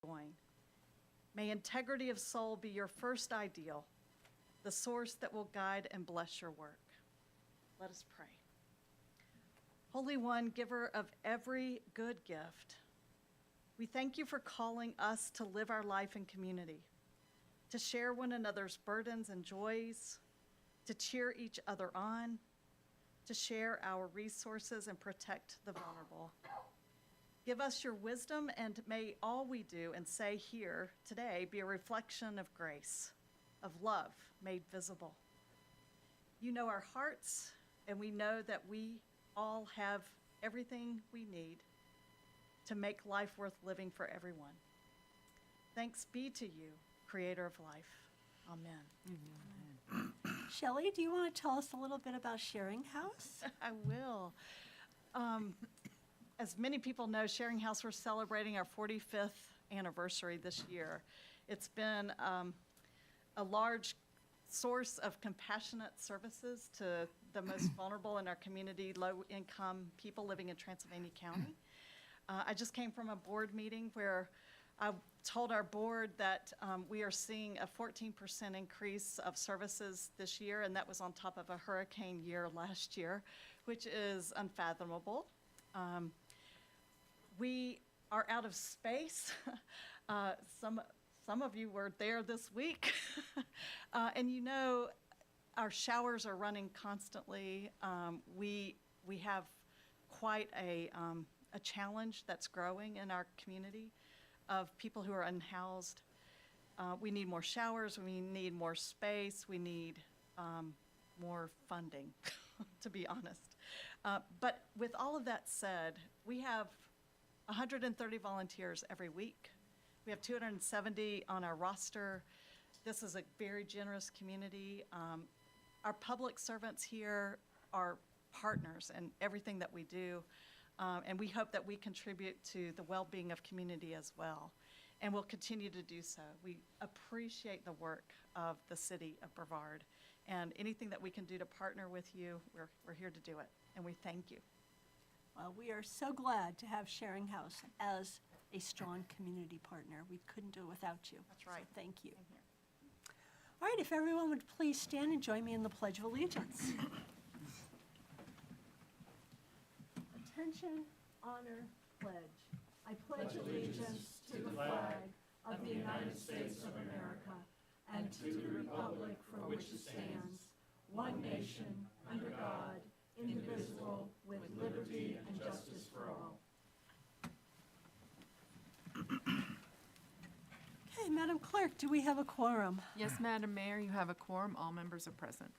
join. May integrity of soul be your first ideal, the source that will guide and bless your work. Let us pray. Holy One, giver of every good gift, we thank you for calling us to live our life in community, to share one another's burdens and joys, to cheer each other on, to share our resources and protect the vulnerable. Give us your wisdom, and may all we do and say here today be a reflection of grace, of love made visible. You know our hearts, and we know that we all have everything we need to make life worth living for everyone. Thanks be to you, Creator of life. Amen. Shelley, do you want to tell us a little bit about Sharing House? I will. As many people know, Sharing House, we're celebrating our 45th anniversary this year. It's been a large source of compassionate services to the most vulnerable in our community, low-income people living in Transylvania County. I just came from a board meeting where I told our board that we are seeing a 14% increase of services this year, and that was on top of a hurricane year last year, which is unfathomable. We are out of space. Some of you were there this week. And you know, our showers are running constantly. We have quite a challenge that's growing in our community of people who are unhoused. We need more showers, we need more space, we need more funding, to be honest. But with all of that said, we have 130 volunteers every week. We have 270 on our roster. This is a very generous community. Our public servants here are partners in everything that we do, and we hope that we contribute to the well-being of community as well, and we'll continue to do so. We appreciate the work of the city of Brevard, and anything that we can do to partner with you, we're here to do it, and we thank you. Well, we are so glad to have Sharing House as a strong community partner. We couldn't do it without you. That's right. So thank you. All right, if everyone would please stand and join me in the Pledge of Allegiance. Attention, honor, pledge. I pledge allegiance to the flag of the United States of America and to the republic for which it stands, one nation, under God, indivisible, with liberty and justice for all. Okay, Madam Clerk, do we have a quorum? Yes, Madam Mayor, you have a quorum. All members are present.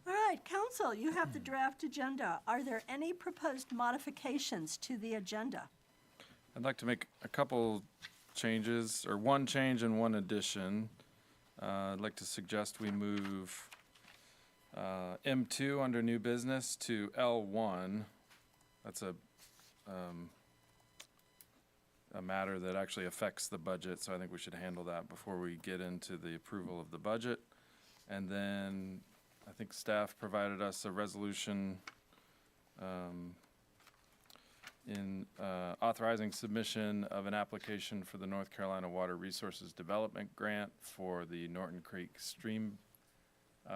All right, Council, you have the draft agenda. Are there any proposed modifications to the agenda? I'd like to make a couple changes, or one change and one addition. I'd like to suggest we move M2 under new business to L1. That's a matter that actually affects the budget, so I think we should handle that before we get into the approval of the budget. And then I think staff provided us a resolution in authorizing submission of an application for the North Carolina Water Resources Development Grant for the Norton Creek Stream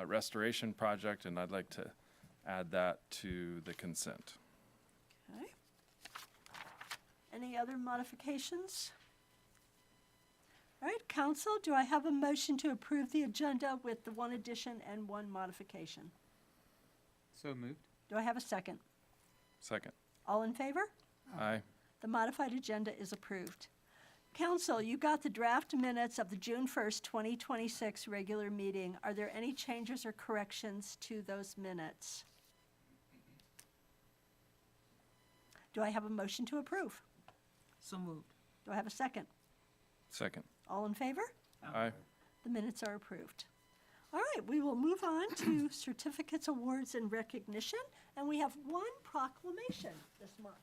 Restoration Project, and I'd like to add that to the consent. Okay. Any other modifications? All right, Council, do I have a motion to approve the agenda with the one addition and one modification? So moved. Do I have a second? Second. All in favor? Aye. The modified agenda is approved. Council, you got the draft minutes of the June 1st, 2026 regular meeting. Are there any changes or corrections to those minutes? Do I have a motion to approve? So moved. Do I have a second? Second. All in favor? Aye. The minutes are approved. All right, we will move on to certificates, awards, and recognition, and we have one proclamation this month.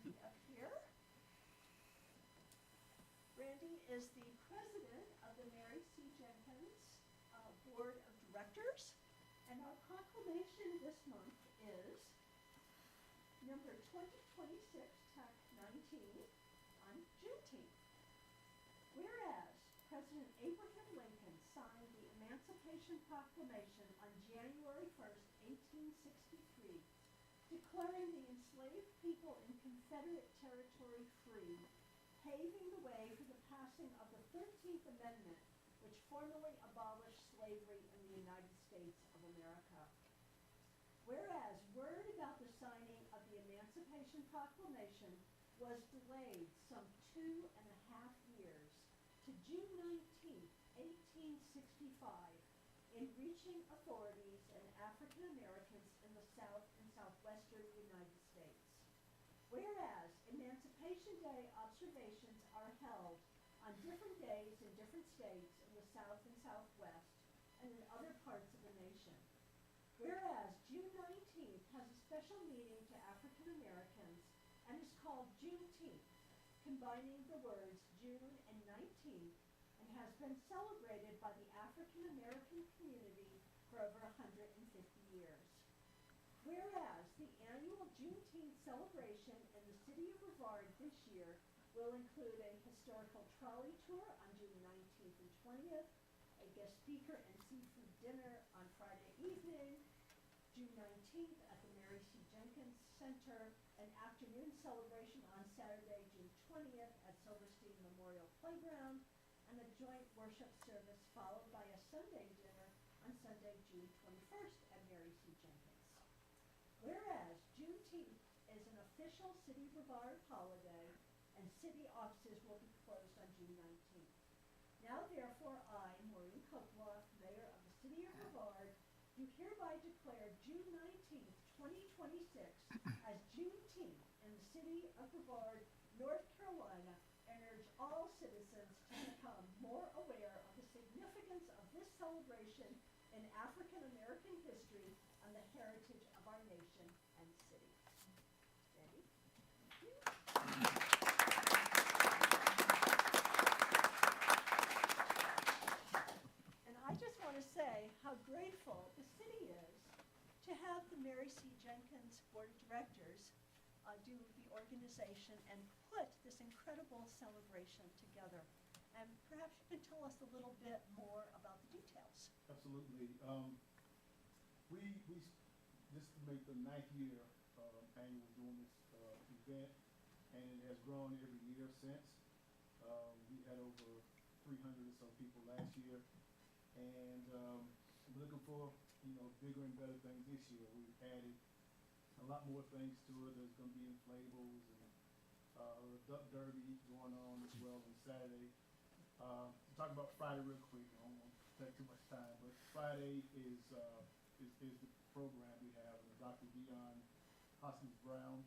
Randy up here. Randy is the president of the Mary C. Jenkins Board of Directors, and our proclamation this month is number 2026 TAC 19 on Juneteenth. Whereas President Abraham Lincoln signed the Emancipation Proclamation on January 1st, 1863, declaring the enslaved people in Confederate territory free, paving the way for the passing of the 13th Amendment, which formally abolished slavery in the United States of America. Whereas word about the signing of the Emancipation Proclamation was delayed some 2.5 years to June 19th, 1865, in reaching authorities and African Americans in the South and Southwestern United States. Whereas Emancipation Day observations are held on different days in different states in the South and Southwest and in other parts of the nation. Whereas June 19th has a special meaning to African Americans and is called Juneteenth, combining the words June and 19th, and has been celebrated by the African American community for over 150 years. Whereas the annual Juneteenth celebration in the city of Brevard this year will include a historical trolley tour on June 19th and 20th, a guest speaker and seafood dinner on Friday evening, June 19th at the Mary C. Jenkins Center, an afternoon celebration on Saturday, June 20th at Silverstein Memorial Playground, and a joint worship service followed by a Sunday dinner on Sunday, June 21st at Mary C. Jenkins. Whereas Juneteenth is an official City of Brevard holiday, and city offices will be closed on June 19th. Now therefore I, Maureen Koploff, Mayor of the City of Brevard, do hereby declare June 19th, 2026 as Juneteenth in the City of Brevard, North Carolina, and urge all citizens to become more aware of the significance of this celebration in African American history and the heritage of our nation and city. Ready? And I just want to say how grateful the city is to have the Mary C. Jenkins Board of Directors do the organization and put this incredible celebration together. And perhaps you can tell us a little bit more about the details. Absolutely. This will make the 9th year annual doing this event, and it has grown every year since. We had over 300 or so people last year, and we're looking for bigger and better things this year. We've added a lot more things to it. There's going to be inflatables and a duck derby going on as well on Saturday. To talk about Friday real quick, I don't want to take too much time, but Friday is the program we have. And Dr. Dion Hoskins Brown,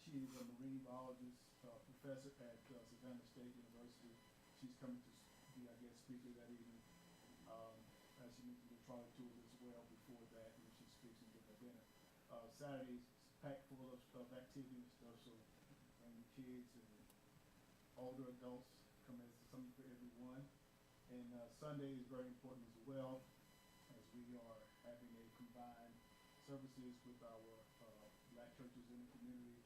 she is a marine biologist professor at Savannah State University. She's coming to be our guest speaker that evening. As she mentioned, the trolley tours as well before that, and she speaks and gives her dinner. Saturday's packed full of activity and stuff, so bring the kids and older adults, come in, something for everyone. And Sunday is very important as well, as we are having a combined services with our black churches in the community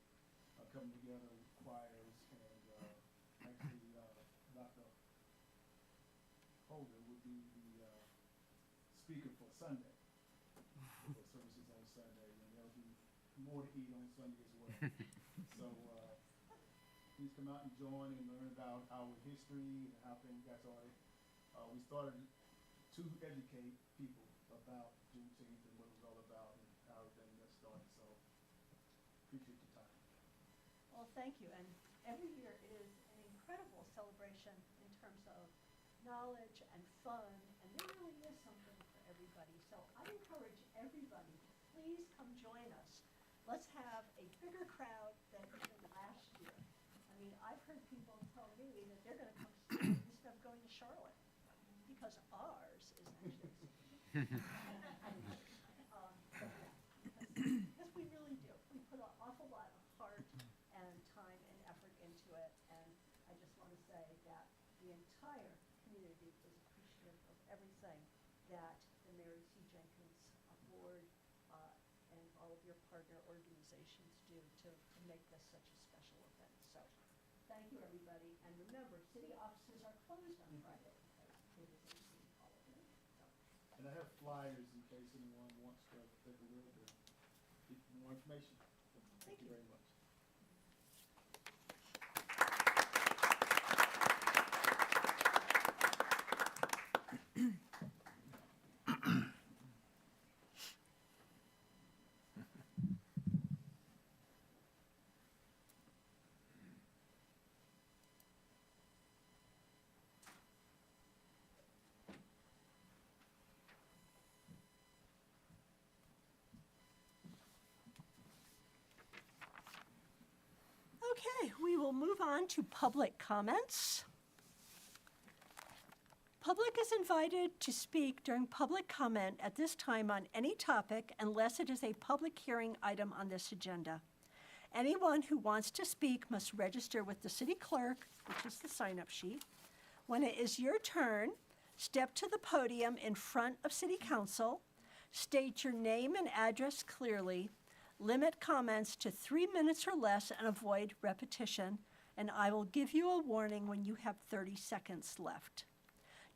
coming together with choirs, and actually Dr. Holder would be the speaker for Sunday, for services on Sunday, and there'll be more to eat on Sunday as well. So please come out and join and learn about our history and how things got started. We started to educate people about Juneteenth and what it was all about and how everything got started. So appreciate your time. Well, thank you. And every year is an incredible celebration in terms of knowledge and fun, and there really is something for everybody. So I encourage everybody to please come join us. Let's have a bigger crowd than even last year. I mean, I've heard people tell me that they're going to come see instead of going to Charlotte, because ours is actually because we really do. We put an awful lot of heart and everything that the Mary C. Jenkins Board and all of your partner organizations do to make this such a special event. So, thank you, everybody. And remember, city offices are closed on Friday because it is a city holiday. So, And I have flyers in case anyone wants to take a look or get more information. Thank you very much. okay, we will move on to public comments. Public is invited to speak during public comment at this time on any topic unless it is a public hearing item on this agenda. Anyone who wants to speak must register with the city clerk, which is the sign-up sheet. When it is your turn, step to the podium in front of city council, state your name and address clearly, limit comments to 3 minutes or less and avoid repetition, and I will give you a warning when you have 30 seconds left.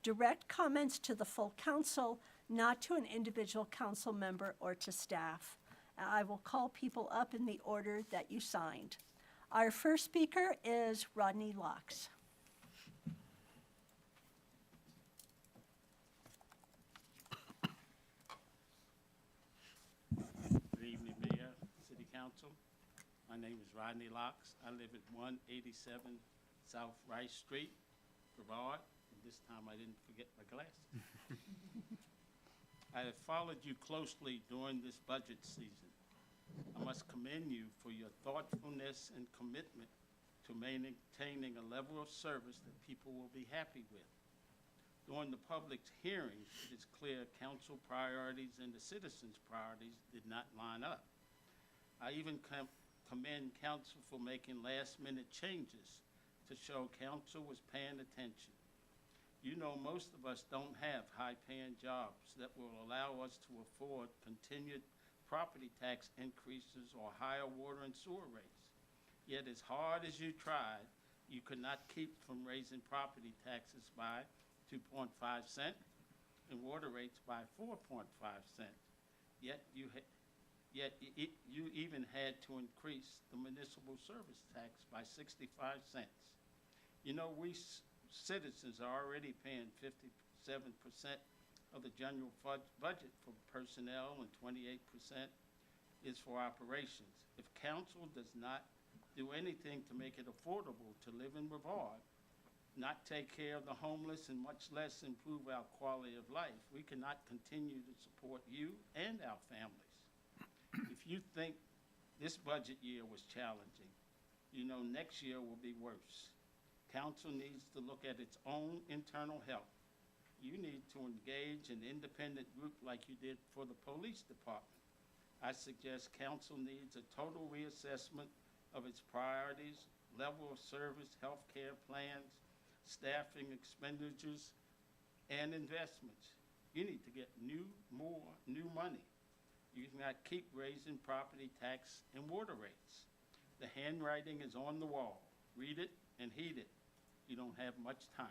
Direct comments to the full council, not to an individual council member or to staff. I will call people up in the order that you signed. Our first speaker is Rodney Locks. Good evening, Mayor, City Council. My name is Rodney Locks. I live at 187 South Rice Street, Brevard. And this time I didn't forget my glasses. I have followed you closely during this budget season. I must commend you for your thoughtfulness and commitment to maintaining a level of service that people will be happy with. During the public hearings, it is clear council priorities and the citizens' priorities did not line up. I even commend council for making last-minute changes to show council was paying attention. You know, most of us don't have high-paying jobs that will allow us to afford continued property tax increases or higher water and sewer rates. Yet as hard as you tried, you could not keep from raising property taxes by 2.5 cents and water rates by 4.5 cents. Yet you even had to increase the municipal service tax by 65 cents. You know, we citizens are already paying 57% of the general budget for personnel and 28% is for operations. If council does not do anything to make it affordable to live in Brevard, not take care of the homeless, and much less improve our quality of life, we cannot continue to support you and our families. If you think this budget year was challenging, you know next year will be worse. Council needs to look at its own internal health. You need to engage an independent group like you did for the police department. I suggest council needs a total reassessment of its priorities, level of service, health care plans, staffing expenditures, and investments. You need to get more new money. You cannot keep raising property tax and water rates. The handwriting is on the wall. Read it and heed it. You don't have much time.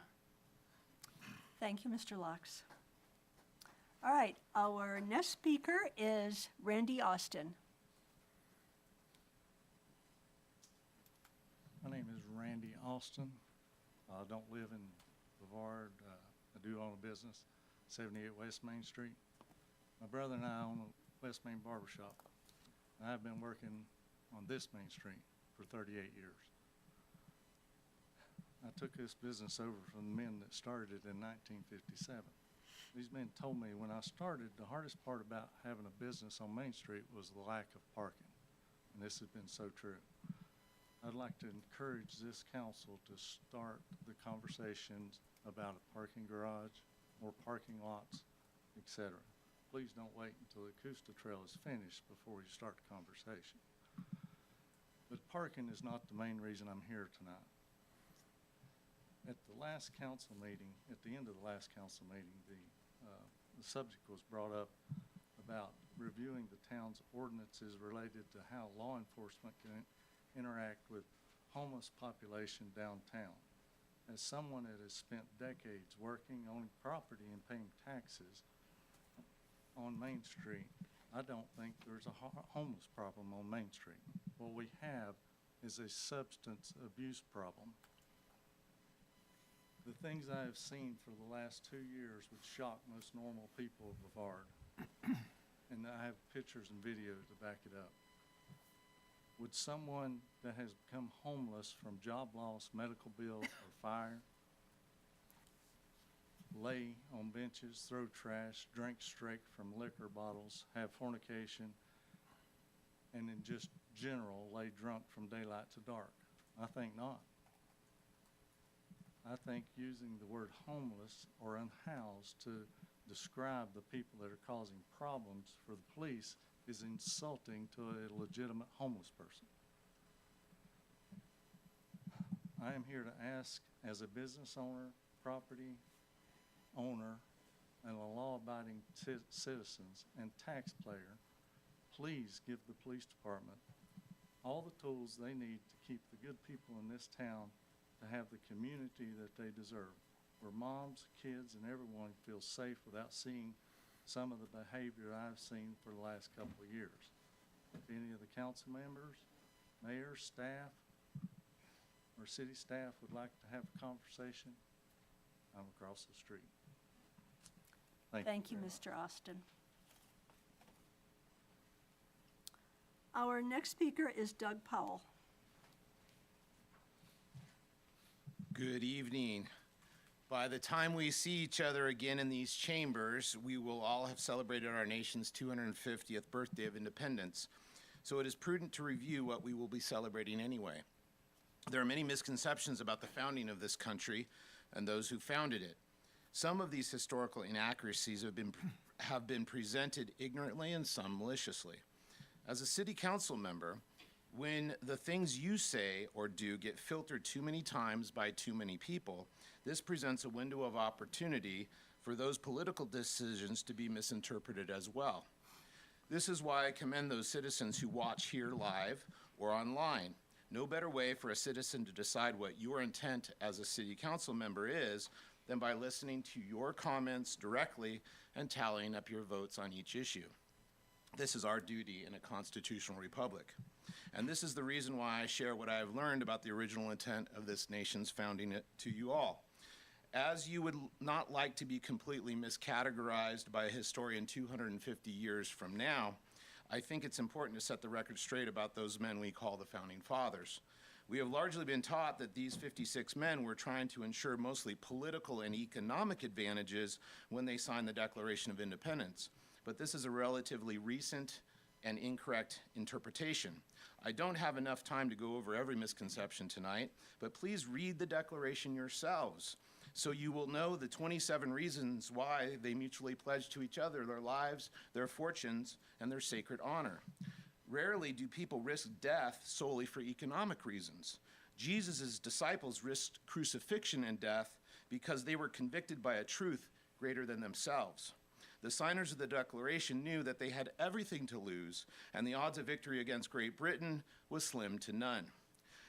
Thank you, Mr. Locks. All right, our next speaker is Randy Austin. My name is Randy Austin. I don't live in Brevard. I do own a business, 78 West Main Street. My brother and I own a West Main Barbershop. And I've been working on this Main Street for 38 years. I took this business over from the men that started it in 1957. These men told me when I started, the hardest part about having a business on Main Street was the lack of parking. And this has been so true. I'd like to encourage this council to start the conversations about a parking garage or parking lots, etc. Please don't wait until the Coosta Trail is finished before you start the conversation. But parking is not the main reason I'm here tonight. At the last council meeting, at the end of the last council meeting, the the subject was brought up about reviewing the town's ordinances related to how law enforcement can interact with homeless population downtown. As someone that has spent decades working on property and paying taxes on Main Street, I don't think there's a homeless problem on Main Street. What we have is a substance abuse problem. The things I have seen for the last 2 years would shock most normal people of Brevard. And I have pictures and video to back it up. Would someone that has become homeless from job loss, medical bills, or fire lay on benches, throw trash, drink straight from liquor bottles, have fornication, and in just general lay drunk from daylight to dark? I think not. I think using the word homeless or unhoused to describe the people that are causing problems for the police is insulting to a legitimate homeless person. I am here to ask, as a business owner, property owner, and a law-abiding citizens and taxpayer, please give the police department all the tools they need to keep the good people in this town to have the community that they deserve, where moms, kids, and everyone feels safe without seeing some of the behavior I've seen for the last couple of years. If any of the council members, mayor, staff, or city staff would like to have a conversation, I'm across the street. Thank you, Mr. Austin. Our next speaker is Doug Powell. Good evening. By the time we see each other again in these chambers, we will all have celebrated our nation's 250th birthday of independence. So it is prudent to review what we will be celebrating anyway. There are many misconceptions about the founding of this country and those who founded it. Some of these historical inaccuracies have been presented ignorantly and some maliciously. As a city council member, when the things you say or do get filtered too many times by too many people, this presents a window of opportunity for those political decisions to be misinterpreted as well. This is why I commend those citizens who watch here live or online. No better way for a citizen to decide what your intent as a city council member is than by listening to your comments directly and tallying up your votes on each issue. This is our duty in a constitutional republic. And this is the reason why I share what I have learned about the original intent of this nation's founding it to you all. As you would not like to be completely miscategorized by a historian 250 years from now, I think it's important to set the record straight about those men we call the Founding Fathers. We have largely been taught that these 56 men were trying to ensure mostly political and economic advantages when they signed the Declaration of Independence. But this is a relatively recent and incorrect interpretation. I don't have enough time to go over every misconception tonight, but please read the Declaration yourselves so you will know the 27 reasons why they mutually pledged to each other their lives, their fortunes, and their sacred honor. Rarely do people risk death solely for economic reasons. Jesus' disciples risked crucifixion and death because they were convicted by a truth greater than themselves. The signers of the Declaration knew that they had everything to lose, and the odds of victory against Great Britain was slim to none.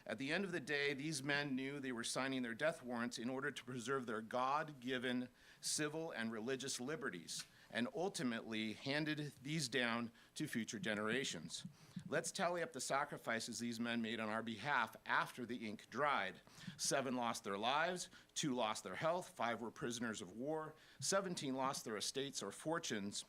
At the end of the day, these men knew they were signing their death warrants in order to preserve their God-given civil and religious liberties, and ultimately handed these down to future generations. Let's tally up the sacrifices these men made on our behalf after the ink dried. 7 lost their lives, 2 lost their health, 5 were prisoners of war, 17 lost their estates or fortunes,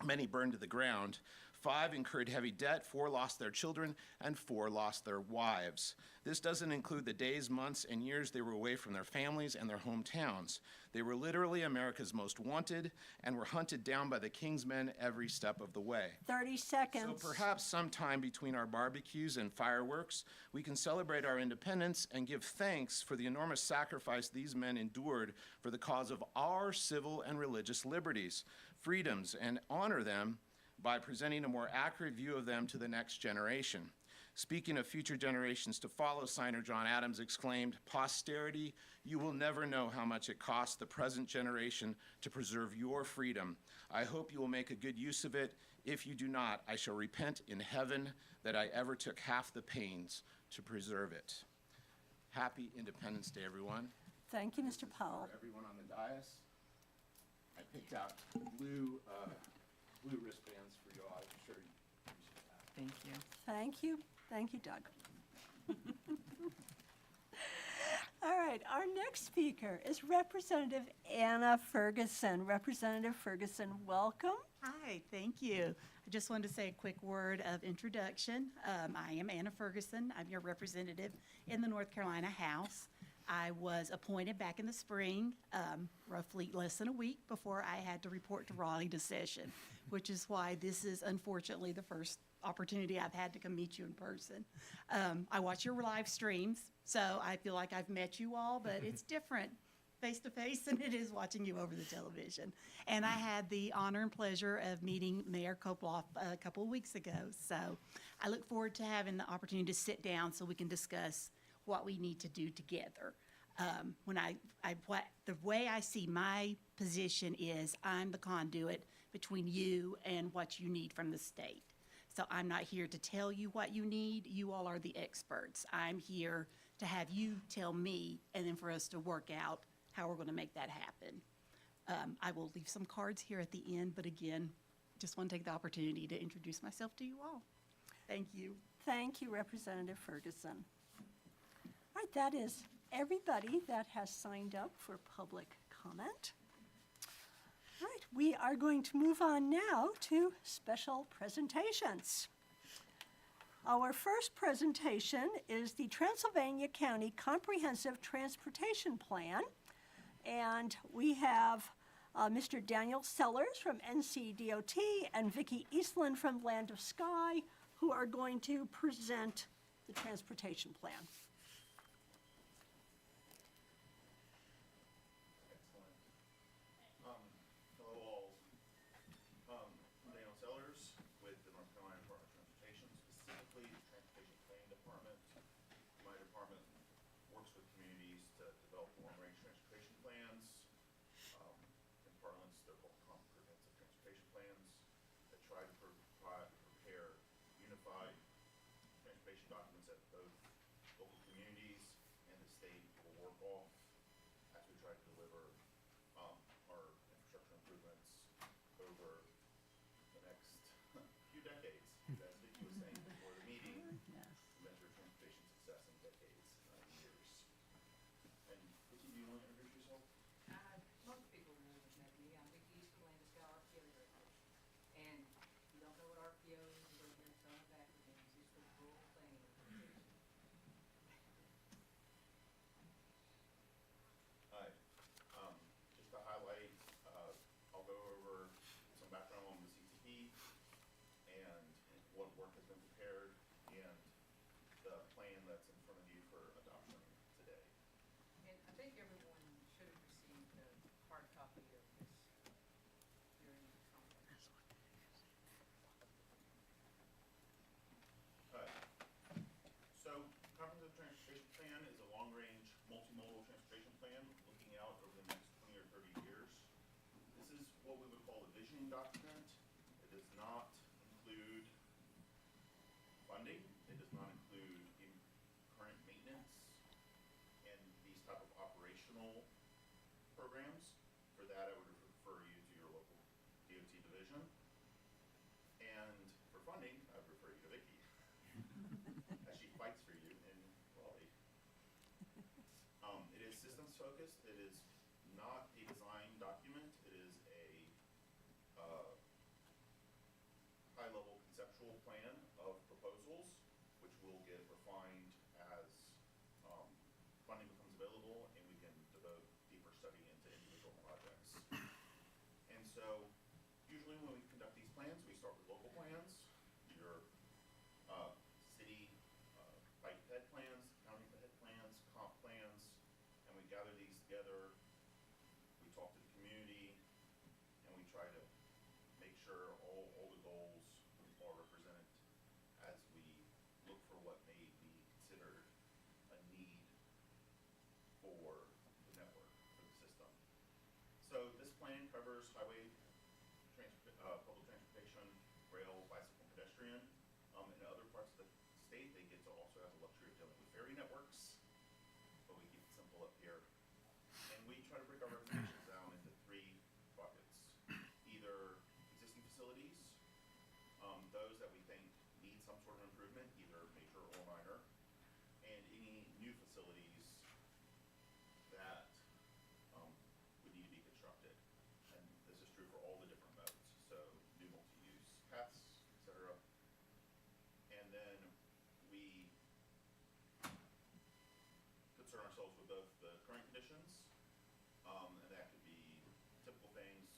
many burned to the ground, 5 incurred heavy debt, 4 lost their children, and 4 lost their wives. This doesn't include the days, months, and years they were away from their families and their hometowns. They were literally America's most wanted and were hunted down by the King's men every step of the way. 30 seconds. So perhaps sometime between our barbecues and fireworks, we can celebrate our independence and give thanks for the enormous sacrifice these men endured for the cause of our civil and religious liberties, freedoms, and honor them by presenting a more accurate view of them to the next generation. Speaking of future generations to follow, signer John Adams exclaimed, "Posterity, you will never know how much it cost the present generation to preserve your freedom. I hope you will make a good use of it. If you do not, I shall repent in heaven that I ever took half the pains to preserve it." Happy Independence Day, everyone. Thank you, Mr. Powell. For everyone on the dais, I picked out blue wristbands for you all. I'm sure you appreciate that. Thank you. Thank you. Thank you, Doug. All right, our next speaker is Representative Anna Ferguson. Representative Ferguson, welcome. Hi, thank you. I just wanted to say a quick word of introduction. I am Anna Ferguson. I'm your representative in the North Carolina House. I was appointed back in the spring, roughly less than a week before I had to report to Raleigh to session, which is why this is unfortunately the first opportunity I've had to come meet you in person. I watch your live streams, so I feel like I've met you all, but it's different face to face than it is watching you over the television. And I had the honor and pleasure of meeting Mayor Koploff a couple of weeks ago. So I look forward to having the opportunity to sit down so we can discuss what we need to do together. The way I see my position is I'm the conduit between you and what you need from the state. So I'm not here to tell you what you need. You all are the experts. I'm here to have you tell me and then for us to work out how we're going to make that happen. I will leave some cards here at the end, but again, just want to take the opportunity to introduce myself to you all. Thank you. Thank you, Representative Ferguson. All right, that is everybody that has signed up for public comment. All right, we are going to move on now to special presentations. Our first presentation is the Transylvania County Comprehensive Transportation Plan. And we have Mr. Daniel Sellers from NCDOT and Vicki Eastland from Land of Sky, who are going to present the transportation plan. Excellent. Hello all. I'm Daniel Sellers with the North Carolina Department of Transportation, specifically the Transportation Planning Department. My department works with communities to develop long-range transportation plans. In parlance, they're called comprehensive transportation plans that try to prepare unified transportation documents that both local communities and the state will work off as we try to deliver our infrastructure improvements over the next few decades. As Vicki was saying before the meeting, to measure transportation success in decades, not years. And Vicki, do you want to introduce yourself? Most people know me. I'm Vicki Eastland, Land of Sky RPO Director. And if you don't know what RPO is, you're going to hear some of that acronyms. It's for Rural Planning Organization. Hi. Just to highlight, I'll go over some background on the CTP and what work has been prepared and the plan that's in front of you for adoption today. And I think everyone should have received a hard copy of this during the conference. So, Comprehensive Transportation Plan is a long-range, multimodal transportation plan looking out over the next 20 or 30 years. This is what we would call a visioning document. It does not include funding. It does not include current maintenance and these type of operational programs. For that, I would refer you to your local DOT division. And for funding, I would refer you to Vicki, as she fights for you in Raleigh. It is systems focused. It is not a design document. It is a high-level conceptual plan of proposals, which will get refined as funding becomes available and we can devote deeper study into individual projects. And so, usually when we conduct these plans, we start with local plans, your city bike ped plans, county ped plans, comp plans, and we gather these together. We talk to the community, and we try to make sure all the goals are represented as we look for what plan covers highway, public transportation, rail, bicycle, and pedestrian. In other parts of the state, they get to also have the luxury of dealing with ferry networks, but we keep it simple up here. And we try to break our recommendations down into 3 buckets. Either existing facilities, those that we think need some sort of improvement, either major or minor, and any new facilities that would need to be constructed. And this is true for all the different modes, so new multi-use paths, et cetera. And then we concern ourselves with both the current conditions, and that could be typical things,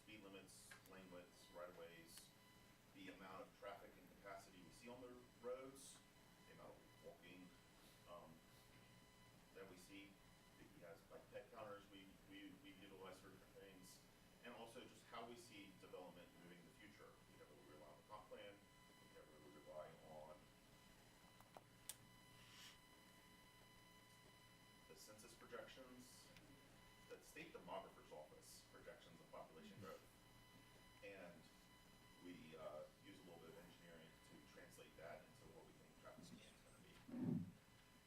speed limits, lane widths, right-of-ways, the amount of traffic and capacity we see on the roads, the amount of walking that we see. If he has like pet counters, we utilize for different things, and also just how we see development moving in the future. We heavily rely on the comp plan. We heavily rely on the census projections, the state demographer's office projections of population growth, and we use a little bit of engineering to translate that into what we think traffic demand is going to be.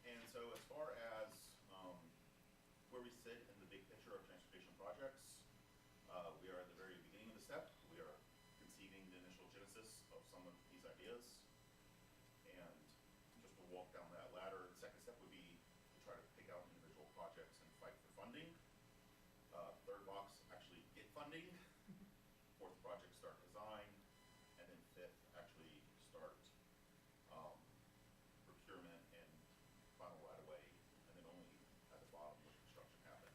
And so as far as where we sit in the big picture of transportation projects, we are at the very beginning of the step. We are conceiving the initial genesis of some of these ideas. And just to walk down that ladder, the second step would be to try to pick out individual projects and fight for funding. Third box, actually get funding. Fourth project, start design. And then fifth, actually start procurement and final right of way. And then only at the bottom will construction happen.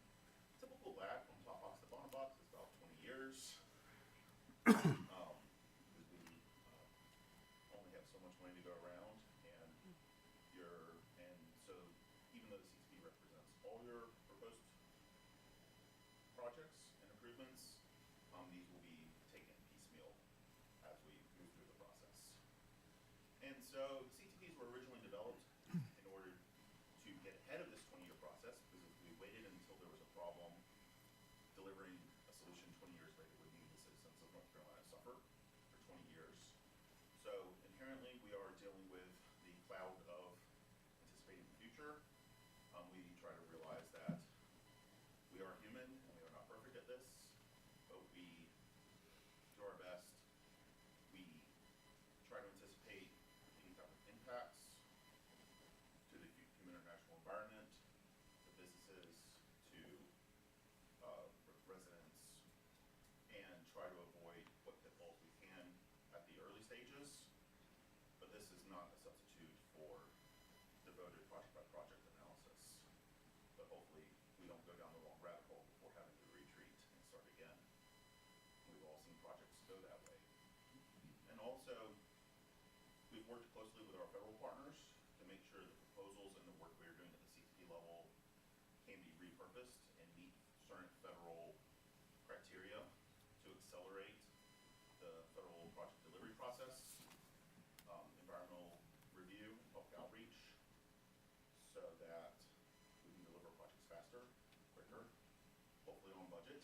Typical lag from top box to bottom box is about 20 years. Because we only have so much money to go around, and so even though the CTP represents all your proposed projects and improvements, these will be taken piecemeal as we move through the process. And so CTPs were originally developed in order to get ahead of this 20-year process, because if we waited until there was a problem, delivering a solution 20 years later would mean the citizens of North Carolina suffer for 20 years. So inherently, we are dealing with the cloud of anticipating the future. We try to realize that we are human and we are not perfect at this, but we do our best. We try to anticipate any type of impacts to the human or natural environment, to businesses, to residents, and try to avoid what pitfalls we can at the early stages. But this is not a substitute for devoted project-by-project analysis. But hopefully, we don't go down the wrong rabbit hole before having to retreat and start again. We've all seen projects go that way. And also, we've worked closely with our federal partners to make sure the proposals and the work we are doing at the CTP level can be repurposed and meet certain federal criteria to accelerate the federal project delivery process, environmental review, public outreach, so that we can deliver projects faster, quicker, hopefully on budget.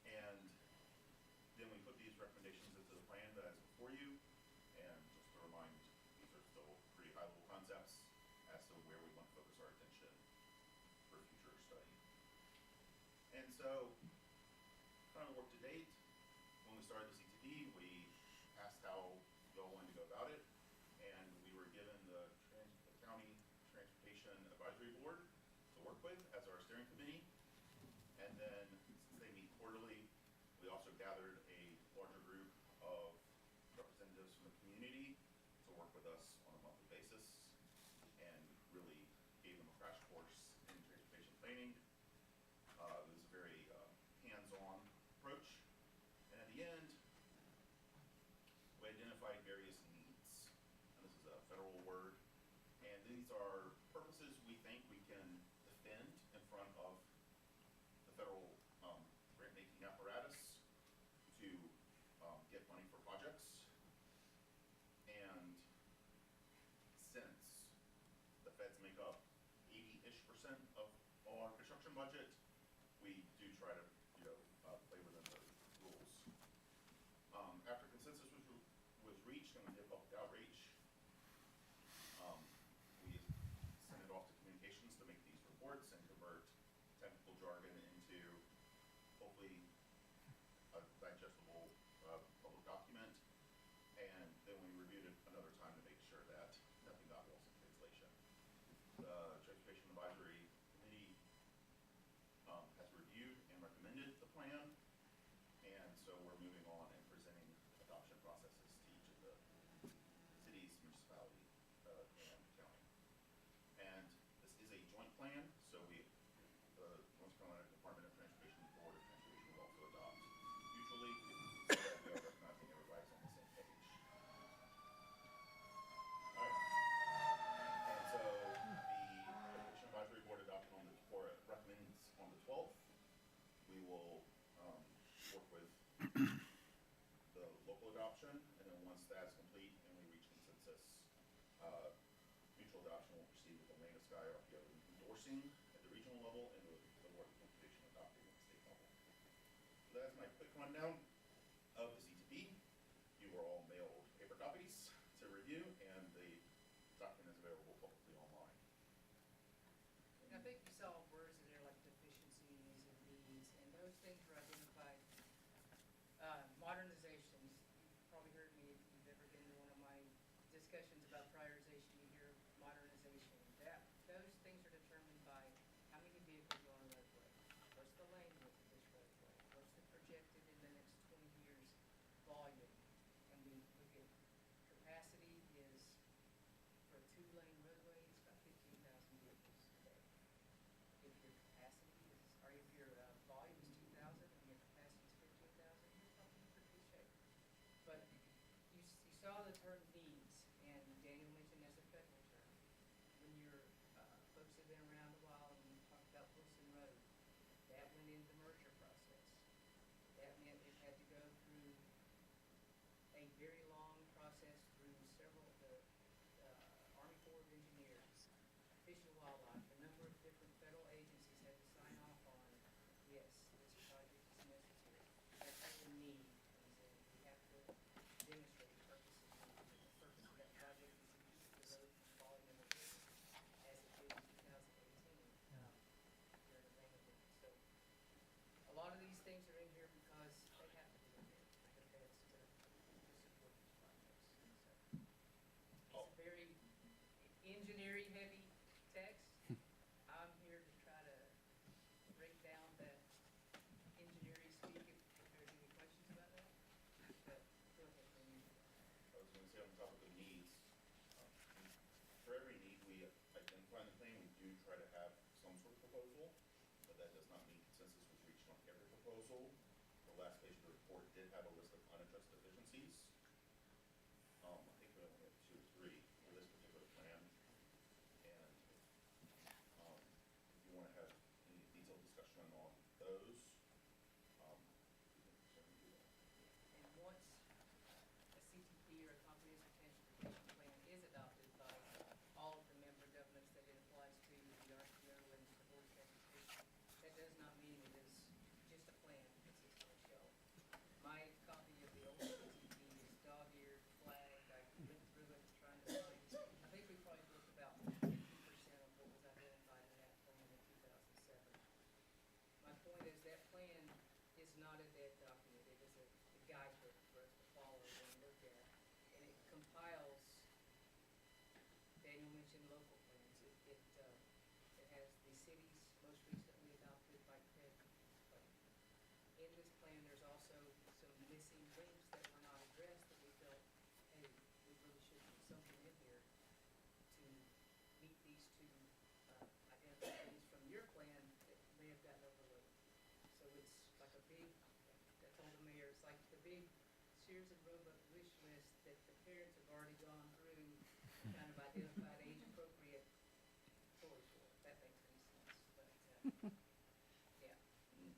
And then we put these recommendations into the plan that is before you. And just to remind, these are still pretty high-level concepts as to where we want to focus our attention for future study. And so, kind of work to date, when we started the CTP, we asked how y'all wanted to go about it, and we were given the County Transportation Advisory Board to work with as our steering committee. And then, since they meet quarterly, we also gathered a larger group of representatives from the community to work with us on a monthly basis, and really gave them a crash course in transportation planning. It was a very hands-on approach. And at the end, we identified various needs. And this is a federal word. And these are purposes we think we can defend in front of the federal grant-making apparatus to get money for projects. And since the feds make up 80-ish% of all our construction budget, we do try to, essentially a digestible, public document. And then we reviewed it another time to make sure that nothing got lost in translation. The Transportation Advisory Committee, has reviewed and recommended the plan. And so we're moving on and presenting adoption processes to each of the cities, municipality, and county. And this is a joint plan, so the North Carolina Department of Transportation and Board of Transportation will also adopt mutually, so that we are recognizing everybody's on the same page. Alright. And so the Transportation Advisory Board adopted recommends on the 12th. We will, work with the local adoption, and then once that's complete and we reach consensus, mutual adoption will proceed with the Lane of Sky RPO endorsing at the regional level and the Board of Transportation adopting at the state level. So that's my quick rundown of the CTP. You were all mailed paper copies to review, and the document is available publicly online. And I think you saw words in there like deficiencies and needs, and those things were identified. Modernizations, you've probably heard me, if you've ever been to one of my discussions about prioritization, you hear modernization. Those things are determined by how many vehicles are on a roadway, what's the lane width of this roadway, what's the projected in the next 20 years volume. And we look at capacity is, for a 2-lane roadway, it's about 15,000 vehicles a day. If your capacity is, or if your volume is 2,000 and your capacity is 15,000, you're probably in pretty good shape. But you saw the term needs, and Daniel mentioned that's a federal term. When your folks have been around a while and you talked about Wilson Road, that went into the merger process. That meant it had to go through a very long process through several of the Army Corps of Engineers, Fish and Wildlife, a number of different federal agencies had to sign off on, yes, this project is necessary. That's what the need comes in. We have to demonstrate the purpose of need. The purpose of that project is to keep the road from falling in the river as it did in 2018 during the rain event. So a lot of these things are in here because they have to be in here for the feds to support these projects. So it's a very engineering heavy text. I'm here to try to break down that engineering speak if there's any questions about that. But go ahead, Daniel. I was gonna say on top of the needs, for every need we identify in the plan, we do try to have some sort of proposal, but that does not mean consensus was reached on every proposal. The last page of the report did have a list of unaddressed deficiencies. I think we only have 2 or 3 for this particular plan. And if you wanna have any detailed discussion on those, we can certainly do that. And once a CTP or a comprehensive transportation plan is adopted by all of the member governments that it applies to, the RTO and the Board of Transportation, that does not mean it is just a plan that sits on a shelf. My copy of the old CTP is dog-eared, flagged, I went through it trying to find, I think we probably looked about 50% of what was identified in that plan in 2007. My point is that plan is not a dead document, it is a guidebook for us to follow and look at. And it compiles, Daniel mentioned local plans, it has the cities most recently adopted bike ped plan. In this plan, there's also some missing links that were not addressed that we felt, hey, we really should put something in here to meet these 2 identified things from your plan that may have gotten overlooked. So it's like a big, I told the mayor, it's like the big Sears and Roebuck wish list that the parents have already gone through, kind of identified age-appropriate toys for, if that makes any sense. But, yeah.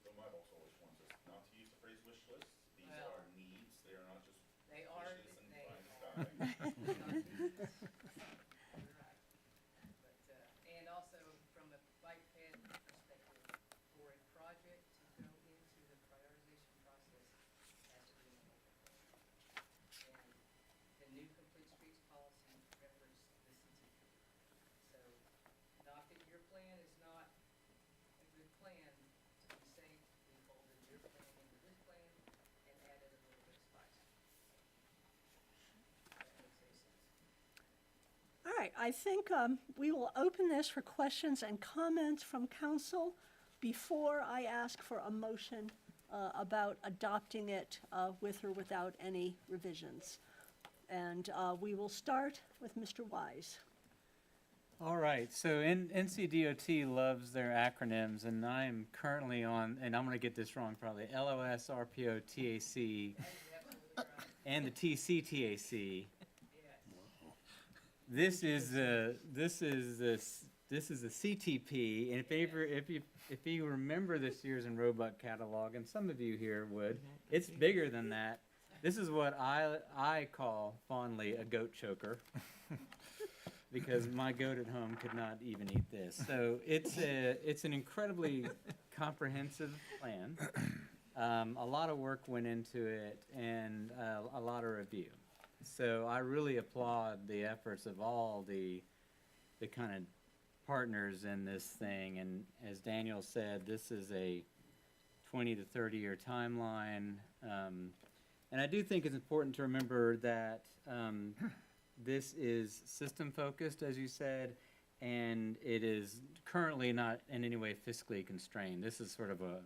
So my boss always wants us not to use the phrase wish list. These Well, are needs, they are not just They are, wishes in the they pie in the are. sky. You're right. But, and also from a bike ped perspective, for a project to go into the prioritization process, has to be in the local plan. And the new complete streets policy referenced the CTP. So adopting your plan is not a good plan to be safe. We folded your plan I think we will open this for questions and comments from council before I ask for a motion about adopting it with or without any revisions. And we will start with Mr. Wise. All right, so NCDOT loves their acronyms, and I'm currently on, and I'm going to get this wrong probably, LOS, RPO, TAC, and the TCTAC. This is the CTP, and if you remember this year's in Roebuck catalog, and some of you here would, it's bigger than that. This is what I call fondly a goat choker, because my goat at home could not even eat this. So it's an incredibly comprehensive plan. A lot of work went into it, and a lot of review. So I really applaud the efforts of all the kind of partners in this thing. And as Daniel said, this is a 20 to 30 year timeline. And I do think it's important to remember that this is system focused, as you said, and it is currently not in any way fiscally constrained. This is sort of a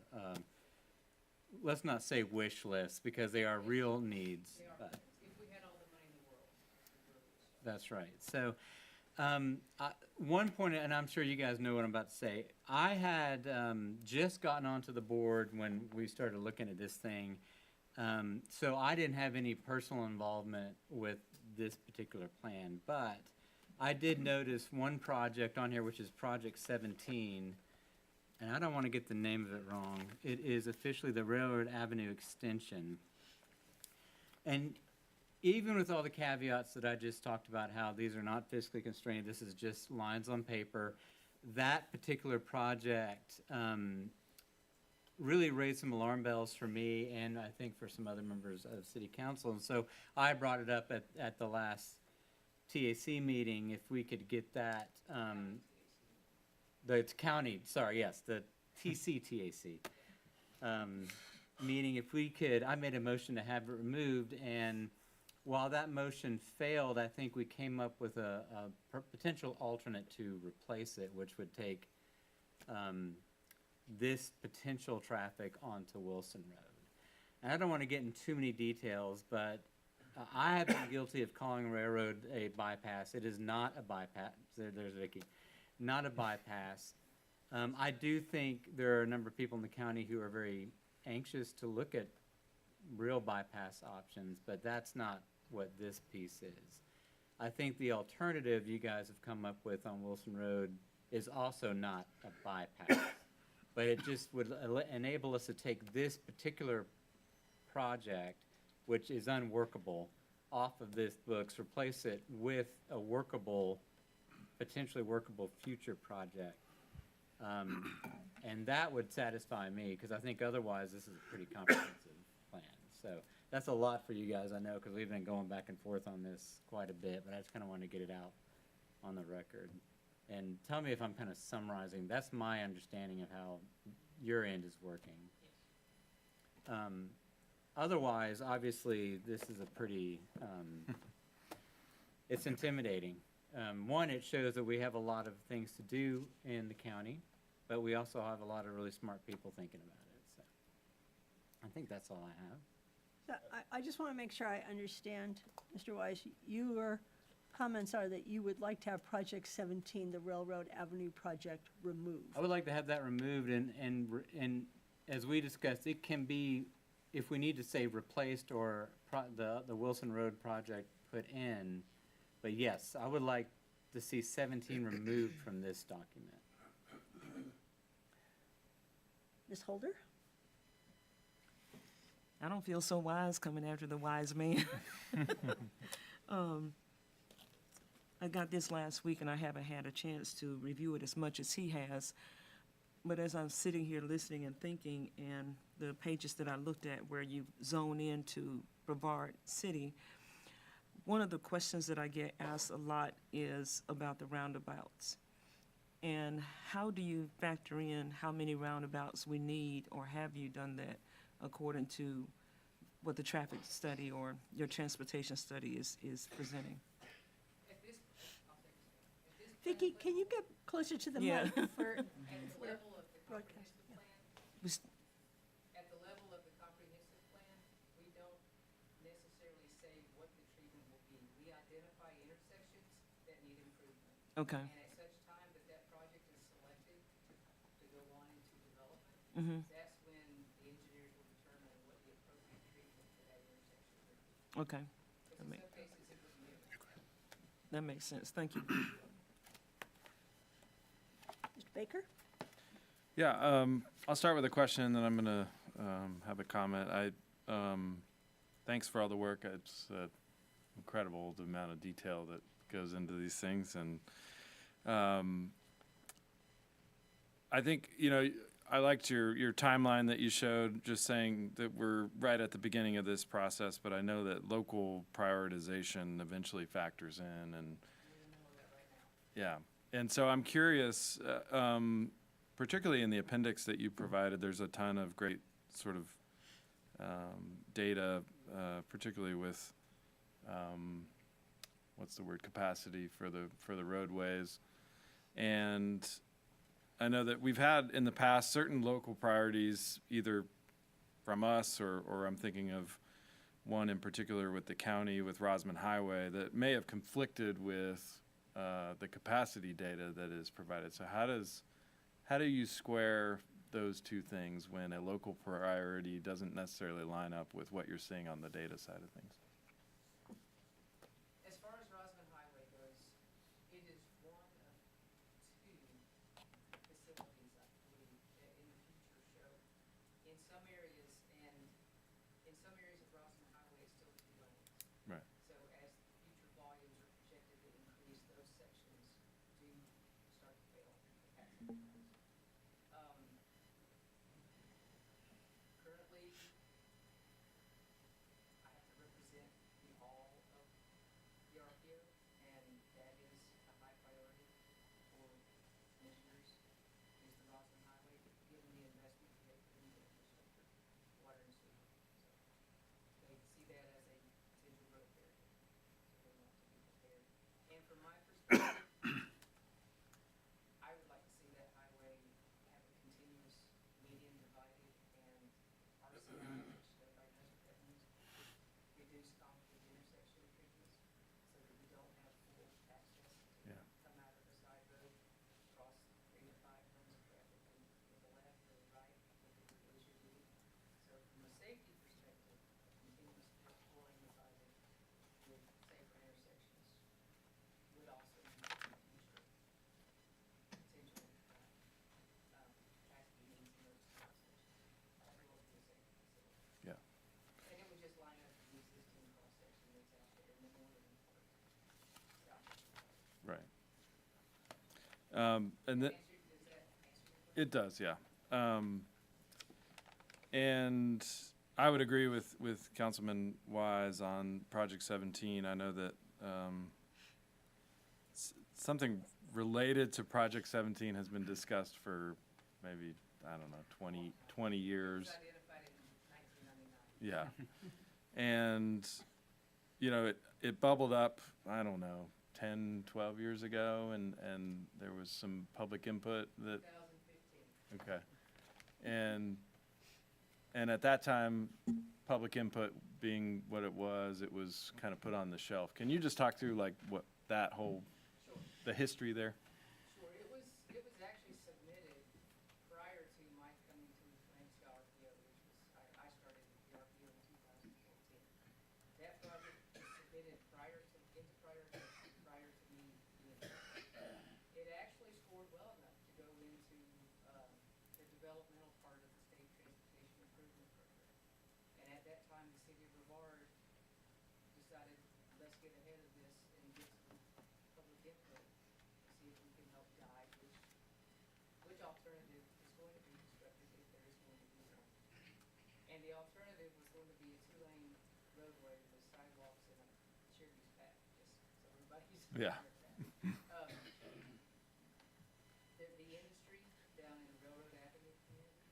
let's not say wish list, because they are real needs. But If we had all the money in the world, we really would start. that's right. So one point, and I'm sure you guys know what I'm about to say, I had just gotten onto the board when we started looking at this thing. So I didn't have any personal involvement with this particular plan, but I did notice one project on here, which is Project 17, and I don't want to get the name of it wrong. It is officially the Railroad Avenue Extension. And even with all the caveats that I just talked about, how these are not fiscally constrained, this is just lines on paper, that particular project really raised some alarm bells for me, and I think for some other members of City Council. And so I brought it up at the last TAC meeting, if we could get that, the county, sorry, yes, the TCTAC meeting, if we could, I made a motion to have it removed, and while that motion failed, I think we came up with a potential alternate to replace it, which would take this potential traffic onto Wilson Road. And I don't want to get into too many details, but I have been guilty of calling railroad a bypass. It is not a bypass. There's Vicky. Not a bypass. I do think there are a number of people in the county who are very anxious to look at real bypass options, but that's not what this piece is. I think the alternative you guys have come up with on Wilson Road is also not a bypass, but it just would enable us to take this particular project, which is unworkable, off of this books, replace it with a workable, potentially workable future project. And that would satisfy me, because I think otherwise this is a pretty comprehensive plan. So that's a lot for you guys, I know, because we've been going back and forth on this quite a bit, but I just kind of want to get it out on the record. And tell me if I'm kind of summarizing. That's my understanding of how your end is working. Otherwise, obviously, this is a pretty, it's intimidating. One, it shows that we have a lot of things to do in the county, but we also have a lot of really smart people thinking about it. So I think that's all I have. So I just want to make sure I understand, Mr. Wise, your comments are that you would like to have Project 17, the Railroad Avenue project, removed. I would like to have that removed, and as we discussed, it can be, if we need to say replaced or the Wilson Road project put in. But yes, I would like to see 17 removed from this document. Ms. Holder? I don't feel so wise coming after the wise man. I got this last week and I haven't had a chance to review it as much as he has. But as I'm sitting here listening and thinking, and the pages that I looked at where you zone into Brevard City, one of the questions that I get asked a lot is about the roundabouts. And how do you factor in how many roundabouts we need, or have you done that according to what the traffic study or your transportation study is presenting? At this, I'll take Vicki, can you get closer to the Yeah. mic for, At the level of the broadcast, comprehensive yeah. plan, Was- at the level of the comprehensive plan, we don't necessarily say what the treatment will be. We identify intersections that need improvement. Okay. And at such time that that project is selected to go on into development, Mm-hmm. that's when the engineers will determine what the appropriate treatment for that intersection would be. Okay. Because in some cases, it would be. That makes sense. Thank you. Mr. Baker? Yeah, I'll start with a question, and then I'm gonna have a comment. Thanks for all the work. It's incredible the amount of detail that goes into these things, and I think, I liked your timeline that you showed, just saying that we're right at the beginning of this process, but I know that local prioritization eventually factors in, and yeah. And so I'm curious, particularly in the appendix that you provided, there's a ton of great sort of data, particularly with what's the word, capacity for the roadways. And I know that we've had in the past certain local priorities, either from us or I'm thinking of one in particular with the county, with Rosman Highway, that may have conflicted with the capacity data that is provided. So how do you square those two things when a local priority doesn't necessarily line up with what you're seeing on the data side of things? As far as Rosman Highway goes, it is one of two facilities, I believe, that in the future show. In some areas of Rosman Highway, it's still 2 lanes. Right. So as the future volumes are projected to increase, those sections do start to fail. Currently, I have to represent the all of the RPO, and that is a high priority for commissioners, is the Rosman Highway, given the investment that they put into infrastructure, water and sewer. So they see that as a potential growth area, so they want to be prepared. And from my perspective, I would like to see that highway have a continuous median divided and RCI, which everybody knows what that means, reduced conflict intersection treatments, so that we don't have full access to Yeah. come out of the side road, cross 3 to 5 lanes of traffic and to the left or the right, whatever it is you're doing. So from a safety perspective, a continuous pulling divided with safer intersections would also be in the future potential capacity needs in those cross-sections, as well as the safety facility. Yeah. And it would just line up with the existing cross-section that's out there in the northern part, south. Right. And then. Does that answer your question? It does, yeah. And I would agree with Councilman Wise on Project 17. I know that something related to Project 17 has been discussed for maybe, I don't know, 20 years. It was identified in 1999. Yeah. And, it bubbled up, I don't know, 10, 12 years ago, and there was some public input that. 2015. Okay. And at that time, public input being what it was kind of put on the shelf. Can you just talk through like what that whole, Sure. the history there? Sure, it was actually submitted prior to my coming to Lancaster RPO, which was, I started the RPO in 2014. That project was submitted prior to me being there. It actually scored well enough to go into the developmental part of the state transportation improvement program. And at that time, the city of Brevard decided, let's get ahead of this and get some public input to see if we can help guide which alternative is going to be constructed, if there is going to be one. And the alternative was going to be a 2-lane roadway with sidewalks and a Cherokee path, just so everybody's Yeah. aware of that. The industry down in the Railroad Avenue community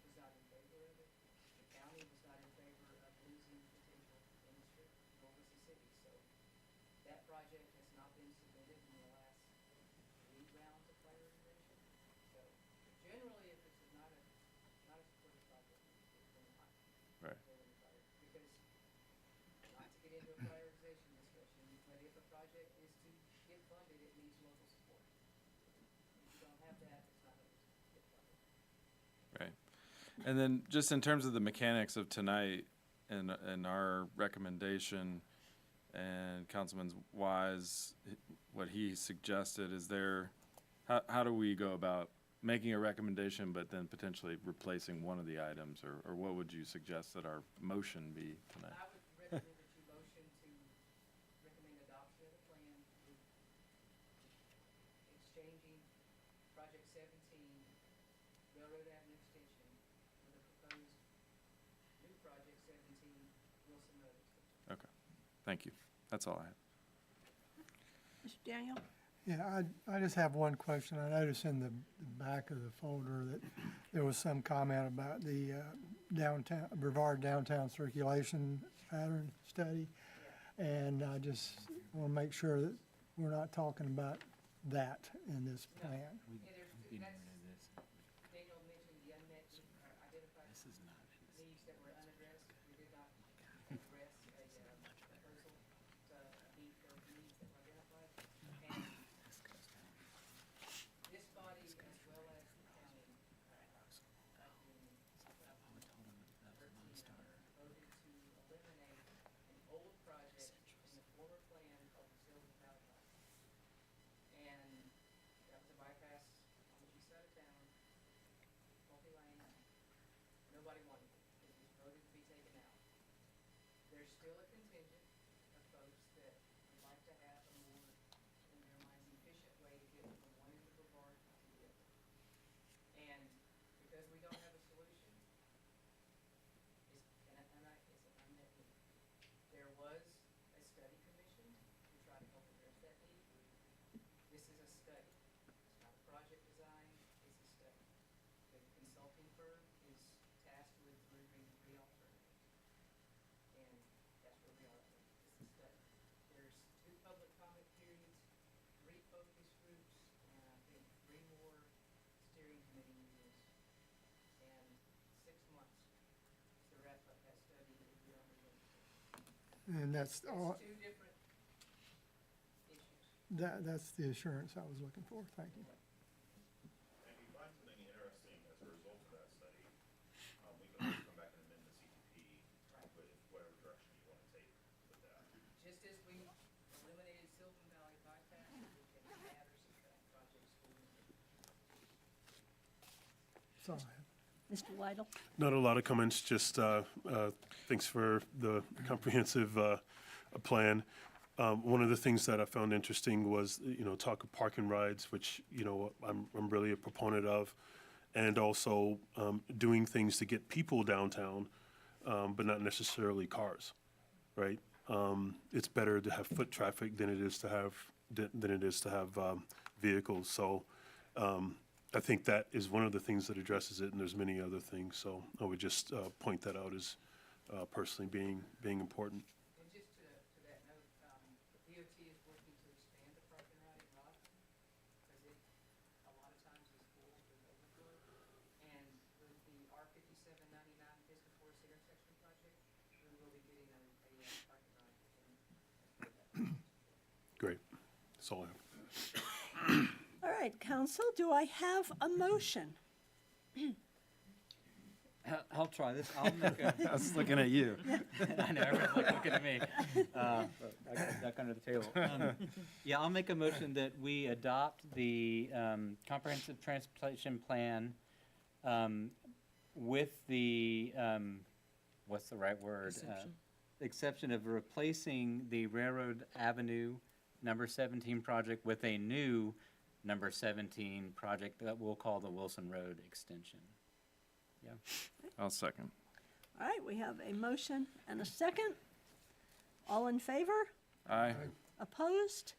was not in favor of it. The county was not in favor of losing potential industry, nor was the city. So that project has not been submitted in the last And then just in terms of the mechanics of tonight and our recommendation and Councilman Wise, what he suggested, is there, how do we go about making a recommendation but then potentially replacing one of the items, or what would you suggest that our motion be tonight? I would recommend that you motion to recommend adoption of the plan with exchanging Project 17 Railroad Avenue Extension for the proposed new Project 17 Wilson Road Extension. Okay, thank you. That's all I have. Mr. Daniel? Yeah, I just have one question. I noticed in the back of the folder that there was some comment about the downtown, Brevard downtown circulation pattern study. And I just want to make sure that we're not talking about that in this plan. And there's, Daniel mentioned the unmet, identified needs that were unaddressed. We did not address a proposal to meet those needs that were identified. And this body, as well as the county, back in 13, voted to eliminate an old project in the former plan called the Silver Valley Bypass. And that was a bypass on the east side of town, multi-lane. Nobody wanted it. It was voted to be taken out. There's still a contingent of folks that would like to have a more, in their minds, efficient way to get from one end of Brevard to the other. And because we don't have a solution, it's an unmet need. There was a study commissioned to try to help address that need. This is a study. It's not a project design, it's a study. The consulting firm is tasked with delivering 3 alternatives. And that's where we are. It's a study. There's 2 public comment periods, 3 focus groups, and I think 3 more steering committee meetings, and 6 months to wrap up that study if we don't do anything. And that's all, It's 2 different issues. that's the assurance I was looking for. Thank you. And if you find something interesting as a result of that study, we can always come back and amend the CPP with whatever direction you want to take with that. Just as we eliminated Sylvan Valley bypass, we can add or subtract projects. That's all I have. Mr. Weidel? Not a lot of comments, just thanks for the comprehensive plan. One of the things that I found interesting was, talk of parking rides, which, I'm really a proponent of, and also doing things to get people downtown, but not necessarily cars, right? It's better to have foot traffic than it is to have vehicles. So I think that is one of the things that addresses it, and there's many other things. So I would just point that out as personally being important. And just to that note, DOT is working to expand the parking lot at Rock, because it, a lot of times is full with overflow. And with the R5799 Piston Forest intersection project, we will be getting a parking lot in. Great. That's all I have. All right, council, do I have a motion? I'll try this. I'll make a, I was looking at you. I know, everyone's like looking at me. I got duck under the table. Yeah, I'll make a motion that we adopt the comprehensive transportation plan with the, what's the right word? Exception of replacing the Railroad Avenue number 17 project with a new number 17 project that we'll call the Wilson Road Extension. Yeah. I'll second. All right, we have a motion and a second. All in favor? Aye. Opposed?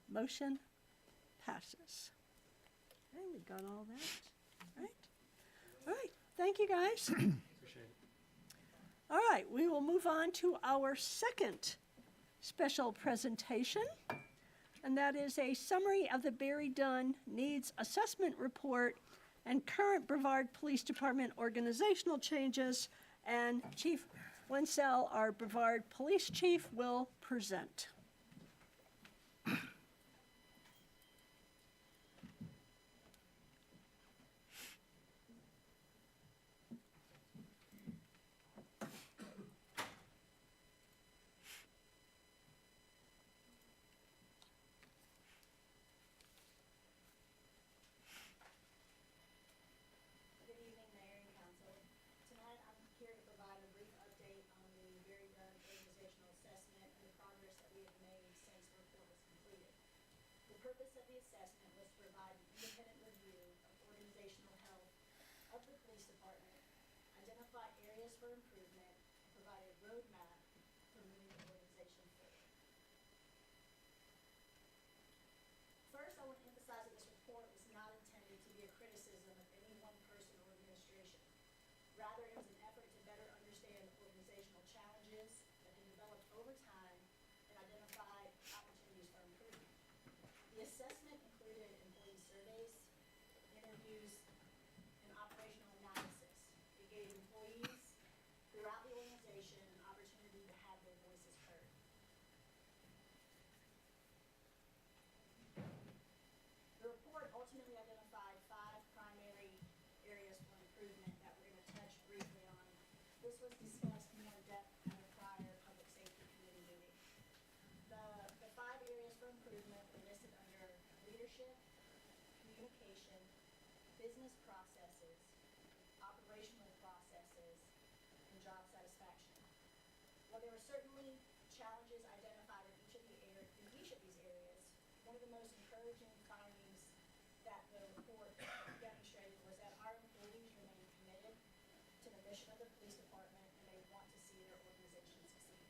Motion passes. Okay, we got all that. All right. All right, thank you, guys. All right, we will move on to our second special presentation, and that is a summary of the Barry Dunn Needs Assessment Report and current Brevard Police Department organizational changes, and Chief Wenzel, our Brevard Police Chief, will present. The purpose of the assessment was to provide an independent review of organizational health of the police department, identify areas for improvement, and provide a roadmap for moving the organization forward. First, I want to emphasize that this report was not intended to be a criticism of any one person or administration. Rather, it was an effort to better understand organizational challenges that had developed over time and identify opportunities for improvement. The assessment included employee surveys, interviews, and operational analysis. It gave employees throughout the organization an opportunity to have their voices heard. The report ultimately identified 5 primary areas for improvement that we're going to touch briefly on. This was discussed more in depth at a prior Public Safety Committee meeting. The 5 areas for improvement were listed under leadership, communication, business processes, operational processes, and job satisfaction. While there were certainly challenges identified in each of these areas, one of the most encouraging findings that the report demonstrated was that our employees remain committed to the mission of the police department and they want to see their organization succeed.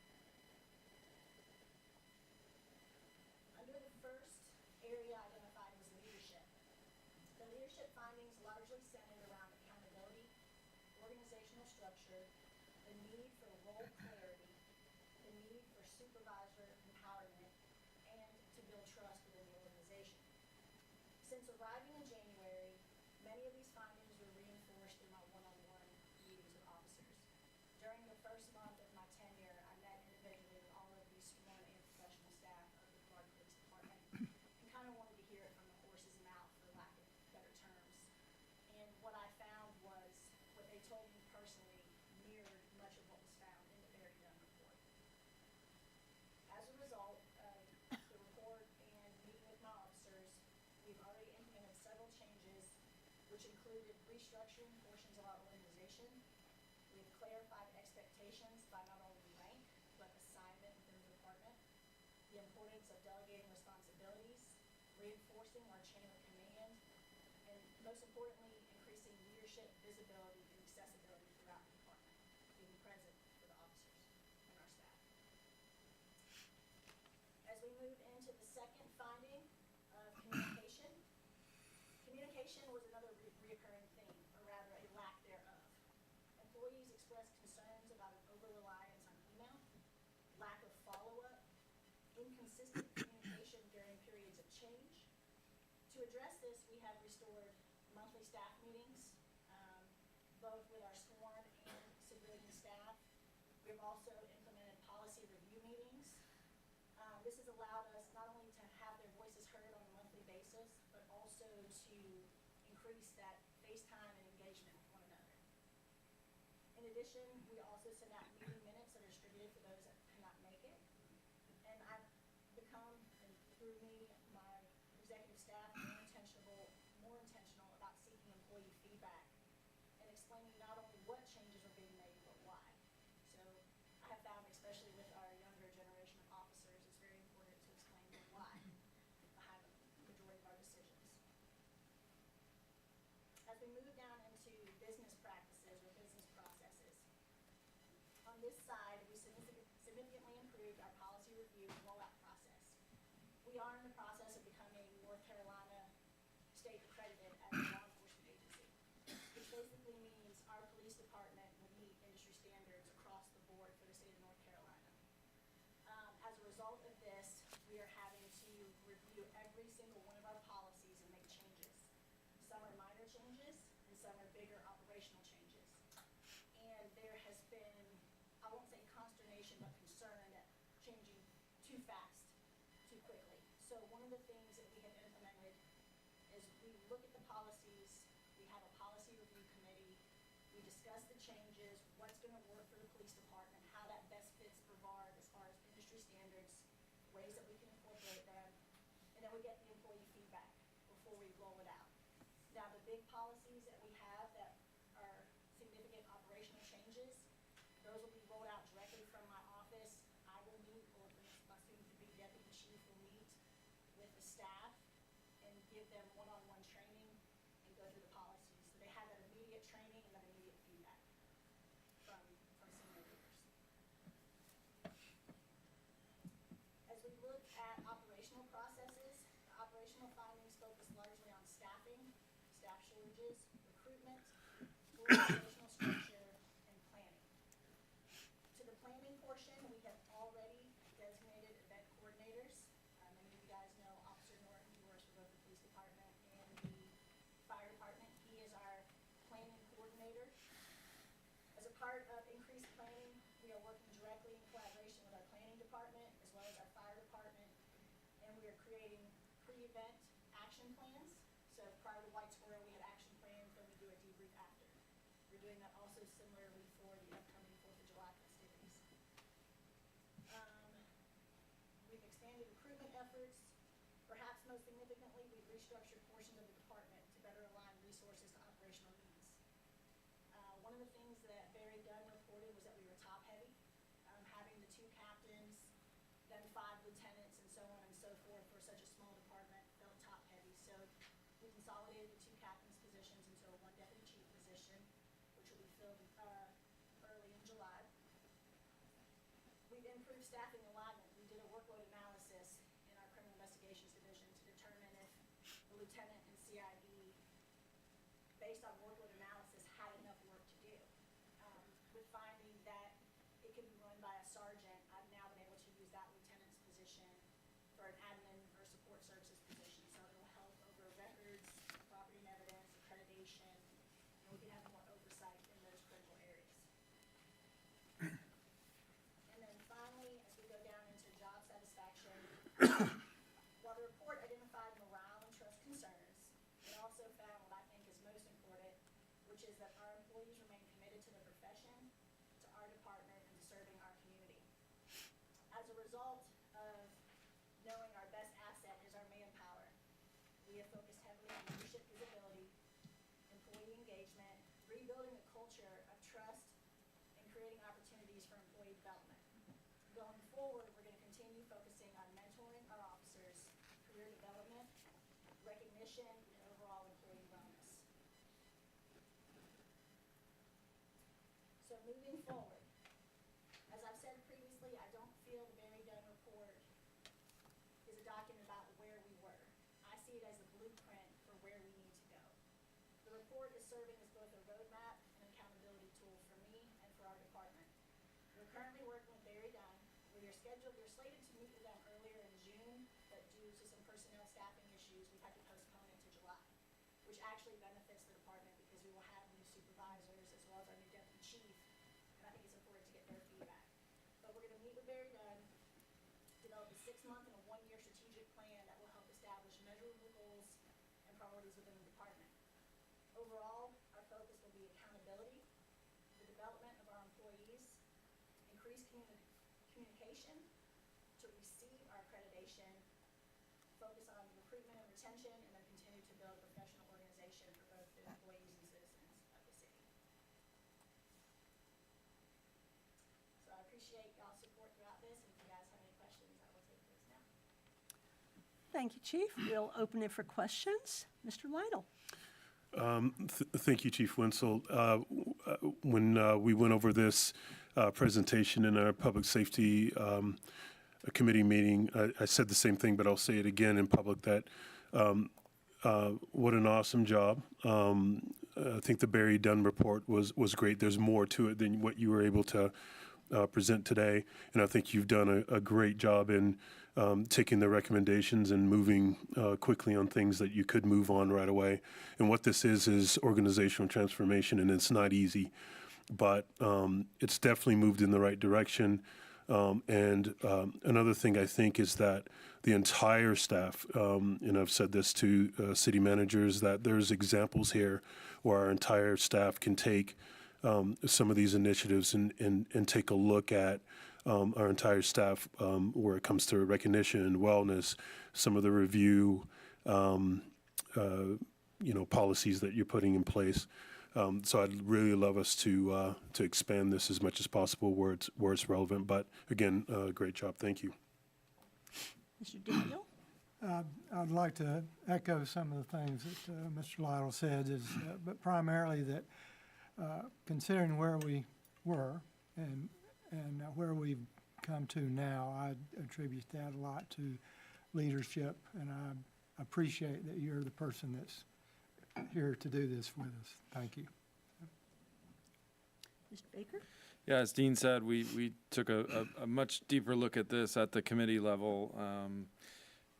Under the first area identified was leadership. The leadership findings largely centered around accountability, organizational structure, the need for role clarity, the need for supervisor empowerment, and to build trust within the organization. Since arriving in January, many of these findings were reinforced in my one-on-one meetings with officers. During the first month of my tenure, I met individually with all of these sworn and professional staff of the Brevard Police Department and kind of wanted to hear it from the horse's mouth, for lack of better terms. And what I found was what they told me personally mirrored much of what was found in the very done report. As a result of the report and meeting with my officers, we've already implemented several changes, which included restructuring portions of our organization. We've clarified expectations by not only rank, but assignment within the department, the importance of delegating responsibilities, reinforcing our chain of command, and most importantly, increasing leadership, visibility, and accessibility throughout the department, being present for the officers and our staff. As we move into the second finding of communication, communication was another reoccurring theme, or rather a lack thereof. Employees expressed concerns about an over-reliance on email, lack of follow-up, inconsistent communication during periods of change. To address this, we have restored monthly staff meetings, both with our sworn and civilian staff. We've also implemented policy review meetings. This has allowed us not only to have their voices heard on a monthly basis, but also to increase that face time and engagement with one another. In addition, we also send out meeting minutes that are distributed for those that cannot make it. And I've become, and through me, my executive staff, more intentional about seeking employee feedback and explaining not only what changes are being made, but why. So I have found, especially with our younger generation of officers, it's very important to explain the why behind the majority of our decisions. As we move down into business practices or business processes, on this side, we significantly improved our policy review and rollout process. We are in the process of becoming North Carolina state accredited as a law enforcement agency, which basically means our police department will meet industry standards across the board for the state of North Carolina. As a result of this, we are having to review every single one of our policies and make changes. Some are minor changes, and some are bigger operational changes. And there has been, I won't say consternation, but concern at changing too fast, too quickly. So one of the things that we have implemented is we look at the policies, we have a policy review committee, we discuss the changes, what's going to work for the police department, how that best fits Brevard as far as industry standards, ways that we can incorporate them, and then we get the employee feedback before we roll it out. Now, the big policies that we have that are significant operational changes, those will be rolled out directly from my office. I will meet, or my soon-to-be deputy chief will meet with the staff and give them one-on-one training and go through the policies. So they had that immediate training and that immediate feedback from senior leaders. As we look at operational processes, the operational findings focus largely on staffing, staff shortages, recruitment, organizational structure, and planning. To the planning portion, we have already designated event coordinators. Many of you guys know Officer Norton, who works for both the police department and the fire department. He is our planning coordinator. As a part of increased planning, we are working directly in collaboration with our planning department as well as our fire department, and we are creating pre-event action plans. So prior to White Squirrel, we had action plans, then we do a debrief after. We're doing that also similarly for the upcoming 4th of July festivities. We've expanded recruitment efforts. Perhaps most significantly, we've restructured portions of the department to better align resources to operational needs. One of the things that Barry Dunn reported was that we were top-heavy, having the 2 captains, then 5 lieutenants, and so on and so forth for such a small department felt top-heavy. So we consolidated the 2 captains' positions into a 1 deputy chief position, which will be filled early in July. We've improved staffing alignment. We did a workload analysis in our criminal investigations division to determine if the lieutenant and CID, based on workload analysis, had enough work to do. With finding that it could be run by a sergeant, I've now been able to use that lieutenant's position for an admin or support services position. So it'll help over records, property and evidence, accreditation, and we can have more oversight in those critical areas. And then finally, as we go down into job satisfaction, while the report identified morale and trust concerns, it also found what I think is most important, which is that our employees remain committed to their profession, to our department, and to serving our community. As a result of knowing our best asset is our manpower, we have focused heavily on leadership visibility, employee engagement, rebuilding a culture of trust, and creating opportunities for employee development. Going forward, we're going to continue focusing on mentoring our officers, career development, recognition, and overall employee wellness. So moving forward, as I've said previously, I don't feel the Barry Dunn report is a document about where we were. I see it as a blueprint for where we need to go. The report is serving as both a roadmap and accountability tool for me and for our department. We're currently working with Barry Dunn. We're slated to meet with them earlier in June, but due to some personnel staffing issues, we've had to postpone it to July, which actually benefits the department because we will have new supervisors as well as our new deputy chief, and I think it's important to get their feedback. But we're going to meet with Barry Dunn, develop a 6-month and a 1-year strategic plan that will help establish measurable goals and priorities within the department. Overall, our focus will be accountability, the development of our employees, increased communication to receive our accreditation, focus on recruitment and retention, and then continue to build a professional organization for both the employees and citizens of the city. So I appreciate y'all's support throughout this, and if you guys have any questions, I will take those now. Thank you, Chief. We'll open it for questions. Mr. Lytle. Thank you, Chief Wenzel. When we went over this presentation in our public safety committee meeting, I said the same thing, but I'll say it again in public that what an awesome job. I think the Barry Dunn report was great. There's more to it than what you were able to present today, and I think you've done a great job in taking the recommendations and moving quickly on things that you could move on right away. And what this is organizational transformation, and it's not easy, but it's definitely moved in the right direction. And another thing I think is that the entire staff, and I've said this to city managers, that there's examples here where our entire staff can take some of these initiatives and take a look at our entire staff where it comes to recognition and wellness, some of the review, policies that you're putting in place. So I'd really love us to expand this as much as possible where it's relevant. But again, great job. Thank you. Mr. Daniel. I'd like to echo some of the things that Mr. Lytle said, but primarily that considering where we were and where we've come to now, I attribute that a lot to leadership, and I appreciate that you're the person that's here to do this with us. Thank you. Mr. Baker? Yeah, as Dean said, we took a much deeper look at this at the committee level.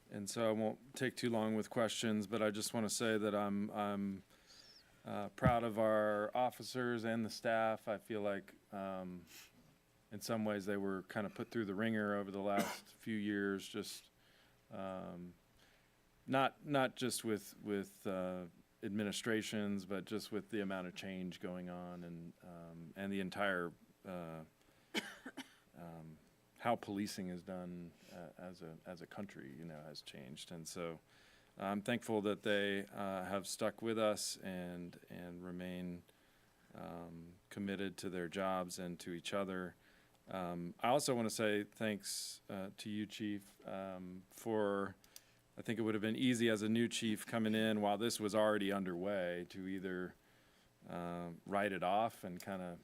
And so I won't take too long with questions, but I just want to say that I'm proud of our officers and the staff. I feel like in some ways they were kind of put through the ringer over the last few years, just not just with administrations, but just with the amount of change going on and the entire how policing is done as a country, has changed. And so I'm thankful that they have stuck with us and remain committed to their jobs and to each other. I also want to say thanks to you, Chief, for, I think it would have been easy as a new chief coming in while this was already underway to either write it off and kind of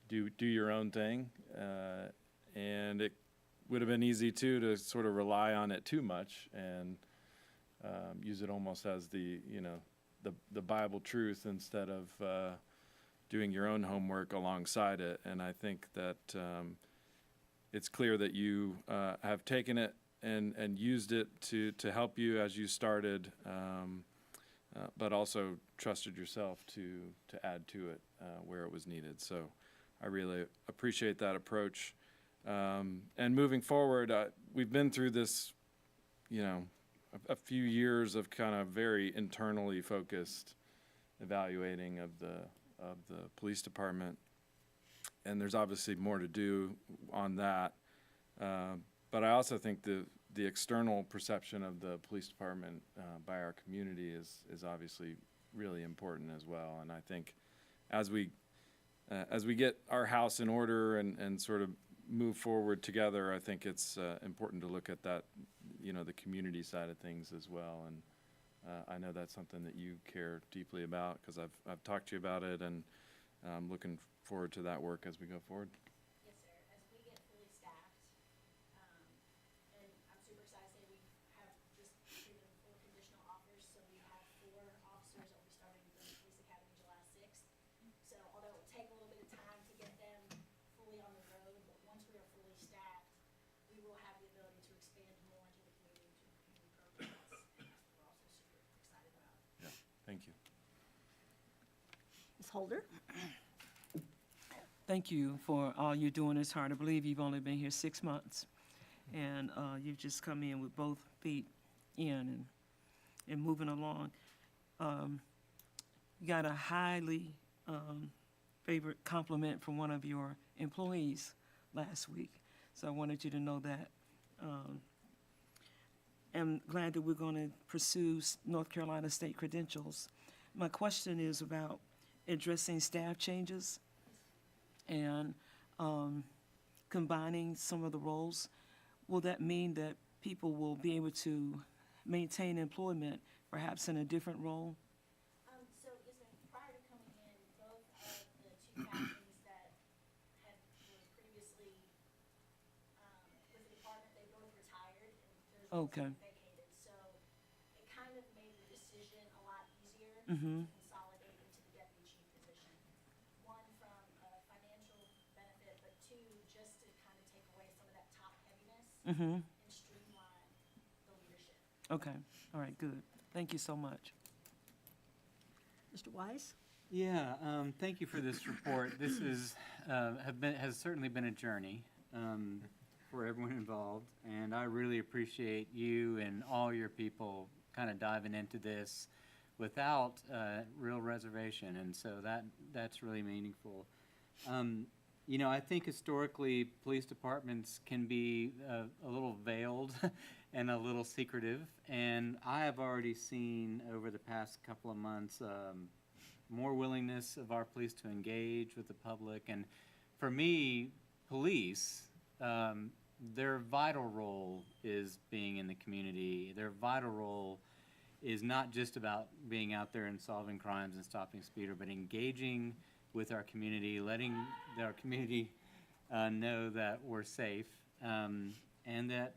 do your own thing, and it would have been easy too to sort of rely on it too much and use it almost as the Bible truth instead of doing your own homework alongside it. And I think that it's clear that you have taken it and used it to help you as you started, but also trusted yourself to add to it where it was needed. So I really appreciate that approach. And moving forward, we've been through this, a few years of kind of very internally focused evaluating of the police department, and there's obviously more to do on that. But I also think the external perception of the police department by our community is obviously really important as well. And I think as we get our house in order and sort of move forward together, I think it's important to look at that, the community side of things as well. And I know that's something that you care deeply about because I've talked to you about it, and I'm looking forward to that work as we go forward. Yes, sir. As we get fully staffed, and I'm super excited to say we have just treated 4 conditional offers, so we have 4 officers that will be starting from the police academy July 6th. So although it will take a little bit of time to get them fully on the road, but once we are fully staffed, we will have the ability to expand more into the community to community programs, and that's what we're also super excited about. Yeah, thank you. Ms. Holder? Thank you for all you're doing. It's hard to believe you've only been here 6 months. And you've just come in with both feet in and moving along. You got a highly favorite compliment from one of your employees last week. So I wanted you to know that. I'm glad that we're going to pursue North Carolina state credentials. My question is about addressing staff changes and combining some of the roles. Will that mean that people will be able to maintain employment, perhaps in a different role? So, yes, ma'am. Prior to coming in, both of the 2 captains that were previously with the department, they both retired and their roles Okay. vacated. So it kind of made the decision a lot easier Mm-hmm. to consolidate into the deputy chief position. 1, from a financial benefit, but 2, just to kind of take away some of that top heaviness Mm-hmm. and streamline the leadership. Okay. All right, good. Thank you so much. Mr. Wise? Yeah, thank you for this report. This has certainly been a journey for everyone involved, and I really appreciate you and all your people kind of diving into this without real reservation, and so that's really meaningful. I think historically police departments can be a little veiled and a little secretive, and I have already seen over the past couple of months more willingness of our police to engage with the public. And for me, police their vital role is being in the community. Their vital role is not just about being out there and solving crimes and stopping speeder, but engaging with our community, letting our community know that we're safe, and that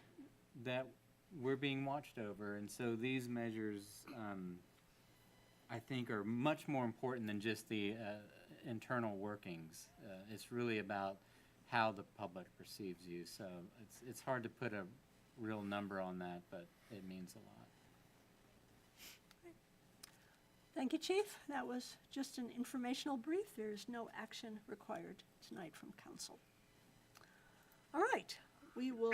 we're being watched over. And so these measures, I think, are much more important than just the internal workings. It's really about how the public perceives you. So it's hard to put a real number on that, but it means a lot. Thank you, Chief. That was just an informational brief. There's no action required tonight from council. All right, we will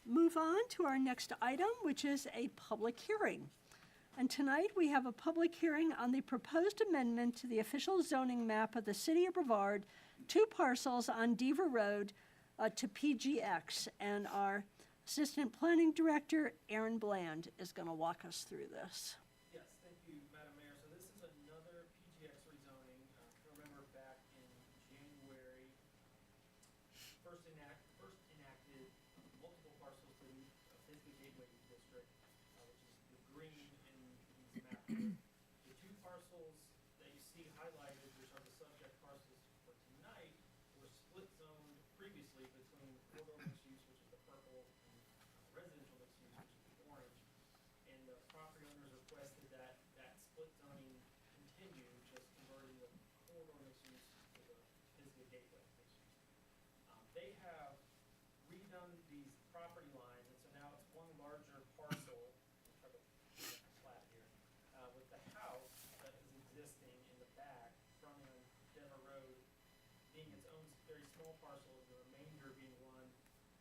move on to our next item, which is a public hearing. And tonight, we have a public hearing on the proposed amendment to the official zoning map of the city of Brevard, 2 parcels on Deaver Road to PGX. And our Assistant Planning Director, Aaron Bland, is going to walk us through this. Yes, thank you, Madam Mayor. So this is another PGX rezoning. If you remember back in January, first enacted multiple parcels to the Bisbee Gateway District, which is the green in these maps here. The 2 parcels that you see highlighted, which are the subject parcels for tonight, were split zoned previously between corridor mixed use, which is the purple, and residential mixed use, which is the orange. And the property owners requested that split zoning continue, just converting the corridor mixed use to the Bisbee Gateway mixed use. They have redone these property lines, and so now it's one larger parcel. I'll try to get it flat here. With the house that is existing in the back, fronting on Denver Road, being its own very small parcel, and the remainder being one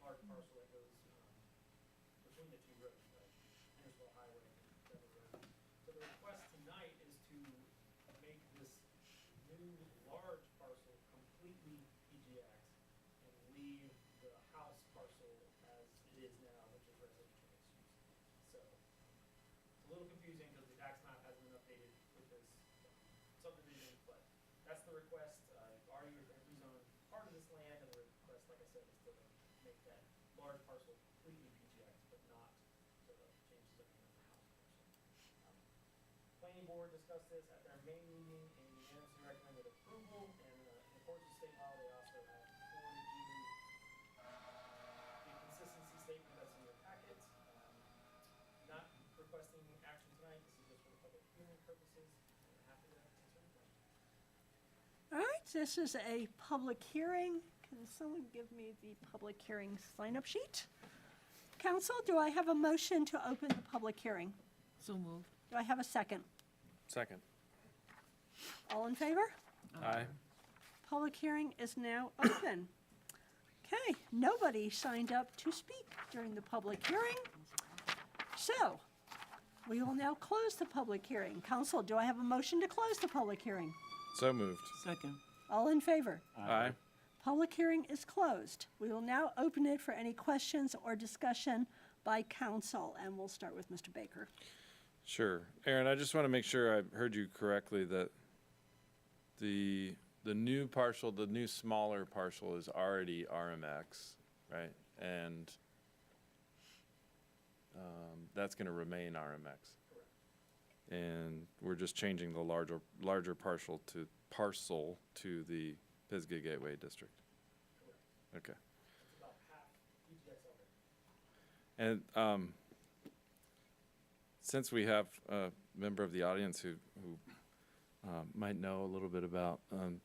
large parcel that goes between the 2 roads, like Hendersonville Highway and Denver Road. So the request tonight is to make this new large parcel completely PGX and leave the house parcel as it is now, which is residential mixed use. So it's a little confusing because the tax map hasn't been updated with this subdivision, but that's the request. Already rezoned part of this land, and the request, like I said, is to make that large parcel completely PGX, but not to change the zoning of the house parcel. Planning board discussed this at their May meeting and unanimously recommended approval, and in accordance with state law, they also have forwarded you the consistency statement that's in your packet. Not requesting action tonight, this is just for public hearing purposes, and I'm happy to answer any questions. All right, this is a public hearing. Can someone give me the public hearing sign-up sheet? Council, do I have a motion to open the public hearing? So moved. Do I have a second? Second. All in favor? Aye. Public hearing is now open. Okay, nobody signed up to speak during the public hearing. So, we will now close the public hearing. Council, do I have a motion to close the public hearing? So moved. Second. All in favor? Aye. Public hearing is closed. We will now open it for any questions or discussion by council, and we'll start with Mr. Baker. Sure. Aaron, I just want to make sure I heard you correctly that the new parcel, the new smaller parcel is already RMX, right? And that's going to remain RMX. And we're just changing the larger parcel to the Pisgah Gateway District. Okay. It's about half PGX already. And since we have a member of the audience who might know a little bit about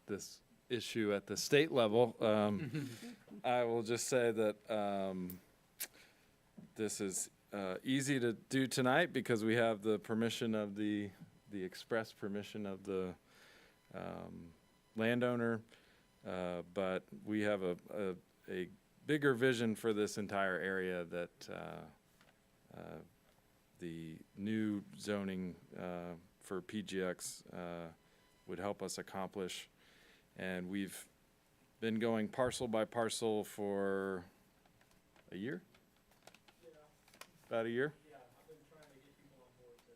this issue at the state level, I will just say that this is easy to do tonight because we have the permission of the express permission of the landowner, but we have a bigger vision for this entire area that the new zoning for PGX would help us accomplish. And we've been going parcel by parcel for a year? Yeah. About a year? Yeah, I've been trying to get people on board to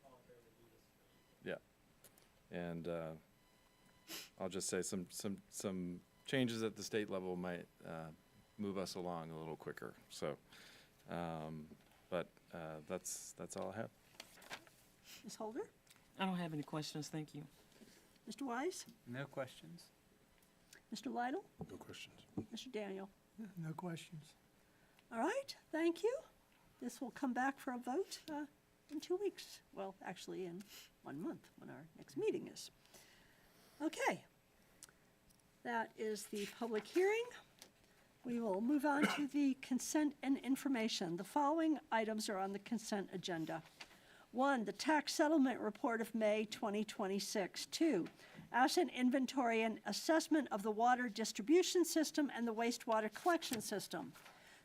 voluntarily do this. Yeah. And I'll just say some changes at the state level might move us along a little quicker. So, but that's all I have. Ms. Holder? I don't have any questions, thank you. Mr. Wise? No questions? Mr. Lytle? No questions. Mr. Daniel? No questions. All right, thank you. This will come back for a vote in 2 weeks. Well, actually, in 1 month, when our next meeting is. Okay. That is the public hearing. We will move on to the consent and information. The following items are on the consent agenda. 1, the tax settlement report of May 2026. 2, asset inventory and assessment of the water distribution system and the wastewater collection system.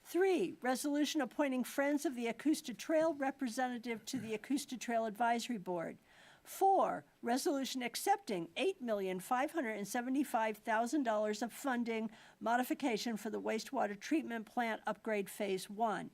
3, resolution appointing Friends of the Acosta Trail representative to the Acosta Trail Advisory Board. 4, resolution accepting $8,575,000 of funding modification for the wastewater treatment plant upgrade phase 1.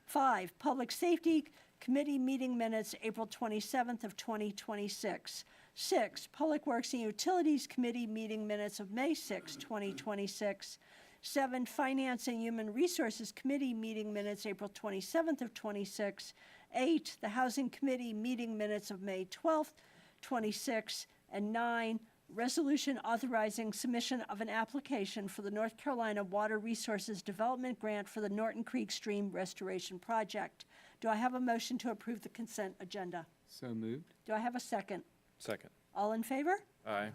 5, public safety committee meeting minutes, April 27th of 2026. 6, public works and utilities committee meeting minutes of May 6, 2026. 7, Finance and Human Resources Committee meeting minutes, April 27th of 26. 8, the Housing Committee meeting minutes of May 12th, 26. And 9, resolution authorizing submission of an application for the North Carolina Water Resources Development Grant for the Norton Creek Stream Restoration Project. Do I have a motion to approve the consent agenda? So moved? Do I have a second? Second. All in favor? Aye.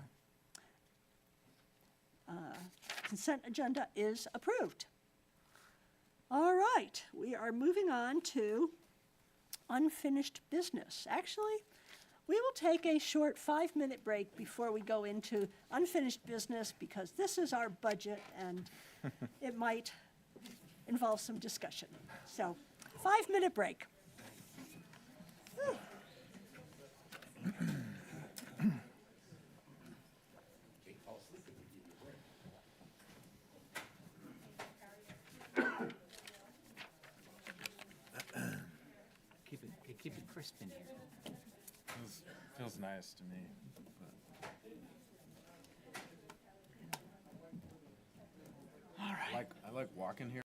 Consent agenda is approved. All right, we are moving on to unfinished business. Actually, we will take a short 5-minute break before we go into unfinished business because this is our budget and it might involve some discussion. So, 5-minute break. Keep it crisp in here. Feels nice to me. All right. I like walking here.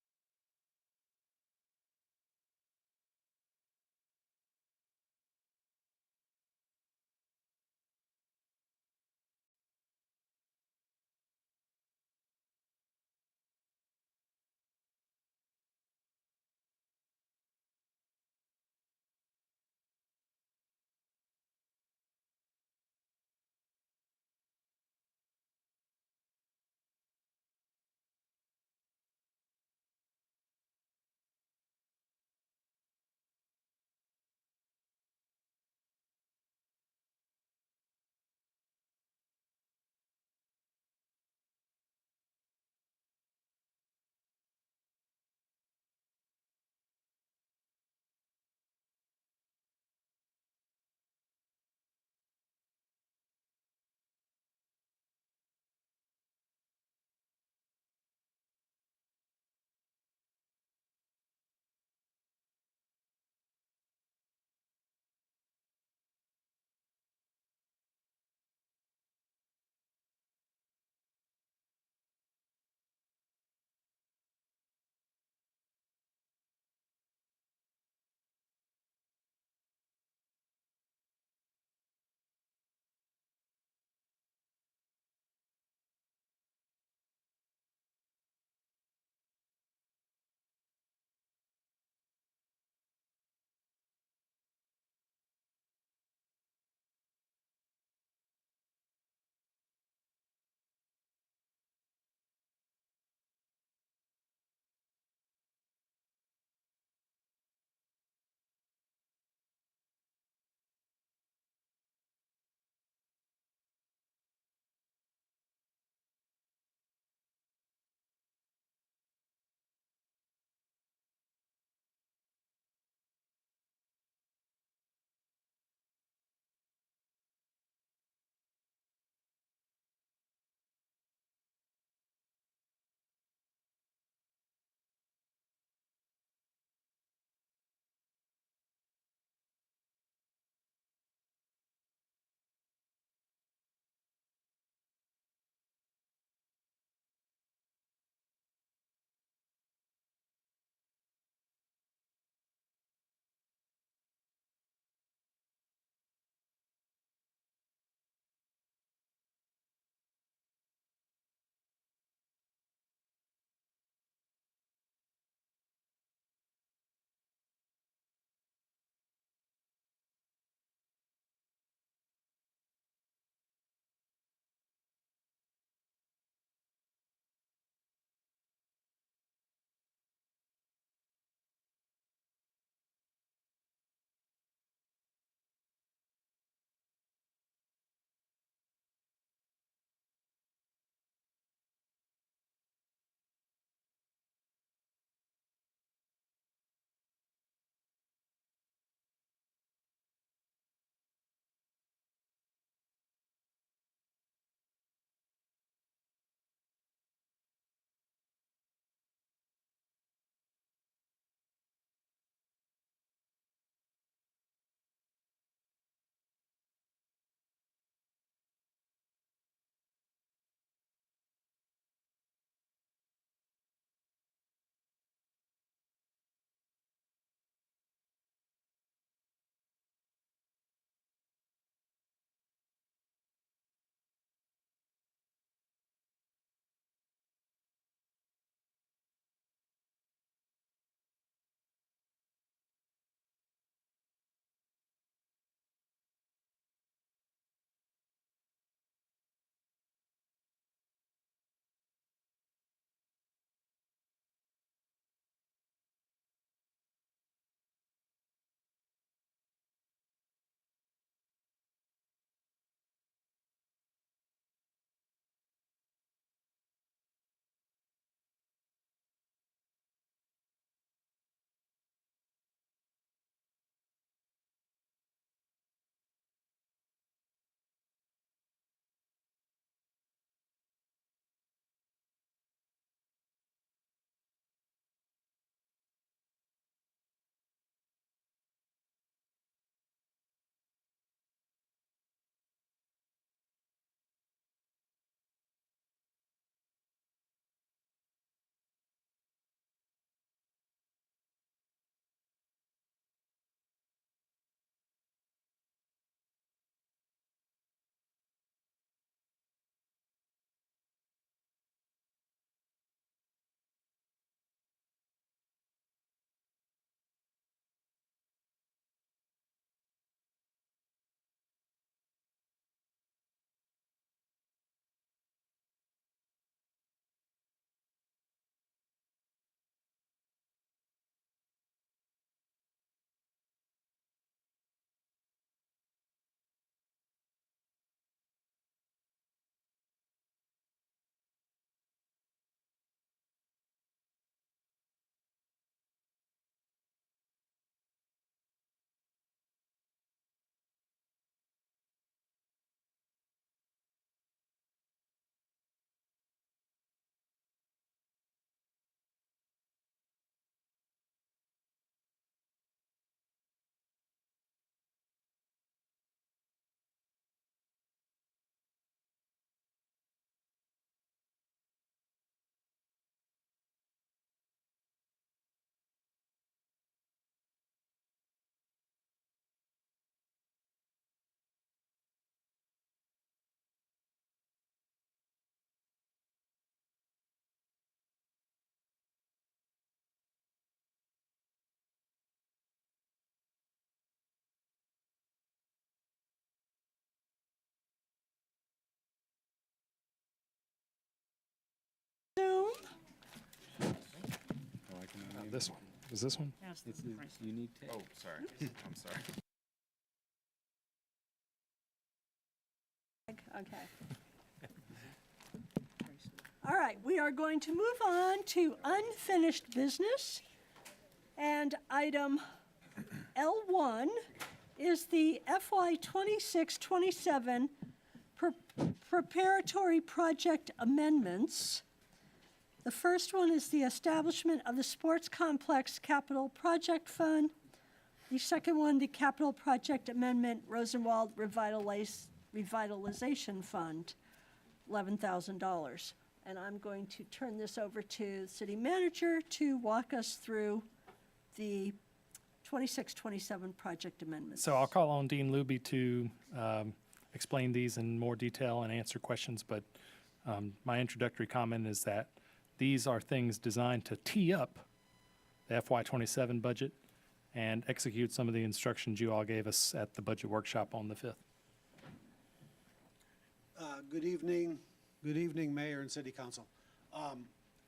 This one. Is this one? Pass It's the the price. unique Oh, tag. sorry. I'm sorry. Okay. All right, we are going to move on to unfinished business. And item L1 is the FY 26-27 preparatory project amendments. The first one is the establishment of the Sports Complex Capital Project Fund. The second one, the Capital Project Amendment Rosenwald Revitalization Fund, $11,000. And I'm going to turn this over to the city manager to walk us through the 26-27 project amendments. So I'll call on Dean Luby to explain these in more detail and answer questions, but my introductory comment is that these are things designed to tee up the FY27 budget and execute some of the instructions you all gave us at the budget workshop on the 5th. Good evening, Mayor and City Council.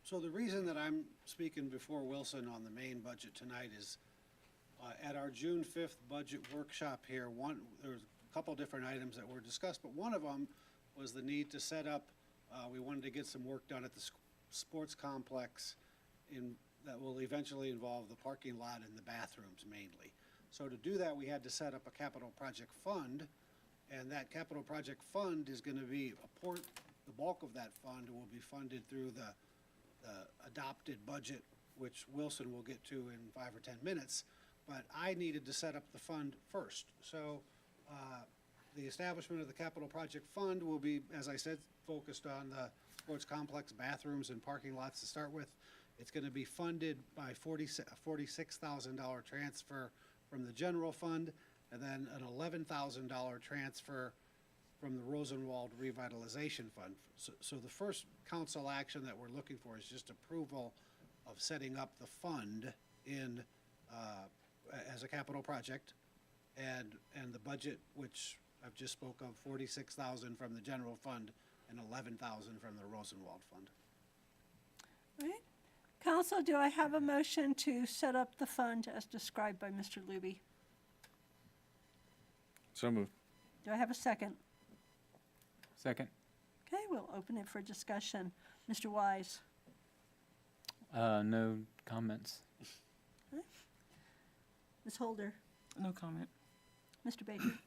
So the reason that I'm speaking before Wilson on the main budget tonight is at our June 5th budget workshop here, there was a couple different items that were discussed, but one of them was the need to set up, we wanted to get some work done at the sports complex that will eventually involve the parking lot and the bathrooms mainly. So to do that, we had to set up a capital project fund, and that capital project fund is going to be the bulk of that fund will be funded through the adopted budget, which Wilson will get to in 5 or 10 minutes. But I needed to set up the fund first. So the establishment of the capital project fund will be, as I said, focused on the sports complex, bathrooms, and parking lots to start with. It's going to be funded by a $46,000 transfer from the general fund, and then an $11,000 transfer from the Rosenwald Revitalization Fund. So the first council action that we're looking for is just approval of setting up the fund as a capital project, and the budget, which I've just spoke of, $46,000 from the general fund and $11,000 from the Rosenwald Fund. All right. Council, do I have a motion to set up the fund as described by Mr. Luby? So moved. Do I have a second? Second. Okay, we'll open it for discussion. Mr. Wise? No comments. Ms. Holder? No comment. Mr. Baker?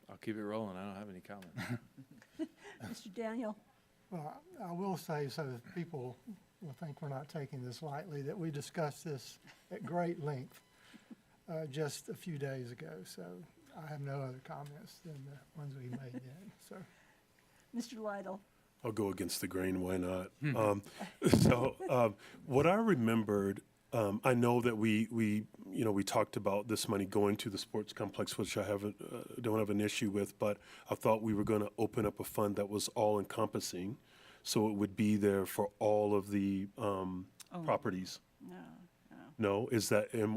I'll keep it rolling. I don't have any comment. Mr. Daniel? Well, I will say, so that people will think we're not taking this lightly, that we discussed this at great length just a few days ago. So I have no other comments than the ones we made then. So, Mr. Lytle? I'll go against the grain, why not? What I remembered, I know that we talked about this money going to the sports complex, which I don't have an issue with, but I thought we were going to open up a fund that was all encompassing, so it would be there for all of the properties. No,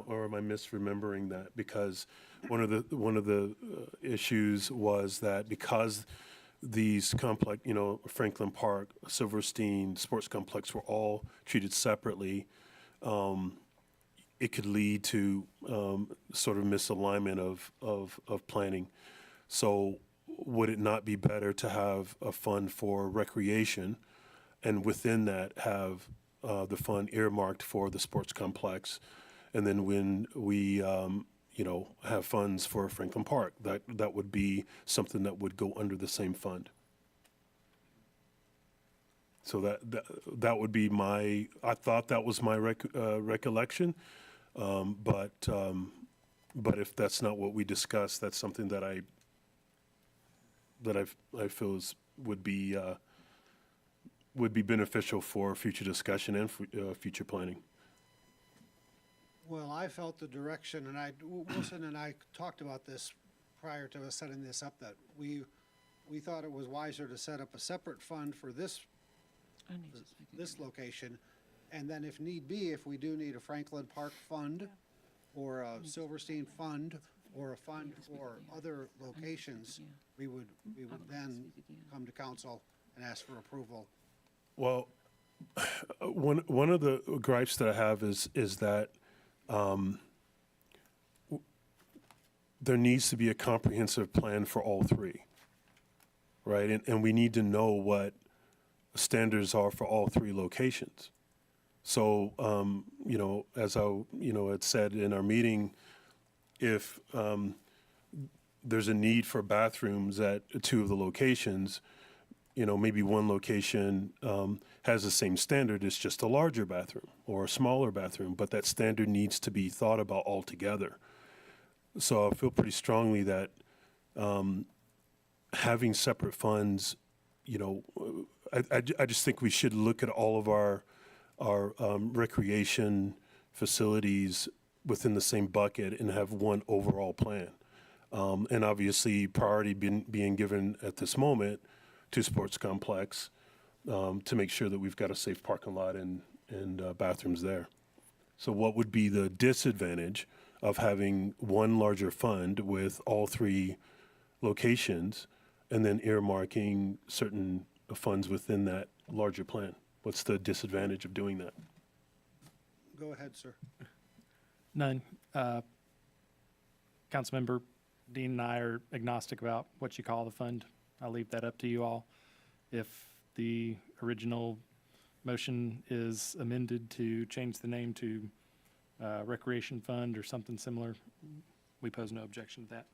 or am I misremembering that? Because one of the issues was that because these complex, Franklin Park, Silverstein, Sports Complex were all treated separately, it could lead to sort of misalignment of planning. So would it not be better to have a fund for recreation, and within that have the fund earmarked for the sports complex, and then when we have funds for Franklin Park, that would be something that would go under the same fund. So that would be I thought that was my recollection, but if that's not what we discussed, that's something that I feel would be beneficial for future discussion and future planning. Well, I felt the direction, and Wilson and I talked about this prior to us setting this up, that we thought it was wiser to set up a separate fund for this location, and then if need be, if we do need a Franklin Park fund or a Silverstein fund or a fund for other locations, we would then come to council and ask for approval. Well, One of the gripes that I have is that there needs to be a comprehensive plan for all three, right? And we need to know what standards are for all three locations. So, as I, had said in our meeting, if there's a need for bathrooms at two of the locations, maybe one location has the same standard, it's just a larger bathroom or a smaller bathroom, but that standard needs to be thought about altogether. So I feel pretty strongly that having separate funds, I just think we should look at all of our recreation facilities within the same bucket and have one overall plan. And obviously priority being given at this moment to sports complex to make sure that we've got a safe parking lot and bathrooms there. So what would be the disadvantage of having one larger fund with all three locations and then earmarking certain funds within that larger plan? What's the disadvantage of doing that? Go ahead, sir. None. Councilmember Dean and I are agnostic about what you call the fund. I'll leave that up to you all. If the original motion is amended to change the name to Recreation Fund or something similar, we pose no objection to that.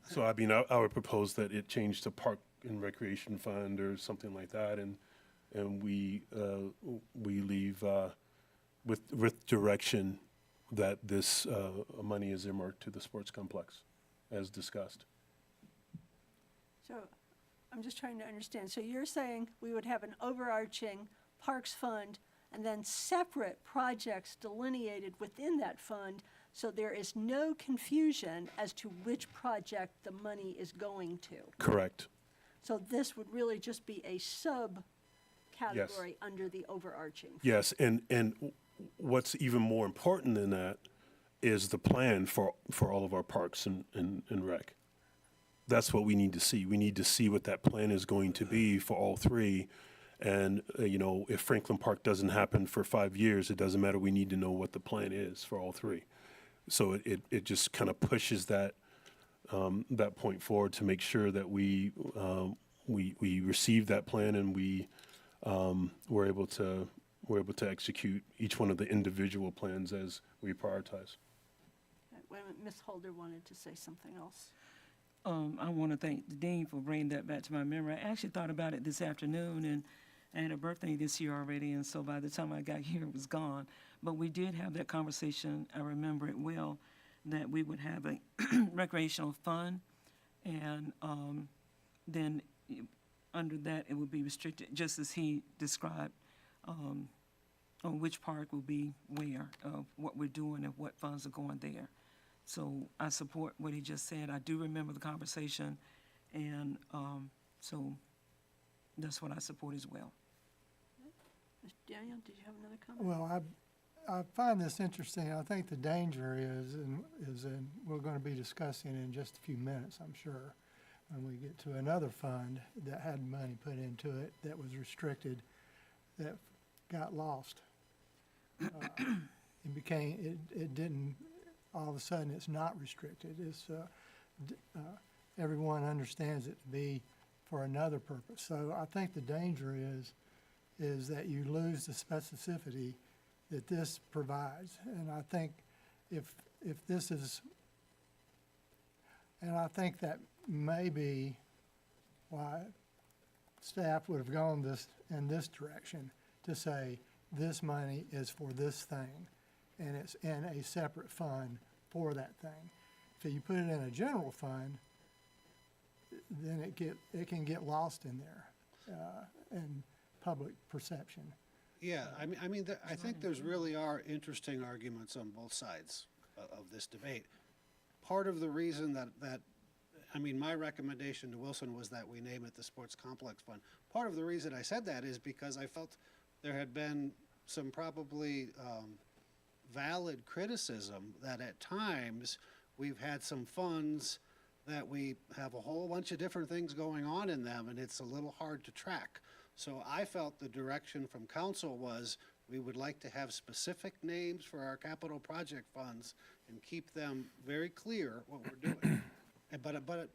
So I mean, I would propose that it change to Park and Recreation Fund or something like that, and we leave with direction that this money is earmarked to the sports complex, as discussed. So I'm just trying to understand. So you're saying we would have an overarching Parks Fund and then separate projects delineated within that fund, so there is no confusion as to which project the money is going to? Correct. So this would really just be a subcategory under the overarching fund? Yes, and what's even more important than that is the plan for all of our parks and rec. That's what we need to see. We need to see what that plan is going to be for all three. And, if Franklin Park doesn't happen for 5 years, it doesn't matter. We need to know what the plan is for all three. So it just kind of pushes that point forward to make sure that we receive that plan and we're able to execute each one of the individual plans as we prioritize. Wait a minute, Ms. Holder wanted to say something else. I want to thank the dean for bringing that back to my memory. I actually thought about it this afternoon, and I had a birthday this year already, and so by the time I got here, it was gone. But we did have that conversation, I remember it well, that we would have a recreational fund, and then under that, it would be restricted, just as he described, on which park will be where, what we're doing and what funds are going there. So I support what he just said. I do remember the conversation, and so that's what I support as well. Mr. Daniel, did you have another comment? Well, I find this interesting. I think the danger is, and we're going to be discussing in just a few minutes, I'm sure, when we get to another fund that had money put into it that was restricted, that got lost. It didn't, all of a sudden, it's not restricted. It's, everyone understands it to be for another purpose. So I think the danger is that you lose the specificity that this provides. And I think if this is, and I think that may be why staff would have gone in this direction, to say this money is for this thing, and it's in a separate fund for that thing. If you put it in a general fund, then it can get lost in there in public perception. Yeah, I think there's really are interesting arguments on both sides of this debate. Part of the reason that my recommendation to Wilson was that we name it the Sports Complex Fund. Part of the reason I said that is because I felt there had been some probably valid criticism that at times we've had some funds that we have a whole bunch of different things going on in them, and it's a little hard to track. So I felt the direction from council was, we would like to have specific names for our capital project funds and keep them very clear what we're doing.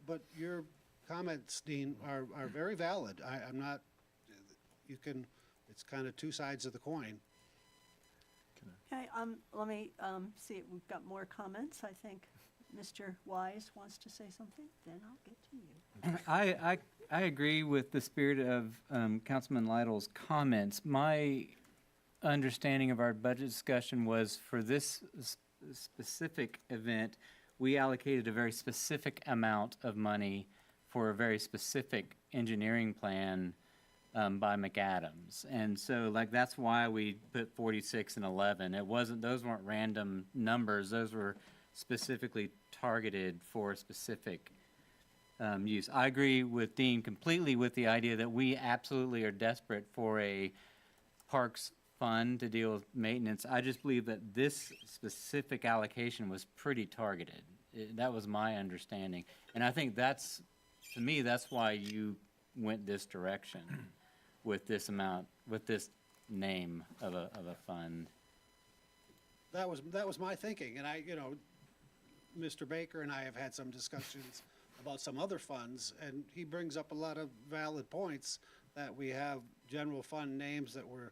But your comments, Dean, are very valid. I'm not, it's kind of two sides of the coin. Okay, let me, see, we've got more comments. I think Mr. Wise wants to say something, then I'll get to you. I agree with the spirit of Councilman Lytle's comments. My understanding of our budget discussion was for this specific event, we allocated a very specific amount of money for a very specific engineering plan by McAdams. And so like that's why we put 46 and 11. It wasn't, those weren't random numbers. Those were specifically targeted for a specific use. I agree with Dean completely with the idea that we absolutely are desperate for a parks fund to deal with maintenance. I just believe that this specific allocation was pretty targeted. That was my understanding. And I think that's, to me, that's why you went this direction with this amount, with this name of a fund. That was my thinking, and Mr. Baker and I have had some discussions about some other funds, and he brings up a lot of valid points, that we have general fund names that we're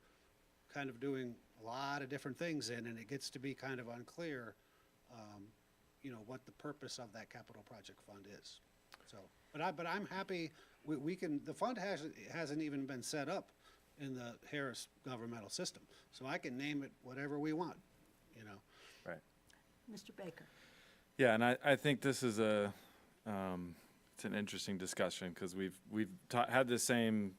kind of doing a lot of different things in, and it gets to be kind of unclear, what the purpose of that capital project fund is. So, but I'm happy, we can, the fund hasn't even been set up in the Harris governmental system, so I can name it whatever we want, Right. Mr. Baker. Yeah, and I think this is it's an interesting discussion, because we've had the same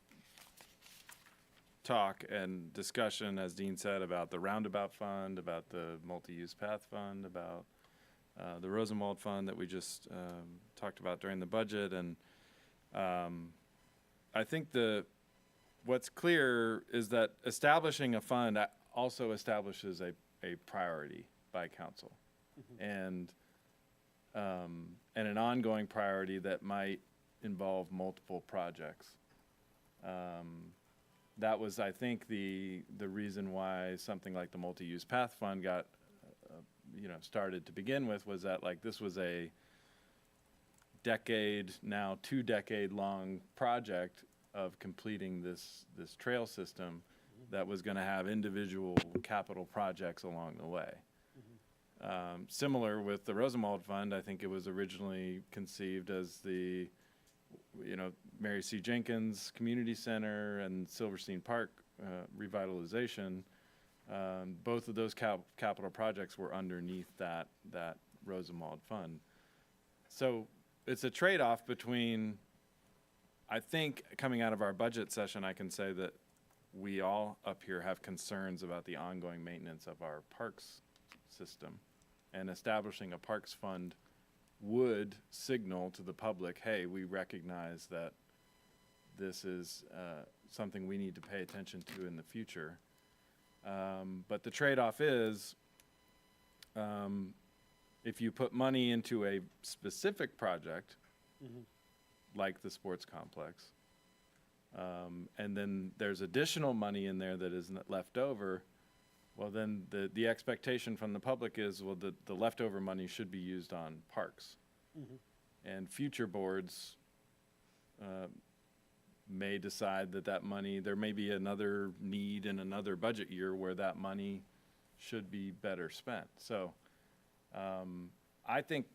talk and discussion, as Dean said, about the roundabout fund, about the multi-use path fund, about the Rosenwald fund that we just talked about during the budget. And I think what's clear is that establishing a fund also establishes a priority by council. And an ongoing priority that might involve multiple projects. That was, I think, the reason why something like the multi-use path fund got, started to begin with, was that this was a decade, now 2-decade-long project of completing this trail system that was going to have individual capital projects along the way. Similar with the Rosenwald Fund, I think it was originally conceived as the, Mary C. Jenkins Community Center and Silverstein Park revitalization. Both of those capital projects were underneath that Rosenwald Fund. So it's a trade-off between, I think, coming out of our budget session, I can say that we all up here have concerns about the ongoing maintenance of our parks system, and establishing a parks fund would signal to the public, hey, we recognize that this is something we need to pay attention to in the future. But the trade-off is, if you put money into a specific project, like the sports complex, and then there's additional money in there that is left over, well, then the expectation from the public is, well, the leftover money should be used on parks. And future boards may decide that money, there may be another need in another budget year where that money should be better spent. So I think,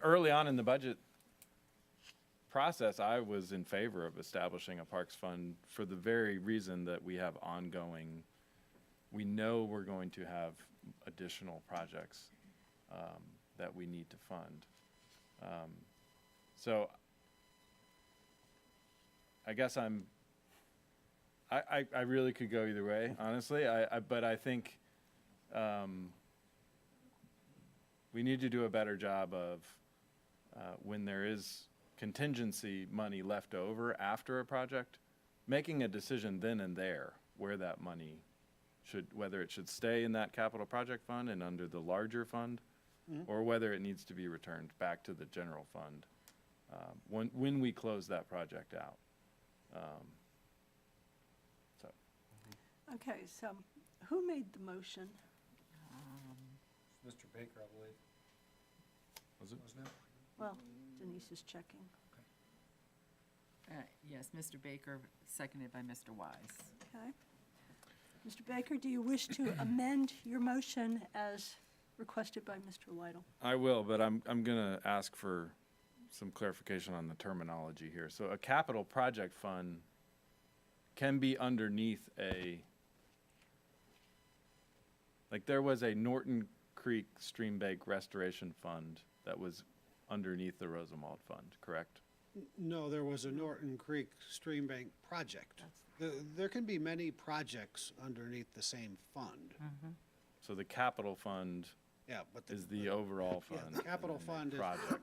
early on in the budget process, I was in favor of establishing a parks fund for the very reason that we have ongoing, we know we're going to have additional projects that we need to fund. So I guess I really could go either way, honestly. But I think we need to do a better job of when there is contingency money left over after a project, making a decision then and there where that money whether it should stay in that capital project fund and under the larger fund, or whether it needs to be returned back to the general fund when we close that project out. So, Okay, so who made the motion? Mr. Baker, I believe. was it? Well, Denise is checking. Yes, Mr. Baker, seconded by Mr. Wise. Okay. Mr. Baker, do you wish to amend your motion as requested by Mr. Lytle? I will, but I'm gonna ask for some clarification on the terminology here. So a capital project fund can be underneath like there was a Norton Creek Stream Bank Restoration Fund that was underneath the Rosenwald Fund, correct? No, there was a Norton Creek Stream Bank project. There can be many projects underneath the same fund. So the capital fund Yeah, but is the overall yeah, fund. the capital and then fund the project.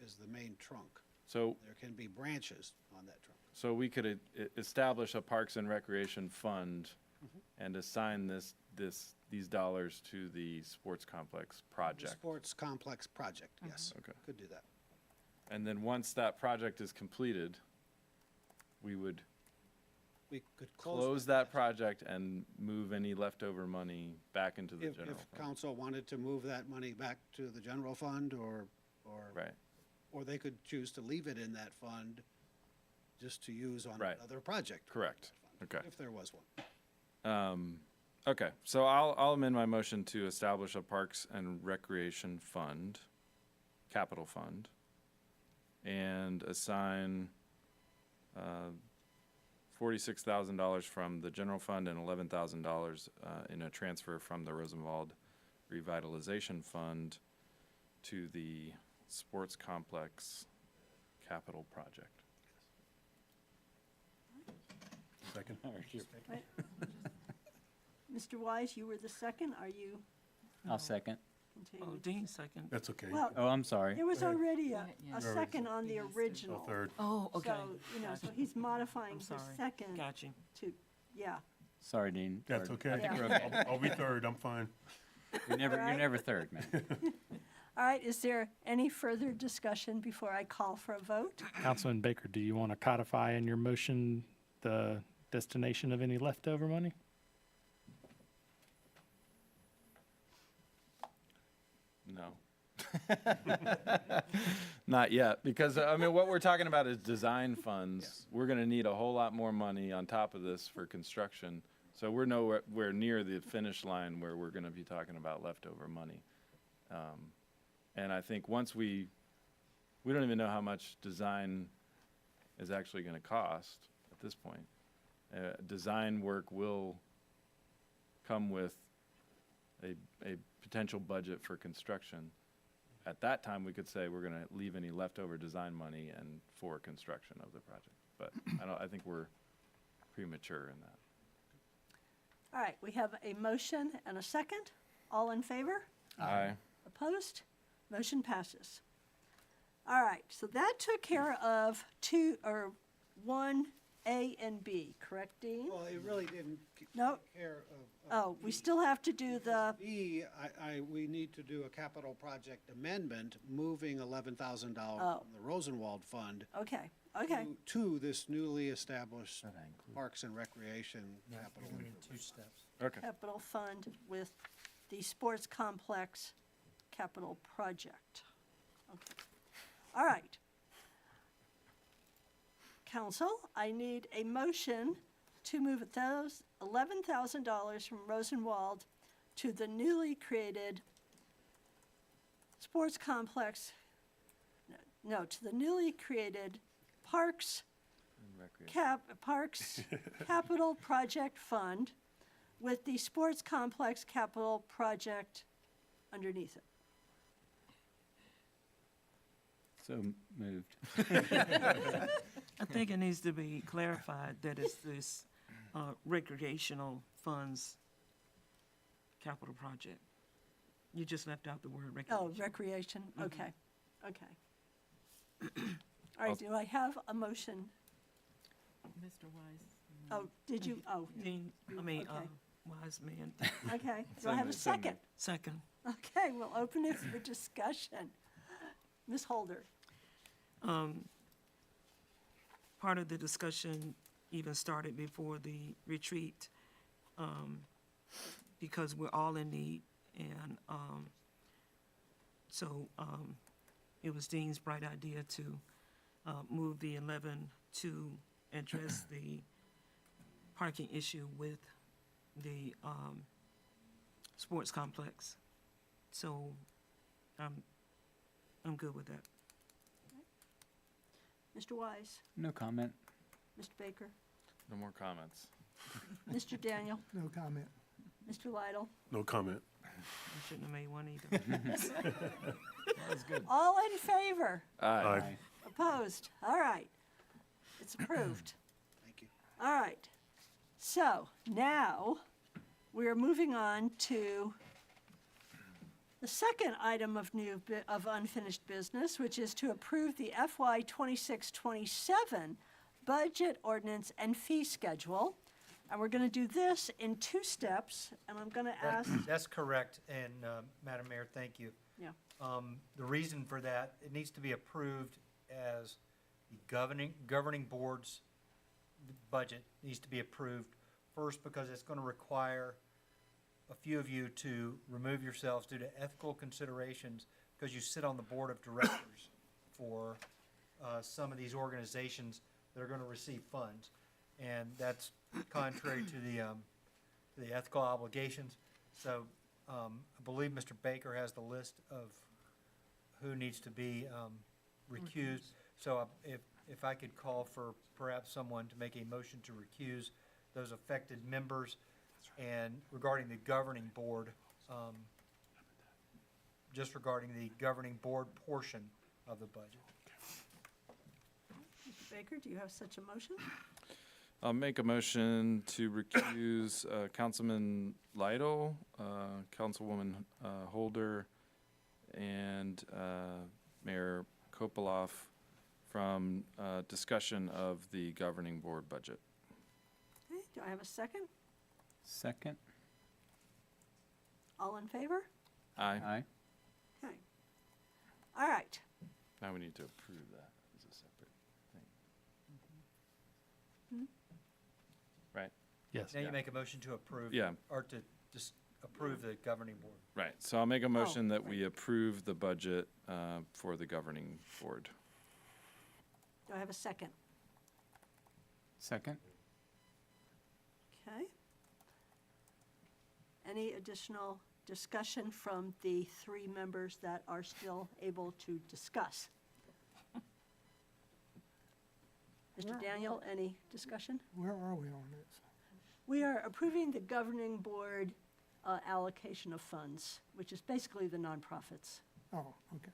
is the main trunk. So, There can be branches on that trunk. so we could establish a Parks and Recreation Fund and assign these dollars to the sports complex The project. Sports complex project, yes. Okay. Could do that. And then once that project is completed, we would We could close that project and move any leftover money back into the If general fund. council wanted to move that money back to the general fund Right, or they could choose to leave it in that fund just to use on Right. another project. correct. Okay. If there was one. Okay, so I'll amend my motion to establish a Parks and Recreation Fund, capital fund, and assign $46,000 from the general fund and $11,000 in a transfer from the Rosenwald Revitalization Fund to the sports complex capital project. Second. Right. Mr. Wise, you were the second. Are you I'll second. Oh, continuing? Dean second. That's okay. Well, Oh, I'm sorry. there was already a Yeah. second on the original. Third. Oh, okay. So, so he's modifying I'm his sorry. second Got you. to, yeah. Sorry, Dean. That's Or- okay. I think Yeah. we're okay. I'll be third, I'm fine. You're Alright. never third, man. All right, is there any further discussion before I call for a vote? Councilman Baker, do you want to codify in your motion the destination of any leftover money? No. Not yet, because, I mean, what we're talking about is design funds. We're gonna need a whole lot more money on top of this for construction. So we're nowhere near the finish line where we're gonna be talking about leftover money. And I think once we don't even know how much design is actually gonna cost at this point. Design work will come with a potential budget for construction. At that time, we could say we're gonna leave any leftover design money and for construction of the project. But I think we're premature in that. All right, we have a motion and a second. All in favor? Aye. Opposed? Motion passes. All right, so that took care of 1A and B, correct, Dean? Well, it really didn't No. take care of. Oh, we still have to do the, B, we need to do a capital project amendment, moving $11,000 Oh. from the Rosenwald Fund okay. to this newly established Parks and Recreation Capital. Okay. Capital Fund with the Sports Complex Capital Project. Okay. All right. Council, I need a motion to move $11,000 from Rosenwald to the newly created Sports Complex, to the newly created Parks Capital Project Fund with the Sports Complex Capital Project underneath it. So moved. I think it needs to be clarified that it's this recreational funds capital project. You just left out the word recreation. Oh, recreation, okay, okay. All right, do I have a motion? Mr. Wise? Oh, did you, oh, Dean, okay. Wise man. Okay, do I have a second? Second. Okay, we'll open it for discussion. Ms. Holder? Part of the discussion even started before the retreat, because we're all in need, and so it was Dean's bright idea to move the 11 to address the parking issue with the sports complex. So I'm good with that. Mr. Wise, No comment. Mr. Baker, No more comments. Mr. Daniel, No comment. Mr. Lytle. No comment. I shouldn't have made one either. That was good. All in favor? Aye. Opposed? All right. It's approved. Thank you. All right. So now we are moving on to the second item of of unfinished business, which is to approve the FY 26-27 budget ordinance and fee schedule. And we're going to do this in 2 steps, and I'm going to ask. That's correct, and Madam Mayor, thank you. Yeah. The reason for that, it needs to be approved as the governing board's budget needs to be approved first, because it's going to require a few of you to remove yourselves due to ethical considerations, because you sit on the board of directors for some of these organizations that are going to receive funds. And that's contrary to the ethical obligations. So I believe Mr. Baker has the list of who needs to be recused. So if I could call for perhaps someone to make a motion to recuse those affected members. And regarding the governing board, just regarding the governing board portion of the budget. Mr. Baker, do you have such a motion? I'll make a motion to recuse Councilman Lytle, Councilwoman Holder, and Mayor Kopoloff from discussion of the governing board budget. Okay, do I have a second? Second. All in favor? Aye. Aye. Okay. All right. Now we need to approve that as a separate thing. Right? Yes. Now you make a motion to approve. Yeah. Or to just approve the governing board. Right. So I'll make a motion that right. we approve the budget for the governing board. Do I have a second? Second. Okay. Any additional discussion from the 3 members that are still able to discuss? Mr. Daniel, any discussion? Where are we on this? We are approving the governing board allocation of funds, which is basically the nonprofits. Oh, okay.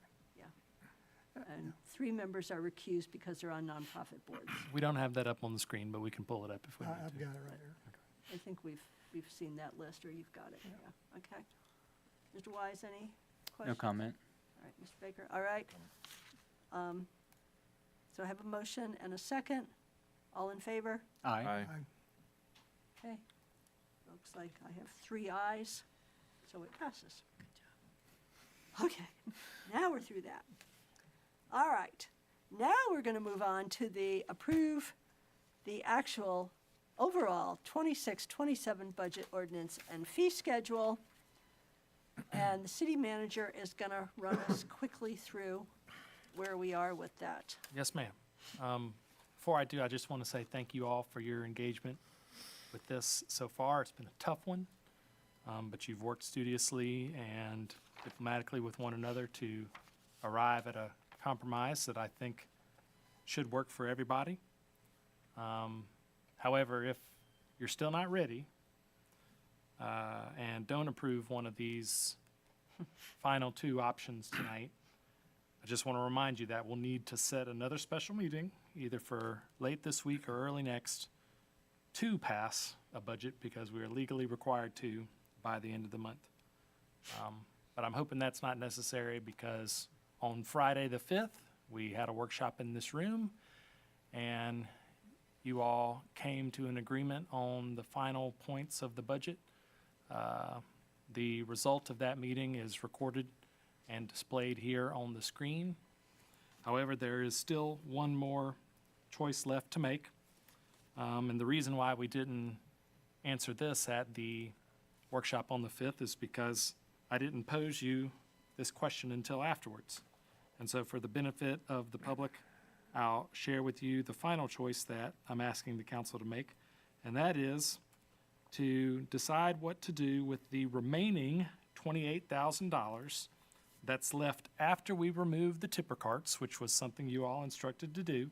And 3 members are recused because they're on nonprofit boards. We don't have that up on the screen, but we can pull it up if we need I've to. got it right here. I think we've seen that list, or you've got it, yeah, okay. Mr. Wise, any questions? No comment. All right, Mr. Baker, all right. So I have a motion and a second. All in favor? Aye. Aye. Okay. Looks like I have 3 ayes, so it passes. Good job. Okay, now we're through that. All right, now we're going to move on to the approve the actual overall 26-27 budget ordinance and fee schedule. And the city manager is going to run us quickly through where we are with that. Yes, ma'am. Before I do, I just want to say thank you all for your engagement with this so far. It's been a tough one, but you've worked studiously and diplomatically with one another to arrive at a compromise that I think should work for everybody. However, if you're still not ready and don't approve one of these final 2 options tonight, I just want to remind you that we'll need to set another special meeting, either for late this week or early next, to pass a budget, because we are legally required to by the end of the month. But I'm hoping that's not necessary, because on Friday the 5th, we had a workshop in this room, and you all came to an agreement on the final points of the budget. The result of that meeting is recorded and displayed here on the screen. However, there is still one more choice left to make. And the reason why we didn't answer this at the workshop on the 5th is because I didn't pose you this question until afterwards. And so for the benefit of the public, I'll share with you the final choice that I'm asking the council to make, and that is to decide what to do with the remaining $28,000 that's left after we remove the tipper carts, which was something you all instructed to do.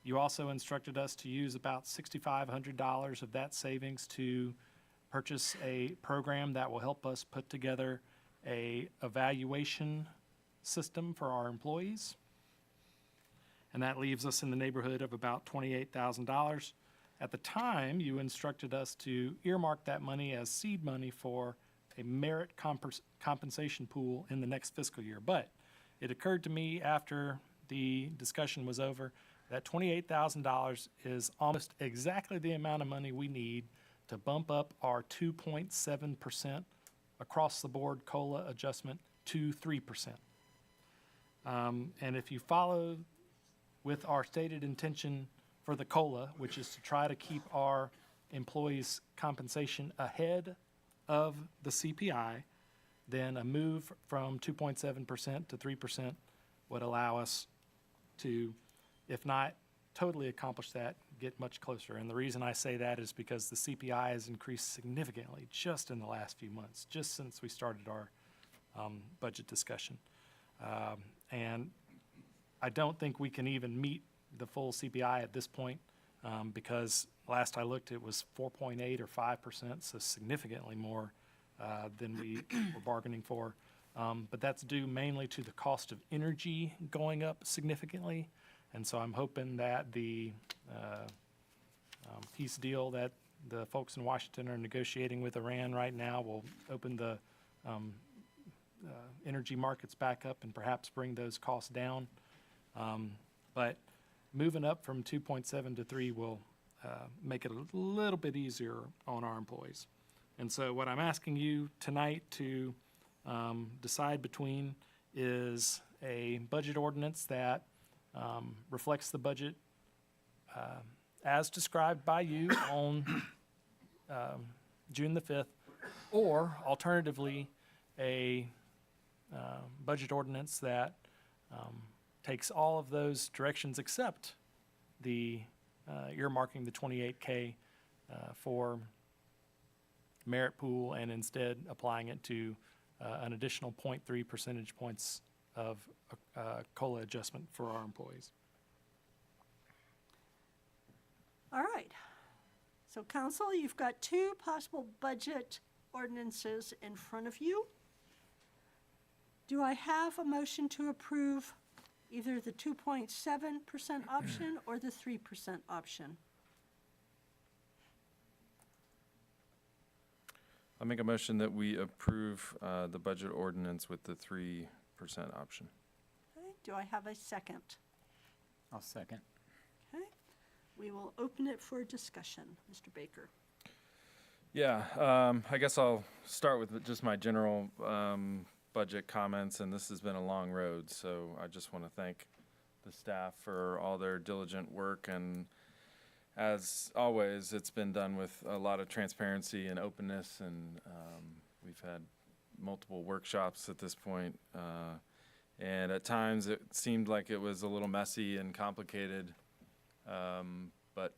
You also instructed us to use about $6,500 of that savings to purchase a program that will help us put together a evaluation system for our employees. And that leaves us in the neighborhood of about $28,000. At the time, you instructed us to earmark that money as seed money for a merit compensation pool in the next fiscal year. But it occurred to me after the discussion was over that $28,000 is almost exactly the amount of money we need to bump up our 2.7% across the board COLA adjustment to 3%. And if you follow with our stated intention for the COLA, which is to try to keep our employees' compensation ahead of the CPI, then a move from 2.7% to 3% would allow us to, if not totally accomplish that, get much closer. And the reason I say that is because the CPI has increased significantly just in the last few months, just since we started our budget discussion. And I don't think we can even meet the full CPI at this point because last I looked, it was 4.8 or 5%, so significantly more than we were bargaining for. But that's due mainly to the cost of energy going up significantly. And so I'm hoping that the peace deal that the folks in Washington are negotiating with Iran right now will open the energy markets back up and perhaps bring those costs down. But moving up from 2.7 to 3 will make it a little bit easier on our employees. And so what I'm asking you tonight to decide between is a budget ordinance that reflects the budget as described by you on June the 5th, or alternatively, a budget ordinance that takes all of those directions except the earmarking the 28K for merit pool and instead applying it to an additional 0.3 percentage points of COLA adjustment for our employees. All right. So council, you've got two possible budget ordinances in front of you. Do I have a motion to approve either the 2.7% option or the 3% option? I'll make a motion that we approve the budget ordinance with the 3% option. Okay. Do I have a second? I'll second. Okay. We will open it for discussion. Mr. Baker. Yeah, I guess I'll start with just my general budget comments, and this has been a long road, so I just want to thank the staff for all their diligent work, and as always, it's been done with a lot of transparency and openness, and we've had multiple workshops at this point, and at times it seemed like it was a little messy and complicated, but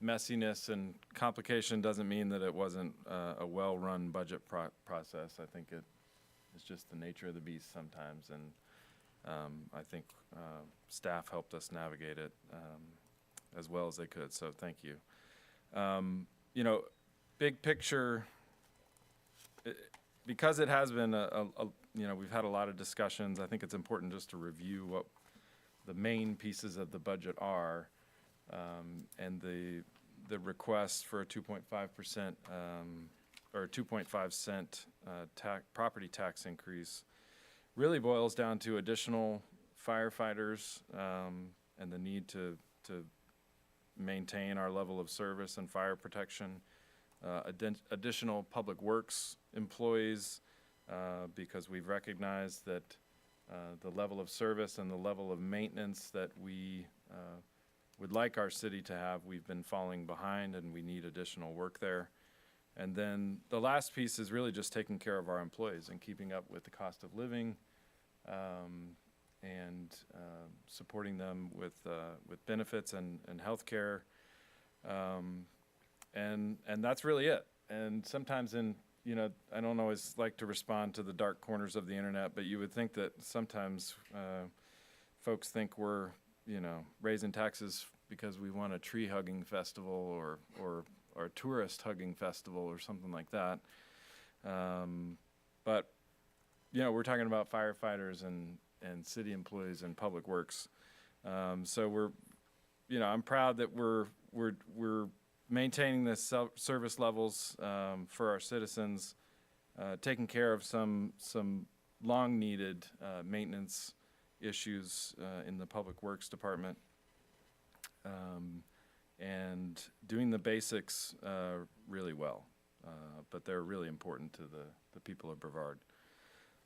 messiness and complication doesn't mean that it wasn't a well-run budget process. I think it's just the nature of the beast sometimes, and I think staff helped us navigate it as well as they could, so thank you. You know, big picture, because it has been you know, we've had a lot of discussions, I think it's important just to review what the main pieces of the budget are, and the request for a 2.5% or 2.5 cent property tax increase really boils down to additional firefighters and the need to maintain our level of service and fire protection, additional public works employees, because we've recognized that the level of service and the level of maintenance that we would like our city to have. We've been falling behind, and we need additional work there. And then the last piece is really just taking care of our employees and keeping up with the cost of living, and supporting them with benefits and health care. And that's really it. And sometimes I don't always like to respond to the dark corners of the internet, but you would think that sometimes folks think we're, raising taxes because we want a tree hugging festival or a tourist hugging festival or something like that. But, we're talking about firefighters and city employees and public works. So I'm proud that we're maintaining the service levels for our citizens, taking care of some long-needed maintenance issues in the Public Works Department, and doing the basics really well. But they're really important to the people of Brevard.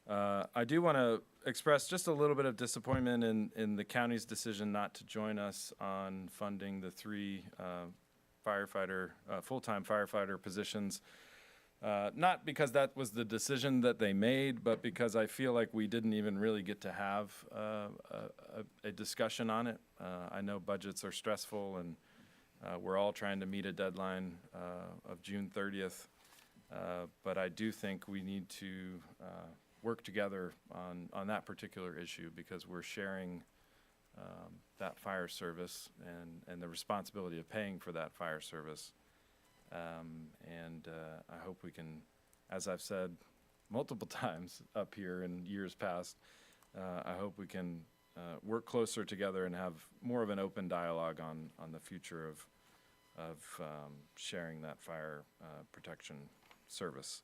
I do want to express just a little bit of disappointment in the county's decision not to join us on funding the 3 full-time firefighter positions. Not because that was the decision that they made, but because I feel like we didn't even really get to have a discussion on it. I know budgets are stressful, and we're all trying to meet a deadline of June 30th. But I do think we need to work together on that particular issue, because we're sharing that fire service and the responsibility of paying for that fire service. I hope we can, as I've said multiple times up here in years past, I hope we can work closer together and have more of an open dialogue on the future of sharing that fire protection service.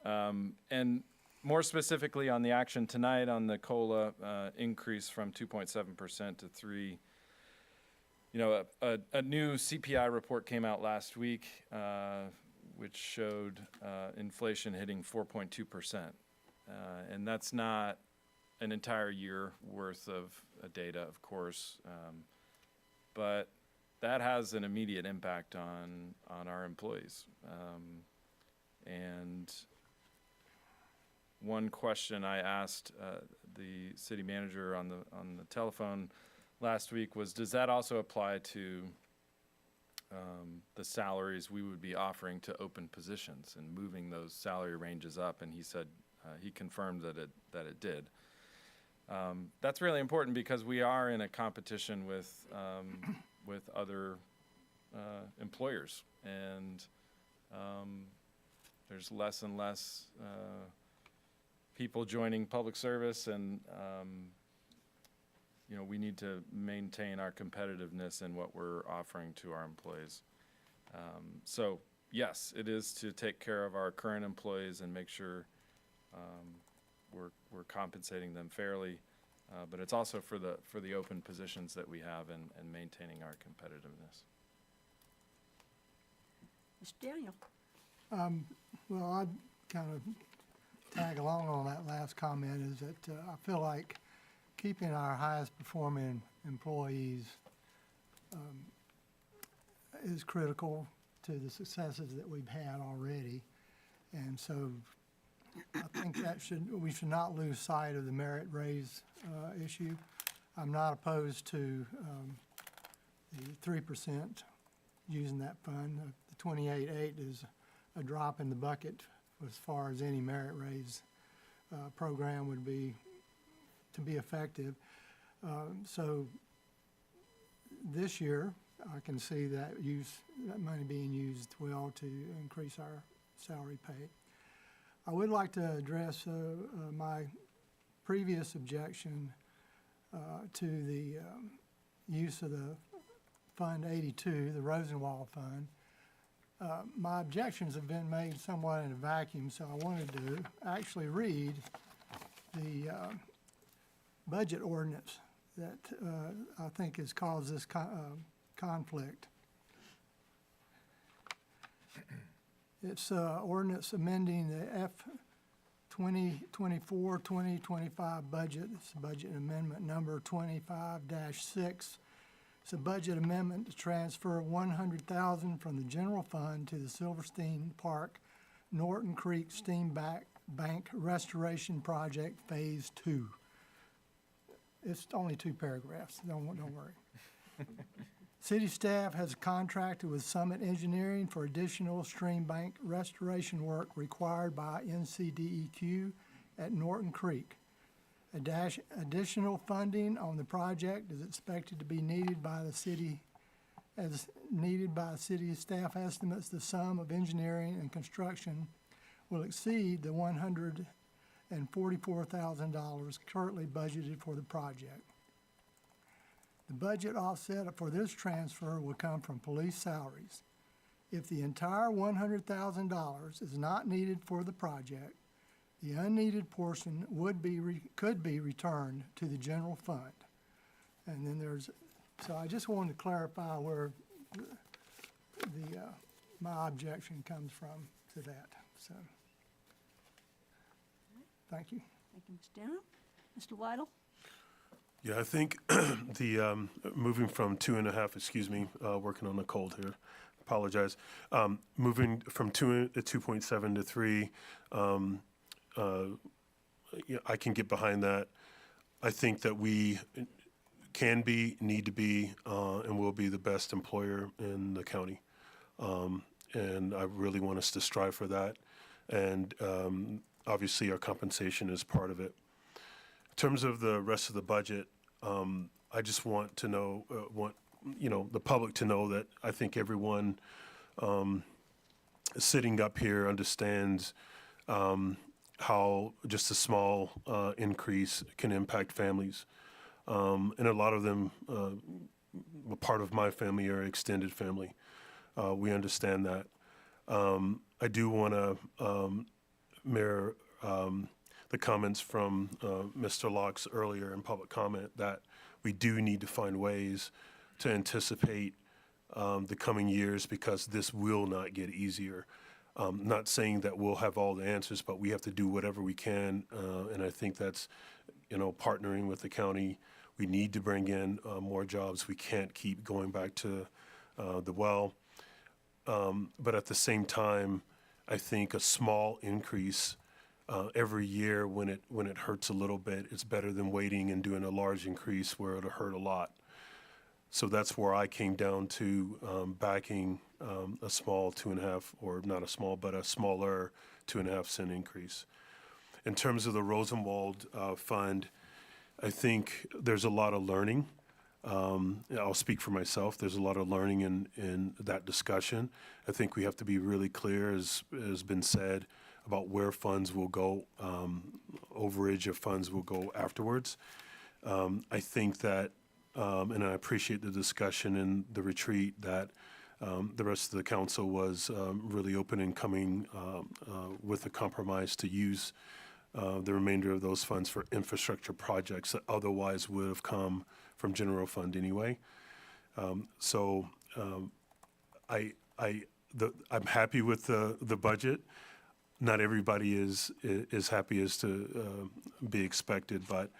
And more specifically on the action tonight on the COLA increase from 2.7% to 3%. A new CPI report came out last week, which showed inflation hitting 4.2%. And that's not an entire year worth of data, of course, but that has an immediate impact on our employees. And one question I asked the city manager on the telephone last week was, does that also apply to the salaries we would be offering to open positions and moving those salary ranges up? And he said he confirmed that it did. That's really important because we are in a competition with other employers, and there's less and less people joining public service, and we need to maintain our competitiveness in what we're offering to our employees. So yes, it is to take care of our current employees and make sure we're compensating them fairly, but it's also for the open positions that we have and maintaining our competitiveness. Mr. Daniel. Well, I'd kind of tag along on that last comment, is that I feel like keeping our highest performing employees is critical to the successes that we've had already. And so I think we should not lose sight of the merit raise issue. I'm not opposed to the 3% using that fund. The 28.8 is a drop in the bucket as far as any merit raise program would be to be effective. So this year, I can see that money being used well to increase our salary pay. I would like to address my previous objection to the use of the Fund 82, the Rosenwald Fund. My objections have been made somewhat in a vacuum, so I wanted to actually read the budget ordinance that I think has caused this conflict. It's ordinance amending the 2024-2025 budget. It's budget amendment number 25-6. It's a budget amendment to transfer $100,000 from the general fund to the Silverstein Park Norton Creek Steam Bank Restoration Project Phase 2. It's only 2 paragraphs, don't worry. City staff has contracted with Summit Engineering for additional stream bank restoration work required by NCDEQ at Norton Creek. Additional funding on the project is expected to be needed by the city, as needed by city staff estimates. The sum of engineering and construction will exceed the $144,000 currently budgeted for the project. The budget offset for this transfer will come from police salaries. If the entire $100,000 is not needed for the project, the unneeded portion could be returned to the general fund. And then so I just wanted to clarify where my objection comes from to that, so. Thank you. Thank you, Mr. Downer. Mr. Weidel? Yeah, I think the moving from 2.5, working on a cold here, apologize. Moving from 2.7 to 3, I can get behind that. I think that we can be, need to be, and will be the best employer in the county. And I really want us to strive for that. And obviously, our compensation is part of it. In terms of the rest of the budget, I just want to know, the public to know that I think everyone sitting up here understands how just a small increase can impact families. And a lot of them, a part of my family are extended family. We understand that. I do want to mirror the comments from Mr. Locke's earlier in public comment that we do need to find ways to anticipate the coming years, because this will not get easier. Not saying that we'll have all the answers, but we have to do whatever we can, and I think that's, partnering with the county. We need to bring in more jobs. We can't keep going back to the well. But at the same time, I think a small increase every year when it hurts a little bit, it's better than waiting and doing a large increase where it'll hurt a lot. So that's where I came down to backing a small 2.5, or not a small, but a smaller 2.5 cent increase. In terms of the Rosenwald Fund, I think there's a lot of learning. I'll speak for myself. There's a lot of learning in that discussion. I think we have to be really clear, as has been said, about where funds will go, overage of funds will go afterwards. I think that, and I appreciate the discussion in the retreat, that the rest of the council was really open and coming with a compromise to use the remainder of those funds for infrastructure projects that otherwise would have come from general fund anyway. I'm happy with the budget. Not everybody is happy as to be expected, but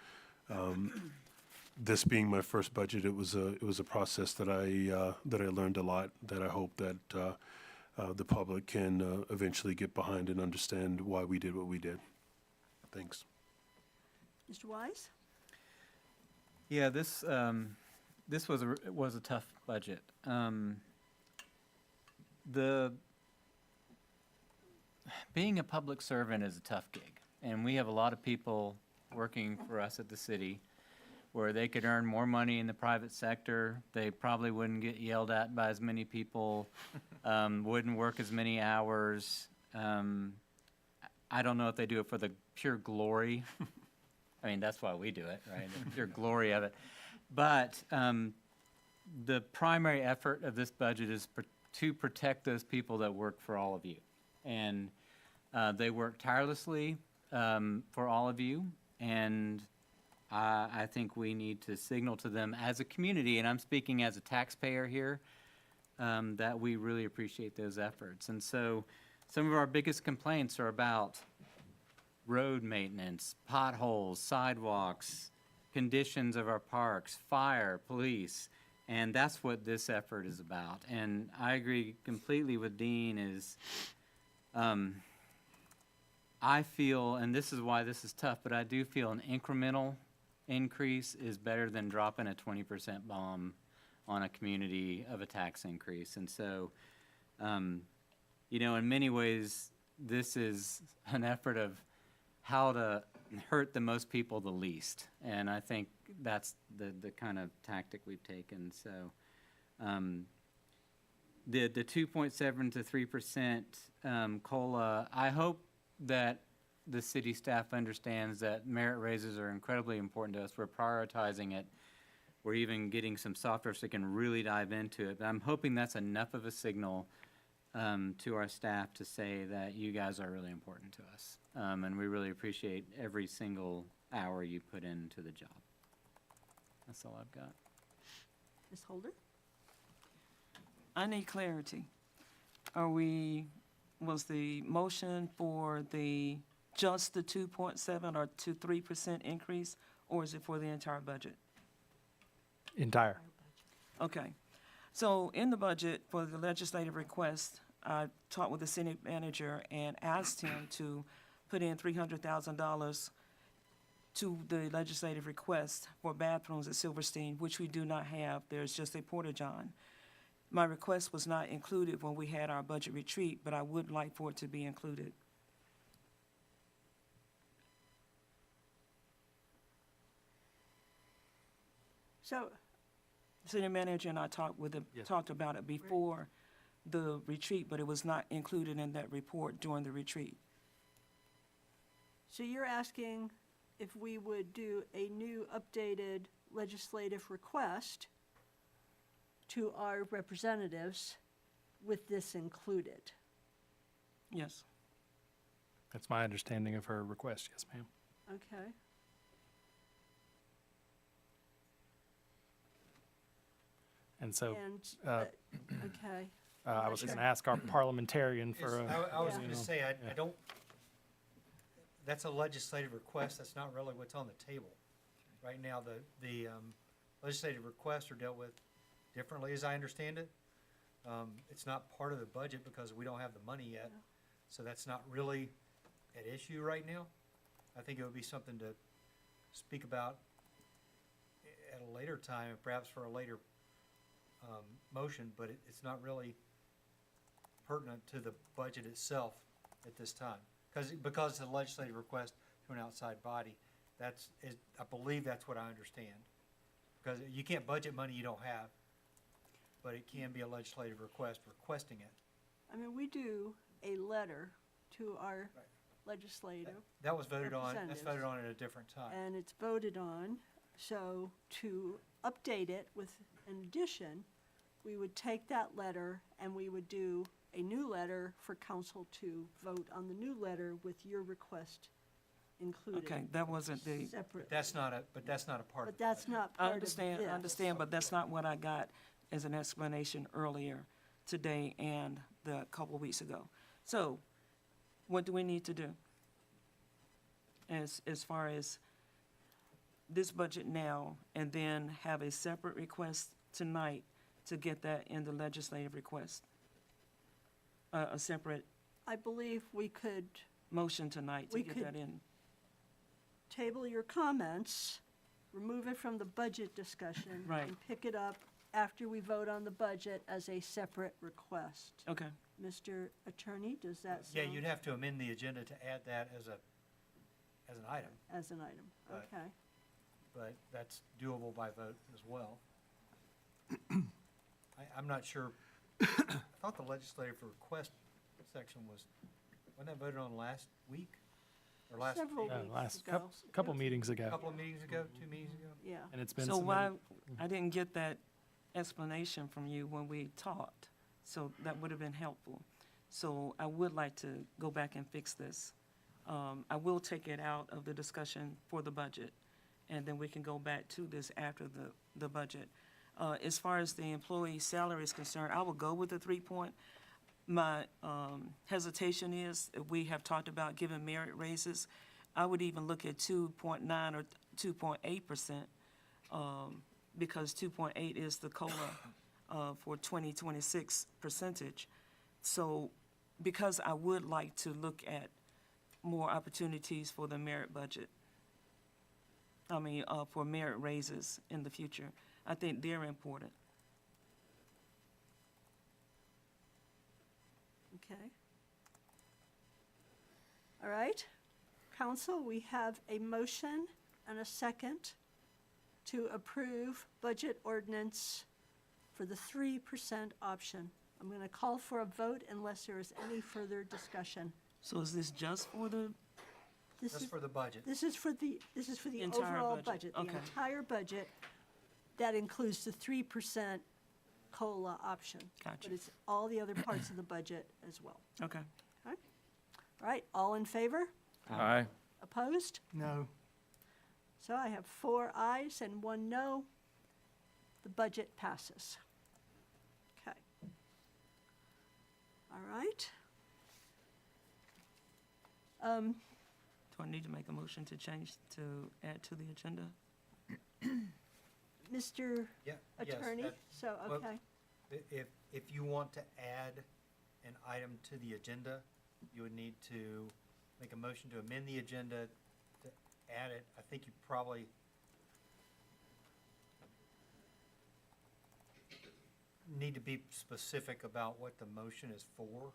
this being my first budget, it was a process that I learned a lot, that I hope that the public can eventually get behind and understand why we did what we did. Thanks. Mr. Wise? Yeah, this was a tough budget. Being a public servant is a tough gig, and we have a lot of people working for us at the city where they could earn more money in the private sector. They probably wouldn't get yelled at by as many people, wouldn't work as many hours. I don't know if they do it for the pure glory. I mean, that's why we do it, right? The pure glory of it. But the primary effort of this budget is to protect those people that work for all of you. And they work tirelessly for all of you. And I think we need to signal to them as a community, and I'm speaking as a taxpayer here, that we really appreciate those efforts. And so some of our biggest complaints are about road maintenance, potholes, sidewalks, conditions of our parks, fire, police. And that's what this effort is about. And I agree completely with Dean is, I feel, and this is why this is tough, but I do feel an incremental increase is better than dropping a 20% bomb on a community of a tax increase. And so, you know, in many ways, this is an effort of how to hurt the most people the least. And I think that's the kind of tactic we've taken. So the 2.7 to 3% COLA, I hope that the city staff understands that merit raises are incredibly important to us. We're prioritizing it. We're even getting some software so we can really dive into it. But I'm hoping that's enough of a signal to our staff to say that you guys are really important to us. And we really appreciate every single hour you put into the job. That's all I've got. Ms. Holder? I need clarity. Was the motion for just the 2.7 or to 3% increase, or is it for the entire budget? Entire. Okay. So in the budget for the legislative request, I talked with the city manager and asked him to put in $300,000 to the legislative request for bathrooms at Silverstein, which we do not have. There's just a porta-john. My request was not included when we had our budget retreat, but I would like for it to be included. So, City manager and I talked about it before the retreat, but it was not included in that report during the retreat. so you're asking if we would do a new updated legislative request to our representatives with this included? Yes. That's my understanding of her request, yes, ma'am. Okay. And so, And, okay. I was going to ask our parliamentarian for I was you gonna know, say, I yeah. don't, that's a legislative request, that's not really what's on the table. Right now, the legislative requests are dealt with differently, as I understand it. It's not part of the budget because we don't have the money yet, so that's not really at issue right now. I think it would be something to speak about at a later time, perhaps for a later motion, but it's not really pertinent to the budget itself at this time. Because it's a legislative request to an outside body, I believe that's what I understand. Because you can't budget money you don't have, but it can be a legislative request requesting it. I mean, we do a letter to our legislative. That was voted on, that's representatives. voted on at a different time. And it's voted on, so to update it with an addition, we would take that letter and we would do a new letter for council to vote on the new letter with your request included. Okay, that wasn't the, Separate. But that's not a part of But the that's budget. not I part of understand, this. I understand, but that's not what I got as an explanation earlier today and the couple weeks ago. So, what do we need to do? As far as this budget now, and then have a separate request tonight to get that in the legislative request? A separate I believe we could motion tonight to We get could- that in. table your comments, remove it from the budget discussion. Right. And pick it up after we vote on the budget as a separate request. Okay. Mr. Attorney, does that Yeah, sound you'd have to amend the agenda to add that as an item, as an item? Right. Okay. but that's doable by vote as well. I'm not sure, I thought the legislative request section wasn't that voted on last week? Or last Several meeting? weeks last ago. couple meetings ago. Couple of meetings ago, 2 meetings ago? Yeah. And it's been So why, submitted. I didn't get that explanation from you when we talked, so that would have been helpful. So I would like to go back and fix this. I will take it out of the discussion for the budget, and then we can go back to this after the budget. As far as the employee salary is concerned, I will go with the 3-point. My hesitation is, we have talked about giving merit raises. I would even look at 2.9 or 2.8%, because 2.8 is the COLA for 2026 percentage. So, because I would like to look at more opportunities for the merit budget. For merit raises in the future. I think they're important. Okay. All right. Council, we have a motion and a second to approve budget ordinance for the 3% option. I'm going to call for a vote unless there is any further discussion. So is this just for the, Just for the budget. This is for the Entire overall budget, budget, the okay. entire budget. That includes the 3% COLA option. Gotcha. But it's all the other parts of the budget as well. okay. All right, all in favor? Aye. Opposed? No. So I have 4 ayes and 1 no. The budget passes. Okay. All right. Do I need to make a motion to add to the agenda? Mr. Yeah, yes, Attorney, that- so, well, okay. If you want to add an item to the agenda, you would need to make a motion to amend the agenda to add it. I think you probably need to be specific about what the motion is for.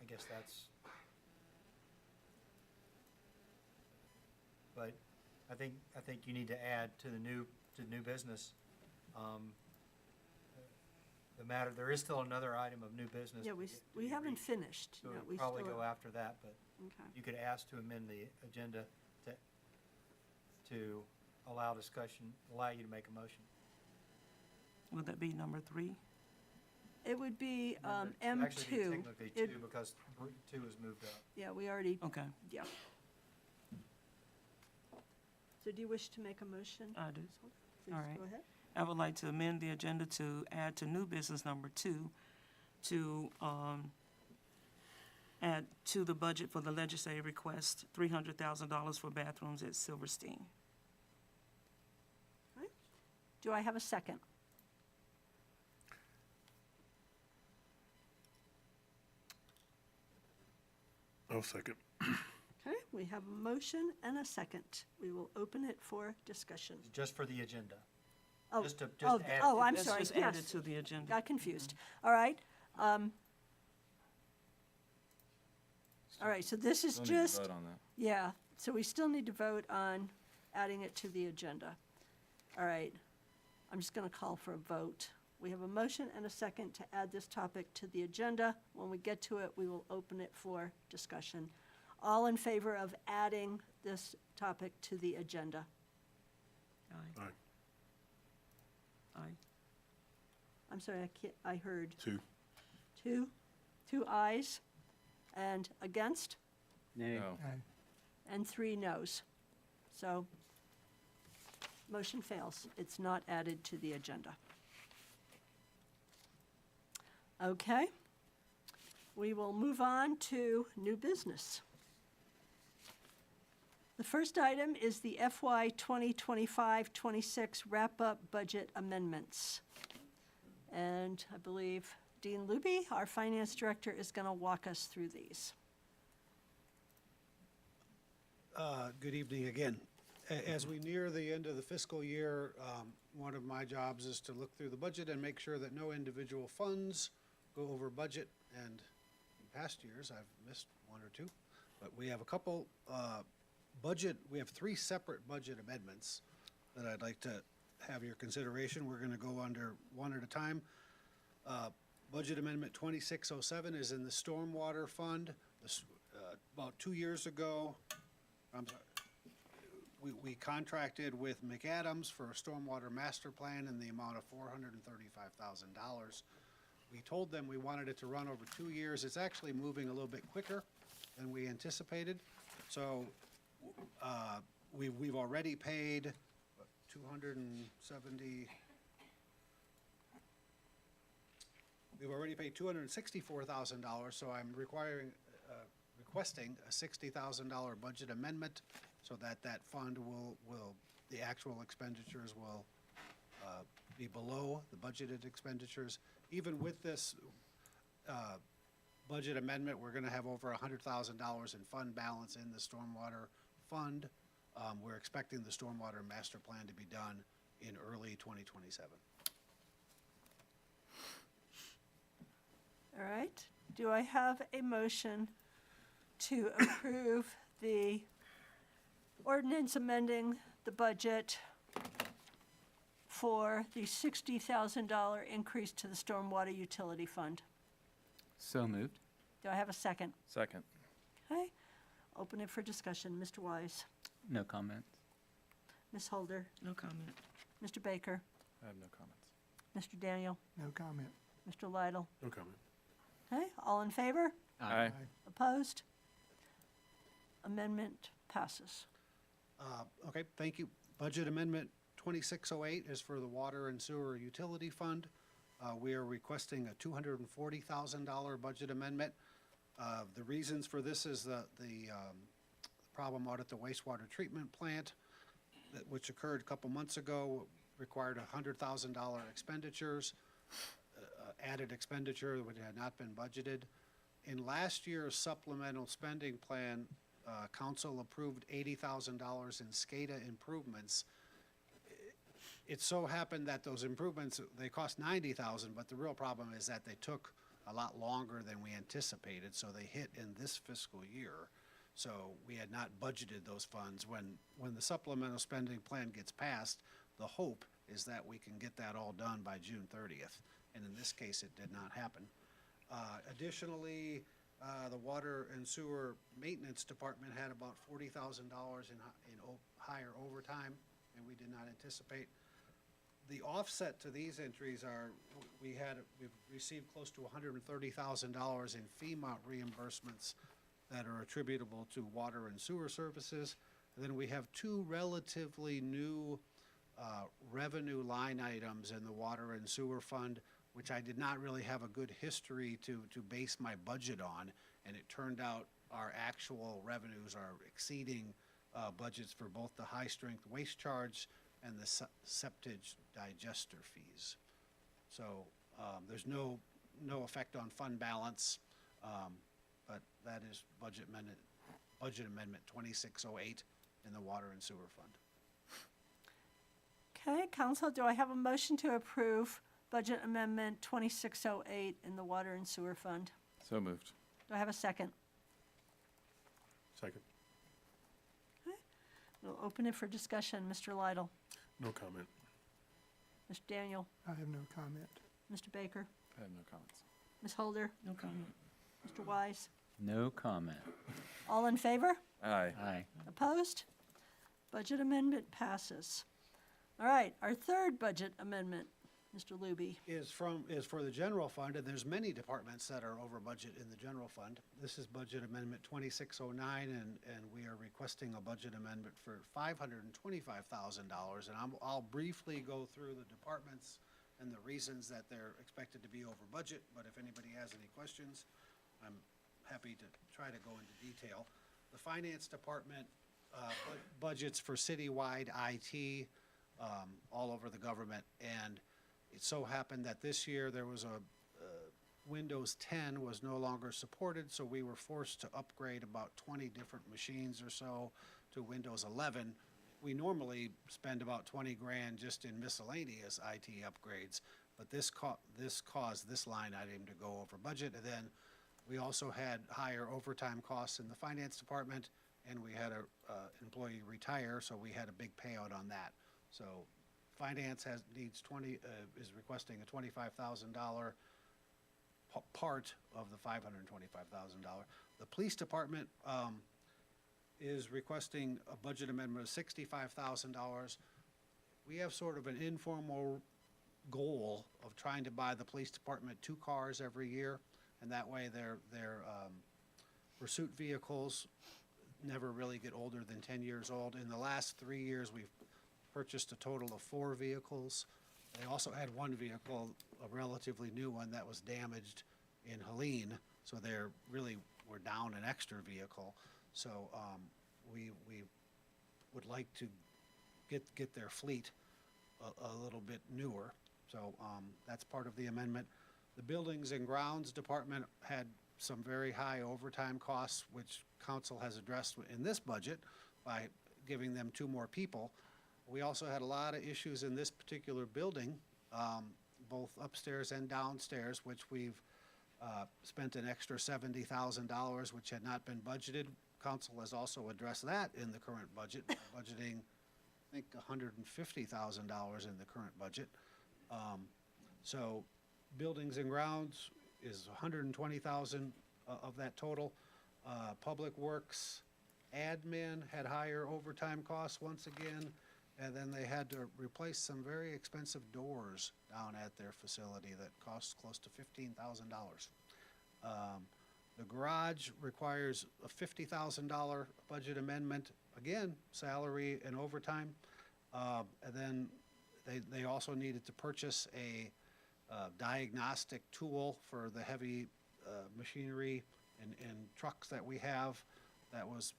I guess that's, but I think you need to add to new business. The matter, there is still another item of new business. Yeah, to we, get- to we be haven't reached. finished. So No, we'll we probably still- go after that, but Okay. you could ask to amend the agenda to allow discussion, allow you to make a motion. Would that be number 3? It would be Actually, M2. it'd be technically It- two, because 2 is moved up. Yeah, we already, Okay, yeah. So do you wish to make a motion? I do. Please All right. go ahead. I would like to amend the agenda to add to new business number 2 to add to the budget for the legislative request, $300,000 for bathrooms at Silverstein. Do I have a second? I'll second. Okay, we have a motion and a second. We will open it for discussion. Just for the agenda. Oh, Just to oh, add. oh, I'm Let's sorry, just add it yes. to the agenda. Got confused. All right. All right, so this is Still need to just, vote on that. yeah, so we still need to vote on adding it to the agenda. All right, I'm just going to call for a vote. We have a motion and a second to add this topic to the agenda. When we get to it, we will open it for discussion. All in favor of adding this topic to the agenda? Aye. Aye. Aye. I'm sorry, I heard 2. 2 ayes, and against, Nay. No. and 3 noes. So, motion fails. It's not added to the agenda. Okay. We will move on to new business. The first item is the FY 2025-26 wrap-up budget amendments. And I believe Dean Luby, our finance director, is going to walk us through these. Good evening again. As we near the end of the fiscal year, one of my jobs is to look through the budget and make sure that no individual funds go over budget. And in past years, I've missed 1 or 2, but we have a couple we have 3 separate budget amendments that I'd like to have your consideration. We're going to go under one at a time. Budget Amendment 2607 is in the Stormwater Fund. About 2 years ago, we contracted with McAdams for a stormwater master plan in the amount of $435,000. We told them we wanted it to run over 2 years. It's actually moving a little bit quicker than we anticipated. So we've already paid $264,000, so I'm requiring requesting a $60,000 budget amendment so that that fund the actual expenditures will be below the budgeted expenditures. Even with this budget amendment, we're gonna have over $100,000 in fund balance in the stormwater fund. We're expecting the stormwater master plan to be done in early 2027. All right. Do I have a motion to approve the ordinance amending the budget for the $60,000 increase to the stormwater utility fund? So moved. Do I have a second? Second. Okay. Open it for discussion. Mr. Wise? No comments. Ms. Holder? No comment. Mr. Baker? I have no comments. Mr. Daniel? No comment. Mr. Lidle? No comment. Okay, all in favor? Aye. Opposed? Amendment passes. Okay, thank you. Budget Amendment 2608 is for the Water and Sewer Utility Fund. We are requesting a $240,000 budget amendment. The reasons for this is the problem out at the wastewater treatment plant, which occurred a couple months ago, required $100,000 expenditures, added expenditure which had not been budgeted. In last year's supplemental spending plan, council approved $80,000 in SCADA improvements. It so happened that those improvements, they cost $90,000, but the real problem is that they took a lot longer than we anticipated, so they hit in this fiscal year. So we had not budgeted those funds. When the supplemental spending plan gets passed, the hope is that we can get that all done by June 30th. And in this case, it did not happen. Additionally, the Water and Sewer Maintenance Department had about $40,000 in higher overtime, and we did not anticipate. The offset to these entries are, we've received close to $130,000 in FEMA reimbursements that are attributable to water and sewer services. And then we have two relatively new revenue line items in the water and sewer fund, which I did not really have a good history to base my budget on. And it turned out our actual revenues are exceeding budgets for both the high-strength waste charge and the septage digester fees. So there's no effect on fund balance, but that is budget amendment 2608 in the water and sewer fund. Okay, council, do I have a motion to approve budget amendment 2608 in the water and sewer fund? So moved. Do I have a second? Second. Okay, we'll open it for discussion. Mr. Lidle? No comment. Mr. Daniel? I have no comment. Mr. Baker? I have no comments. Ms. Holder? No comment. Mr. Wise? No comment. All in favor? Aye. Aye. Opposed? Budget amendment passes. All right, our third budget amendment, Mr. Luby. Is for the general fund, and there's many departments that are over budget in the general fund. This is budget amendment 2609, and we are requesting a budget amendment for $525,000. And I'll briefly go through the departments and the reasons that they're expected to be over budget, but if anybody has any questions, I'm happy to try to go into detail. The finance department budgets for citywide IT all over the government, and it so happened that this year there was Windows 10 was no longer supported, so we were forced to upgrade about 20 different machines or so to Windows 11. We normally spend about 20 grand just in miscellaneous IT upgrades, but this caused this line item to go over budget. And then we also had higher overtime costs in the finance department, and we had a employee retire, so we had a big payout on that. So finance is requesting a $25,000 part of the $525,000. The police department is requesting a budget amendment of $65,000. We have sort of an informal goal of trying to buy the police department 2 cars every year, and that way their pursuit vehicles never really get older than 10 years old. In the last 3 years, we've purchased a total of 4 vehicles. They also had one vehicle, a relatively new one, that was damaged in Helene, so they're really we're down an extra vehicle. So we would like to get their fleet a little bit newer. So that's part of the amendment. The Buildings and Grounds Department had some very high overtime costs, which council has addressed in this budget by giving them 2 more people. We also had a lot of issues in this particular building, both upstairs and downstairs, which we've spent an extra $70,000, which had not been budgeted. Council has also addressed that in the current budget, budgeting, I think, $150,000 in the current budget. So Buildings and Grounds is $120,000 of that total. Public Works admin had higher overtime costs once again, and then they had to replace some very expensive doors down at their facility that cost close to $15,000. The garage requires a $50,000 budget amendment, again, salary and overtime. And then they also needed to purchase a diagnostic tool for the heavy machinery and trucks that we have. That was,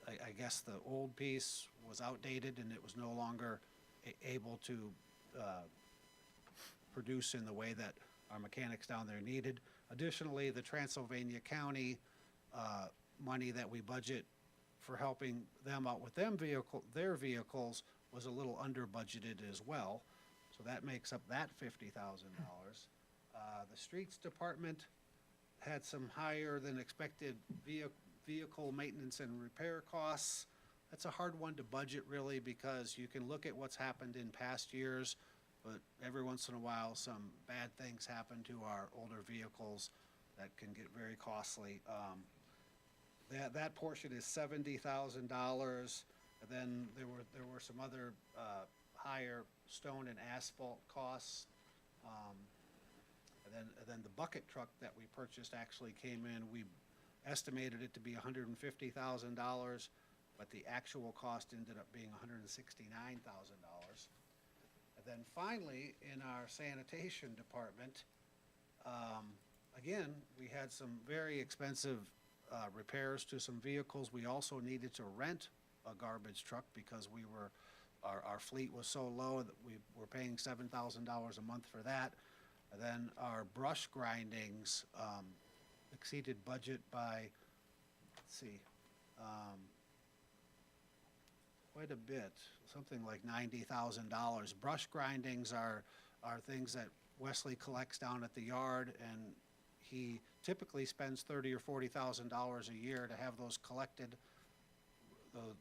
I guess the old piece was outdated and it was no longer able to produce in the way that our mechanics down there needed. Additionally, the Transylvania County money that we budget for helping them out with their vehicles was a little under budgeted as well. So that makes up that $50,000. The Streets Department had some higher than expected vehicle maintenance and repair costs. That's a hard one to budget really, because you can look at what's happened in past years, but every once in a while some bad things happen to our older vehicles that can get very costly. That portion is $70,000. And then there were some other higher stone and asphalt costs. And then the bucket truck that we purchased actually came in. We estimated it to be $150,000, but the actual cost ended up being $169,000. And then finally, in our sanitation department, again, we had some very expensive repairs to some vehicles. We also needed to rent a garbage truck because our fleet was so low that we were paying $7,000 a month for that. And then our brush grindings exceeded budget by, let's see, quite a bit, something like $90,000. Brush grindings are things that Wesley collects down at the yard, and he typically spends $30,000 or $40,000 a year to have those collected, the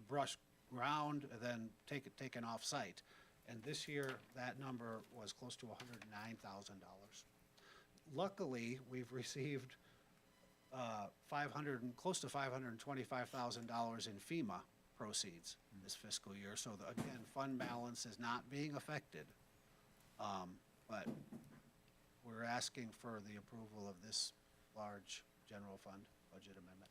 brush ground, and then taken off site. And this year, that number was close to $109,000. Luckily, we've received close to $525,000 in FEMA proceeds this fiscal year. So again, fund balance is not being affected. But we're asking for the approval of this large general fund budget amendment.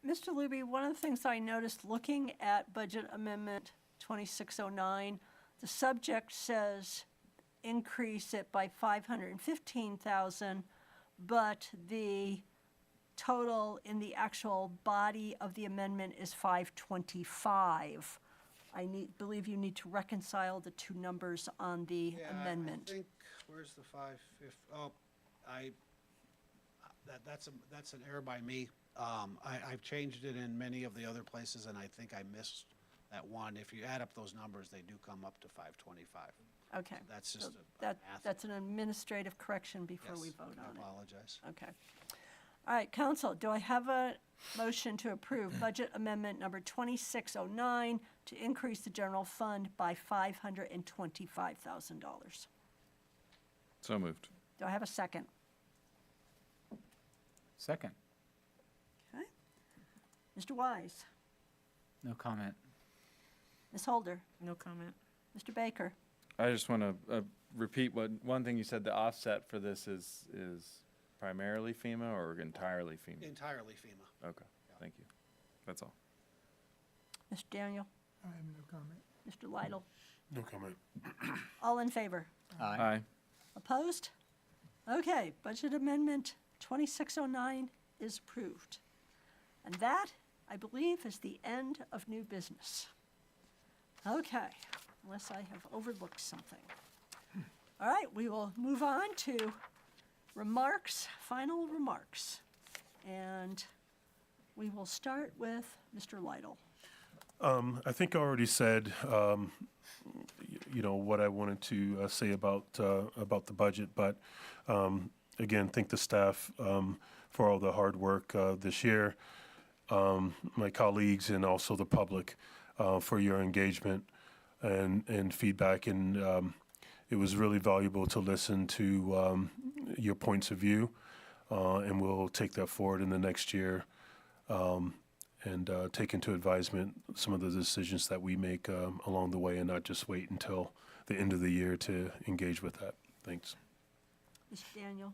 Mr. Luby, one of the things I noticed looking at Budget Amendment 2609, the subject says increase it by $515,000, but the total in the actual body of the amendment is $525,000. I believe you need to reconcile the two numbers on the amendment. I think, where's the 550? Oh, that's an error by me. I've changed it in many of the other places, and I think I missed that one. If you add up those numbers, they do come up to 525. Okay. So that's just So a math. that's an administrative correction before we Yes, vote on it. I apologize. Okay. All right, council, do I have a motion to approve Budget Amendment number 2609 to increase the general fund by $525,000? So moved. Do I have a second? Second. Okay. Mr. Wise? No comment. Ms. Holder? No comment. Mr. Baker? I just want to repeat one thing you said. The offset for this is primarily FEMA or entirely FEMA? Entirely FEMA. Okay, thank you. That's all. Mr. Daniel? I have no comment. Mr. Lytle? No comment. All in favor? Aye. Opposed? Okay, Budget Amendment 2609 is approved. And that, I believe, is the end of new business. Okay, unless I have overlooked something. All right, we will move on to remarks, final remarks. And we will start with Mr. Lytle. I think I already said, what I wanted to say about the budget, but again, thank the staff for all the hard work this year, my colleagues and also the public for your engagement and feedback. And it was really valuable to listen to your points of view, and we'll take that forward in the next year. And take into advisement some of the decisions that we make along the way, and not just wait until the end of the year to engage with that. Thanks. Mr. Daniel.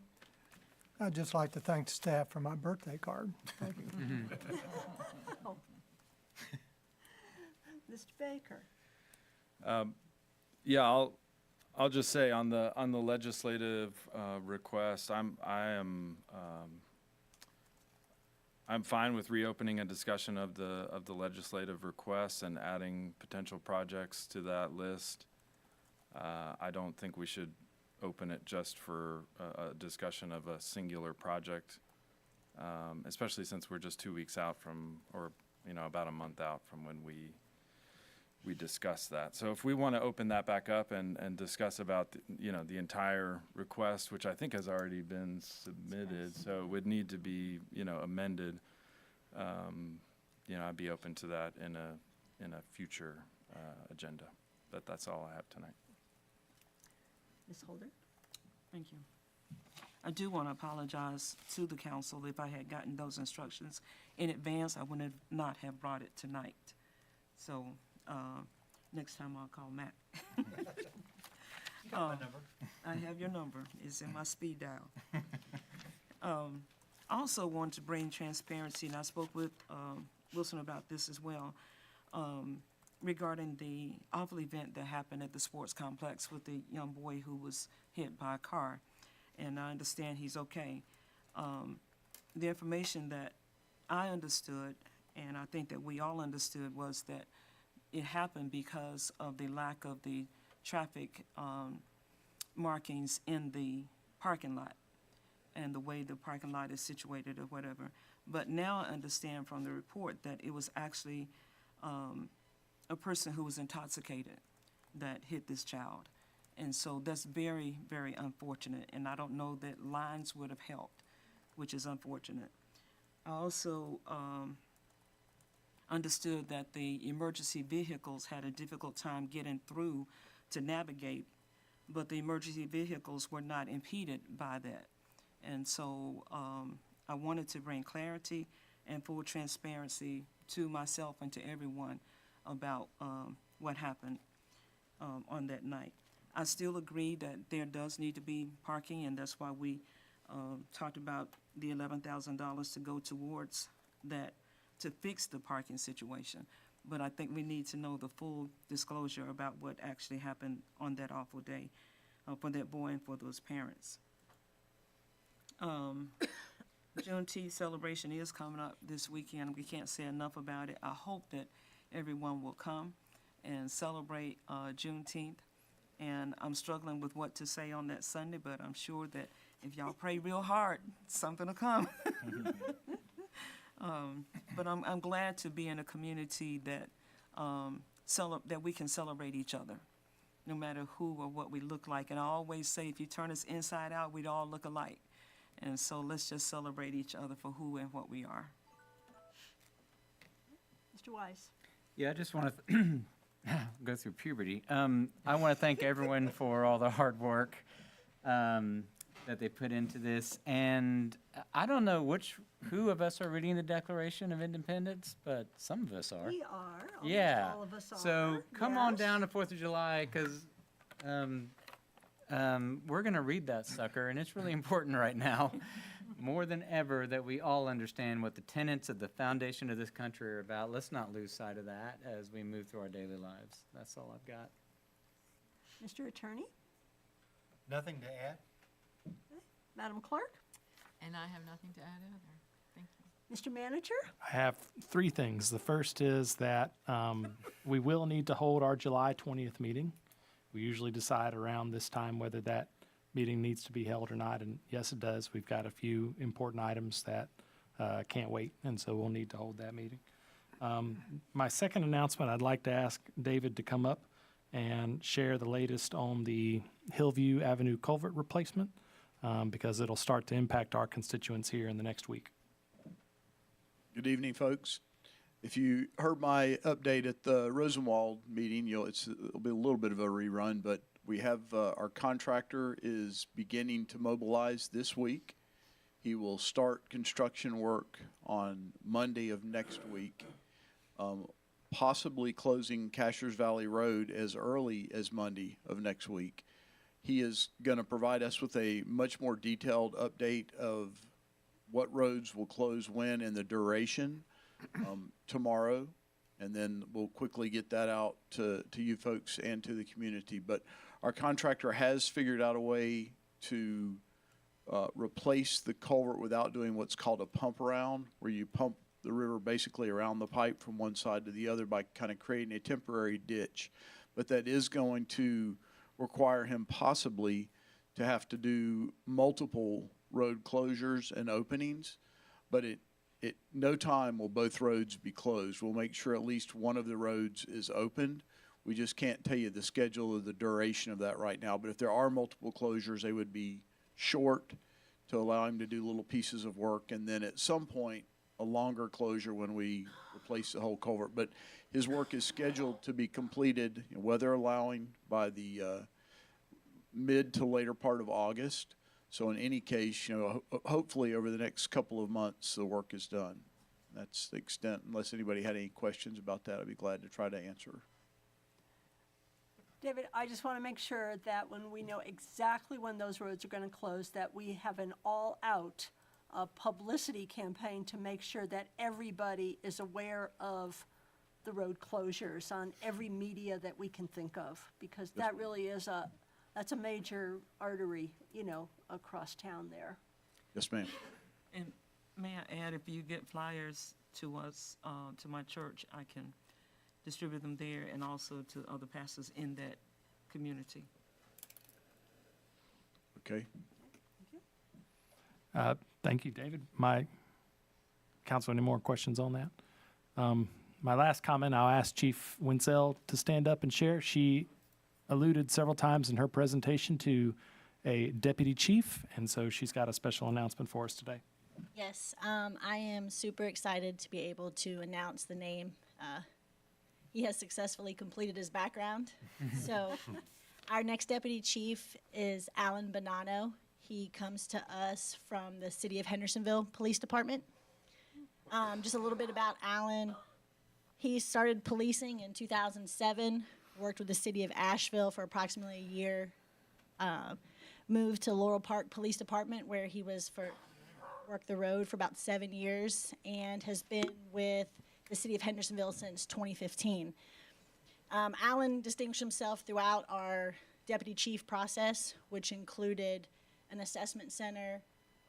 I'd just like to thank the staff for my birthday card. Thank you. Oh. Mr. Baker. Yeah, I'll just say on the legislative request, I'm fine with reopening a discussion of the legislative requests and adding potential projects to that list. I don't think we should open it just for a discussion of a singular project, especially since we're just 2 weeks out from, or about a month out from when we discussed that. So if we want to open that back up and discuss about the entire request, which I think has already been submitted, so it would need to be amended. I'd be open to that in a future agenda. But that's all I have tonight. Ms. Holder? Thank you. I do want to apologize to the council. If I had gotten those instructions in advance, I would not have brought it tonight. So next time I'll call Matt. You got my number. I have your number. It's in my speed dial. Also want to bring transparency, and I spoke with Wilson about this as well, regarding the awful event that happened at the sports complex with the young boy who was hit by a car. And I understand he's okay. The information that I understood, and I think that we all understood, was that it happened because of the lack of the traffic markings in the parking lot and the way the parking lot is situated or whatever. But now I understand from the report that it was actually a person who was intoxicated that hit this child. And so that's very, very unfortunate, and I don't know that lines would have helped, which is unfortunate. I also understood that the emergency vehicles had a difficult time getting through to navigate, but the emergency vehicles were not impeded by that. And so I wanted to bring clarity and full transparency to myself and to everyone about what happened on that night. I still agree that there does need to be parking, and that's why we talked about the $11,000 to go towards that to fix the parking situation. But I think we need to know the full disclosure about what actually happened on that awful day for that boy and for those parents. Juneteenth celebration is coming up this weekend. We can't say enough about it. I hope that everyone will come and celebrate Juneteenth. And I'm struggling with what to say on that Sunday, but I'm sure that if y'all pray real hard, something will come. But I'm glad to be in a community that that we can celebrate each other, no matter who or what we look like. And I always say, if you turn us inside out, we'd all look alike. And so let's just celebrate each other for who and what we are. Mr. Wise? Yeah, I just want to go through puberty. I want to thank everyone for all the hard work that they put into this. And I don't know who of us are reading the Declaration of Independence, but some of us are. We are. Yeah. All of us are. So come on Yes. down to 4th of July, because we're going to read that sucker, and it's really important right now, more than ever, that we all understand what the tenets of the foundation of this country are about. Let's not lose sight of that as we move through our daily lives. That's all I've got. Mr. Attorney? Nothing to add? Madam Clerk? And I have nothing to add either. Thank you. Mr. Manager? I have three things. The first is that we will need to hold our July 20th meeting. We usually decide around this time whether that meeting needs to be held or not, and yes, it does. We've got a few important items that can't wait, and so we'll need to hold that meeting. My second announcement, I'd like to ask David to come up and share the latest on the Hillview Avenue culvert replacement, because it'll start to impact our constituents here in the next week. Good evening, folks. If you heard my update at the Rosenwald meeting, it'll be a little bit of a rerun, but we have our contractor is beginning to mobilize this week. He will start construction work on Monday of next week, possibly closing Cashers Valley Road as early as Monday of next week. He is going to provide us with a much more detailed update of what roads will close when and the duration tomorrow, and then we'll quickly get that out to you folks and to the community. But our contractor has figured out a way to replace the culvert without doing what's called a pump around, where you pump the river basically around the pipe from one side to the other by kind of creating a temporary ditch. But that is going to require him possibly to have to do multiple road closures and openings, but at no time will both roads be closed. We'll make sure at least one of the roads is opened. We just can't tell you the schedule or the duration of that right now, but if there are multiple closures, they would be short to allow him to do little pieces of work, and then at some point, a longer closure when we replace the whole culvert. But his work is scheduled to be completed, weather allowing, by the mid to later part of August. So in any case, hopefully over the next couple of months, the work is done. That's the extent. Unless anybody had any questions about that, I'd be glad to try to answer. David, I just want to make sure that when we know exactly when those roads are going to close, that we have an all-out publicity campaign to make sure that everybody is aware of the road closures on every media that we can think of, because that really is that's a major artery, across town there. Yes, ma'am. And may I add, if you get flyers to us, to my church, I can distribute them there and also to other pastors in that community. Okay. Thank you, David. Council, any more questions on that? My last comment, I'll ask Chief Winsell to stand up and share. She alluded several times in her presentation to a deputy chief, and so she's got a special announcement for us today. Yes, I am super excited to be able to announce the name. He has successfully completed his background. So our next deputy chief is Alan Bonanno. He comes to us from the City of Hendersonville Police Department. Just a little bit about Alan. He started policing in 2007, worked with the City of Asheville for approximately a year, moved to Laurel Park Police Department, where he worked the road for about 7 years, and has been with the City of Hendersonville since 2015. Alan distinguished himself throughout our deputy chief process, which included an assessment center,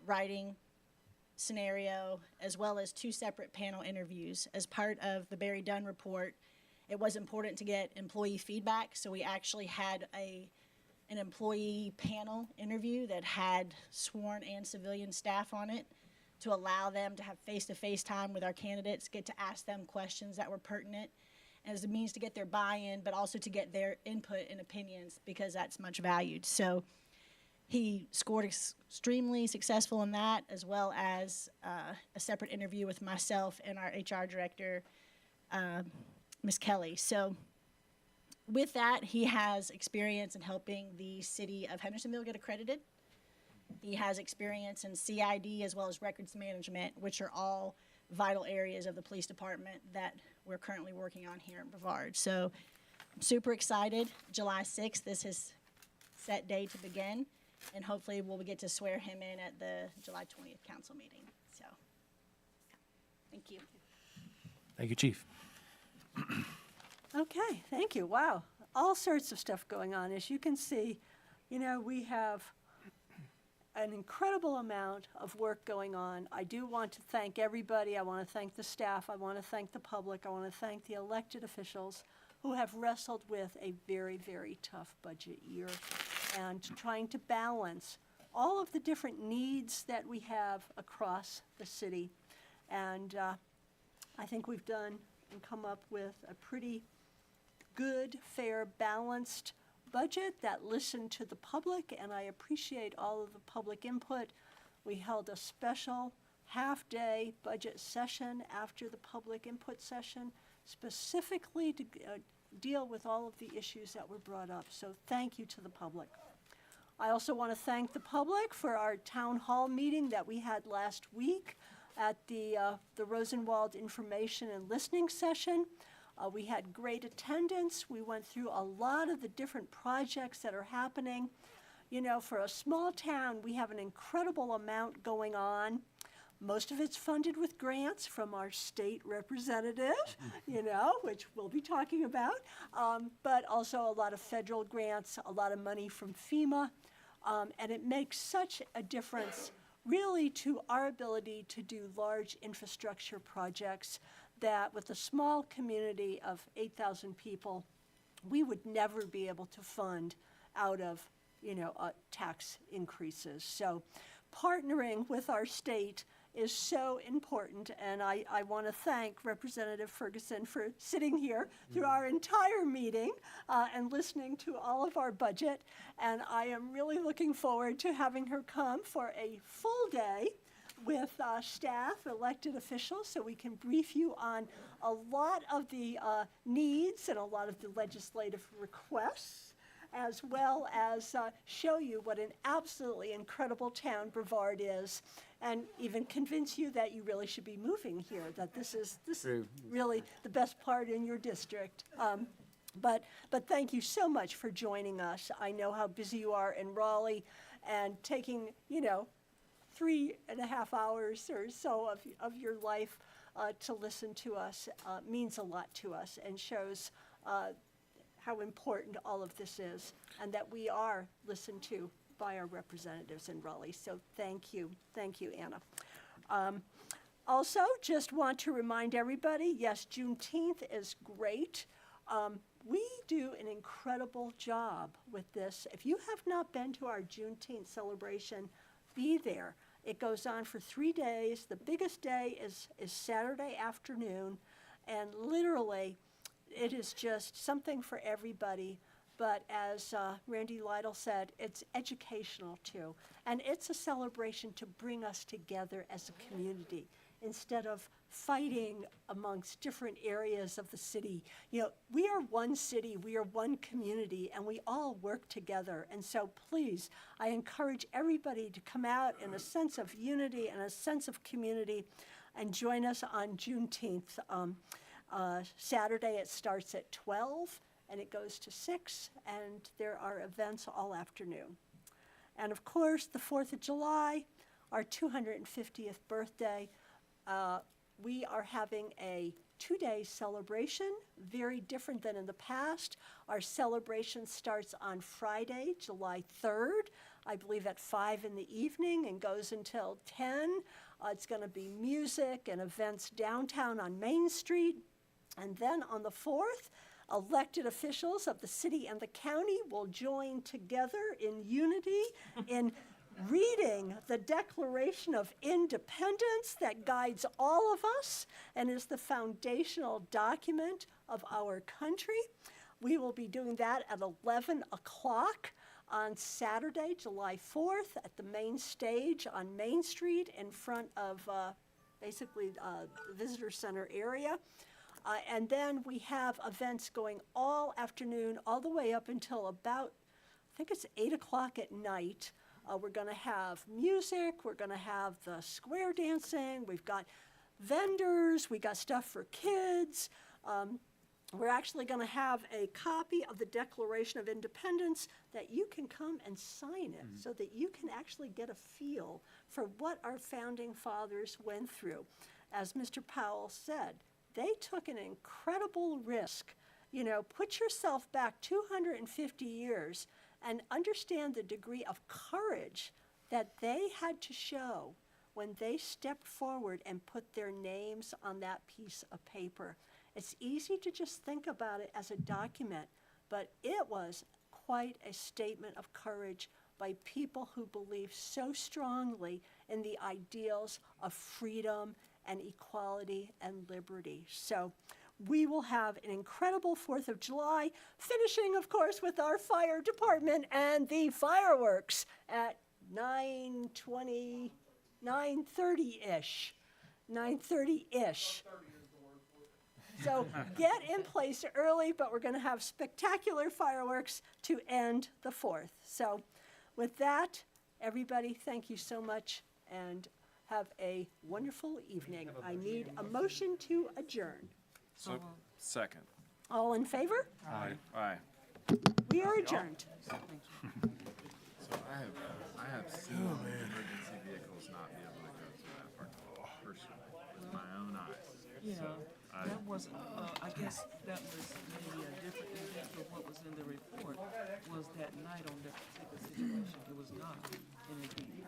writing scenario, as well as 2 separate panel interviews. As part of the Barry Dunn report, it was important to get employee feedback, so we actually had an employee panel interview that had sworn and civilian staff on it to allow them to have face-to-face time with our candidates, get to ask them questions that were pertinent, as a means to get their buy-in, but also to get their input and opinions, because that's much valued. So he scored extremely successful in that, as well as a separate interview with myself and our HR director, Ms. Kelly. So with that, he has experience in helping the City of Hendersonville get accredited. He has experience in CID as well as records management, which are all vital areas of the police department that we're currently working on here in Brevard. So I'm super excited. July 6th is his set day to begin, and hopefully we'll get to swear him in at the July 20th council meeting. So thank you. Thank you, Chief. Okay, thank you. Wow, all sorts of stuff going on. As you can see, we have an incredible amount of work going on. I do want to thank everybody. I want to thank the staff. I want to thank the public. I want to thank the elected officials who have wrestled with a very, very tough budget year and trying to balance all of the different needs that we have across the city. And I think we've done and come up with a pretty good, fair, balanced budget that listened to the public, and I appreciate all of the public input. We held a special half-day budget session after the public input session, specifically to deal with all of the issues that were brought up. So thank you to the public. I also want to thank the public for our town hall meeting that we had last week at the Rosenwald Information and Listening Session. We had great attendance. We went through a lot of the different projects that are happening. You know, for a small town, we have an incredible amount going on. Most of it's funded with grants from our state representative, you know, which we'll be talking about, but also a lot of federal grants, a lot of money from FEMA, and it makes such a difference really to our ability to do large infrastructure projects that with a small community of 8,000 people, we would never be able to fund out of, you know, tax increases. So partnering with our state is so important, and I want to thank Representative Ferguson for sitting here through our entire meeting and listening to all of our budget, and I am really looking forward to having her come for a full day with staff, elected officials, so we can brief you on a lot of the needs and a lot of the legislative requests, as well as show you what an absolutely incredible town Brevard is, and even convince you that you really should be moving here, that this is really the best part in your district. But thank you so much for joining us. I know how busy you are in Raleigh, and taking, you know, 3.5 hours or so of your life to listen to us means a lot to us and shows how important all of this is, and that we are listened to by our representatives in Raleigh. So thank you, Anna. Also, just want to remind everybody, yes, Juneteenth is great. We do an incredible job with this. If you have not been to our Juneteenth celebration, be there. It goes on for 3 days. The biggest day is Saturday afternoon, and literally, it is just something for everybody. But as Randy Lytle said, it's educational too. And it's a celebration to bring us together as a community instead of fighting amongst different areas of the city. You know, we are one city, we are one community, and we all work together. And so please, I encourage everybody to come out in a sense of unity and a sense of community and join us on Juneteenth. Saturday it starts at 12 and it goes to 6, and there are events all afternoon. And of course, the 4th of July, our 250th birthday, we are having a 2-day celebration, very different than in the past. Our celebration starts on Friday, July 3rd, I believe at 5 in the evening, and goes until 10. It's going to be music and events downtown on Main Street. And then on the 4th, elected officials of the city and the county will join together in unity in reading the Declaration of Independence that guides all of us and is the foundational document of our country. We will be doing that at 11 o'clock on Saturday, July 4th, at the main stage on Main Street in front of basically the visitor center area. And then we have events going all afternoon, all the way up until about, I think it's 8 o'clock at night. We're going to have music, we're going to have the square dancing, we've got vendors, we got stuff for kids. We're actually going to have a copy of the Declaration of Independence that you can come and sign it so that you can actually get a feel for what our founding fathers went through. As Mr. Powell said, they took an incredible risk. You know, put yourself back 250 years and understand the degree of courage that they had to show when they stepped forward and put their names on that piece of paper. It's easy to just think about it as a document, but it was quite a statement of courage by people who believe so strongly in the ideals of freedom and equality and liberty. So we will have an incredible 4th of July, finishing, of course, with our fire department and the fireworks at 9:20, 9:30-ish, 9:30-ish. So get in place early, but we're going to have spectacular fireworks to end the 4th. So with that, everybody, thank you so much and have a wonderful evening. I need a motion to adjourn. So, second. All in favor? Aye. We are adjourned. So I have seen emergency vehicles not be able to go through that parking lot personally with my own eyes. Yeah, I- that wasn't, I guess that was maybe a different event, but what was in the report was that night on that particular situation, it was not. And it'd be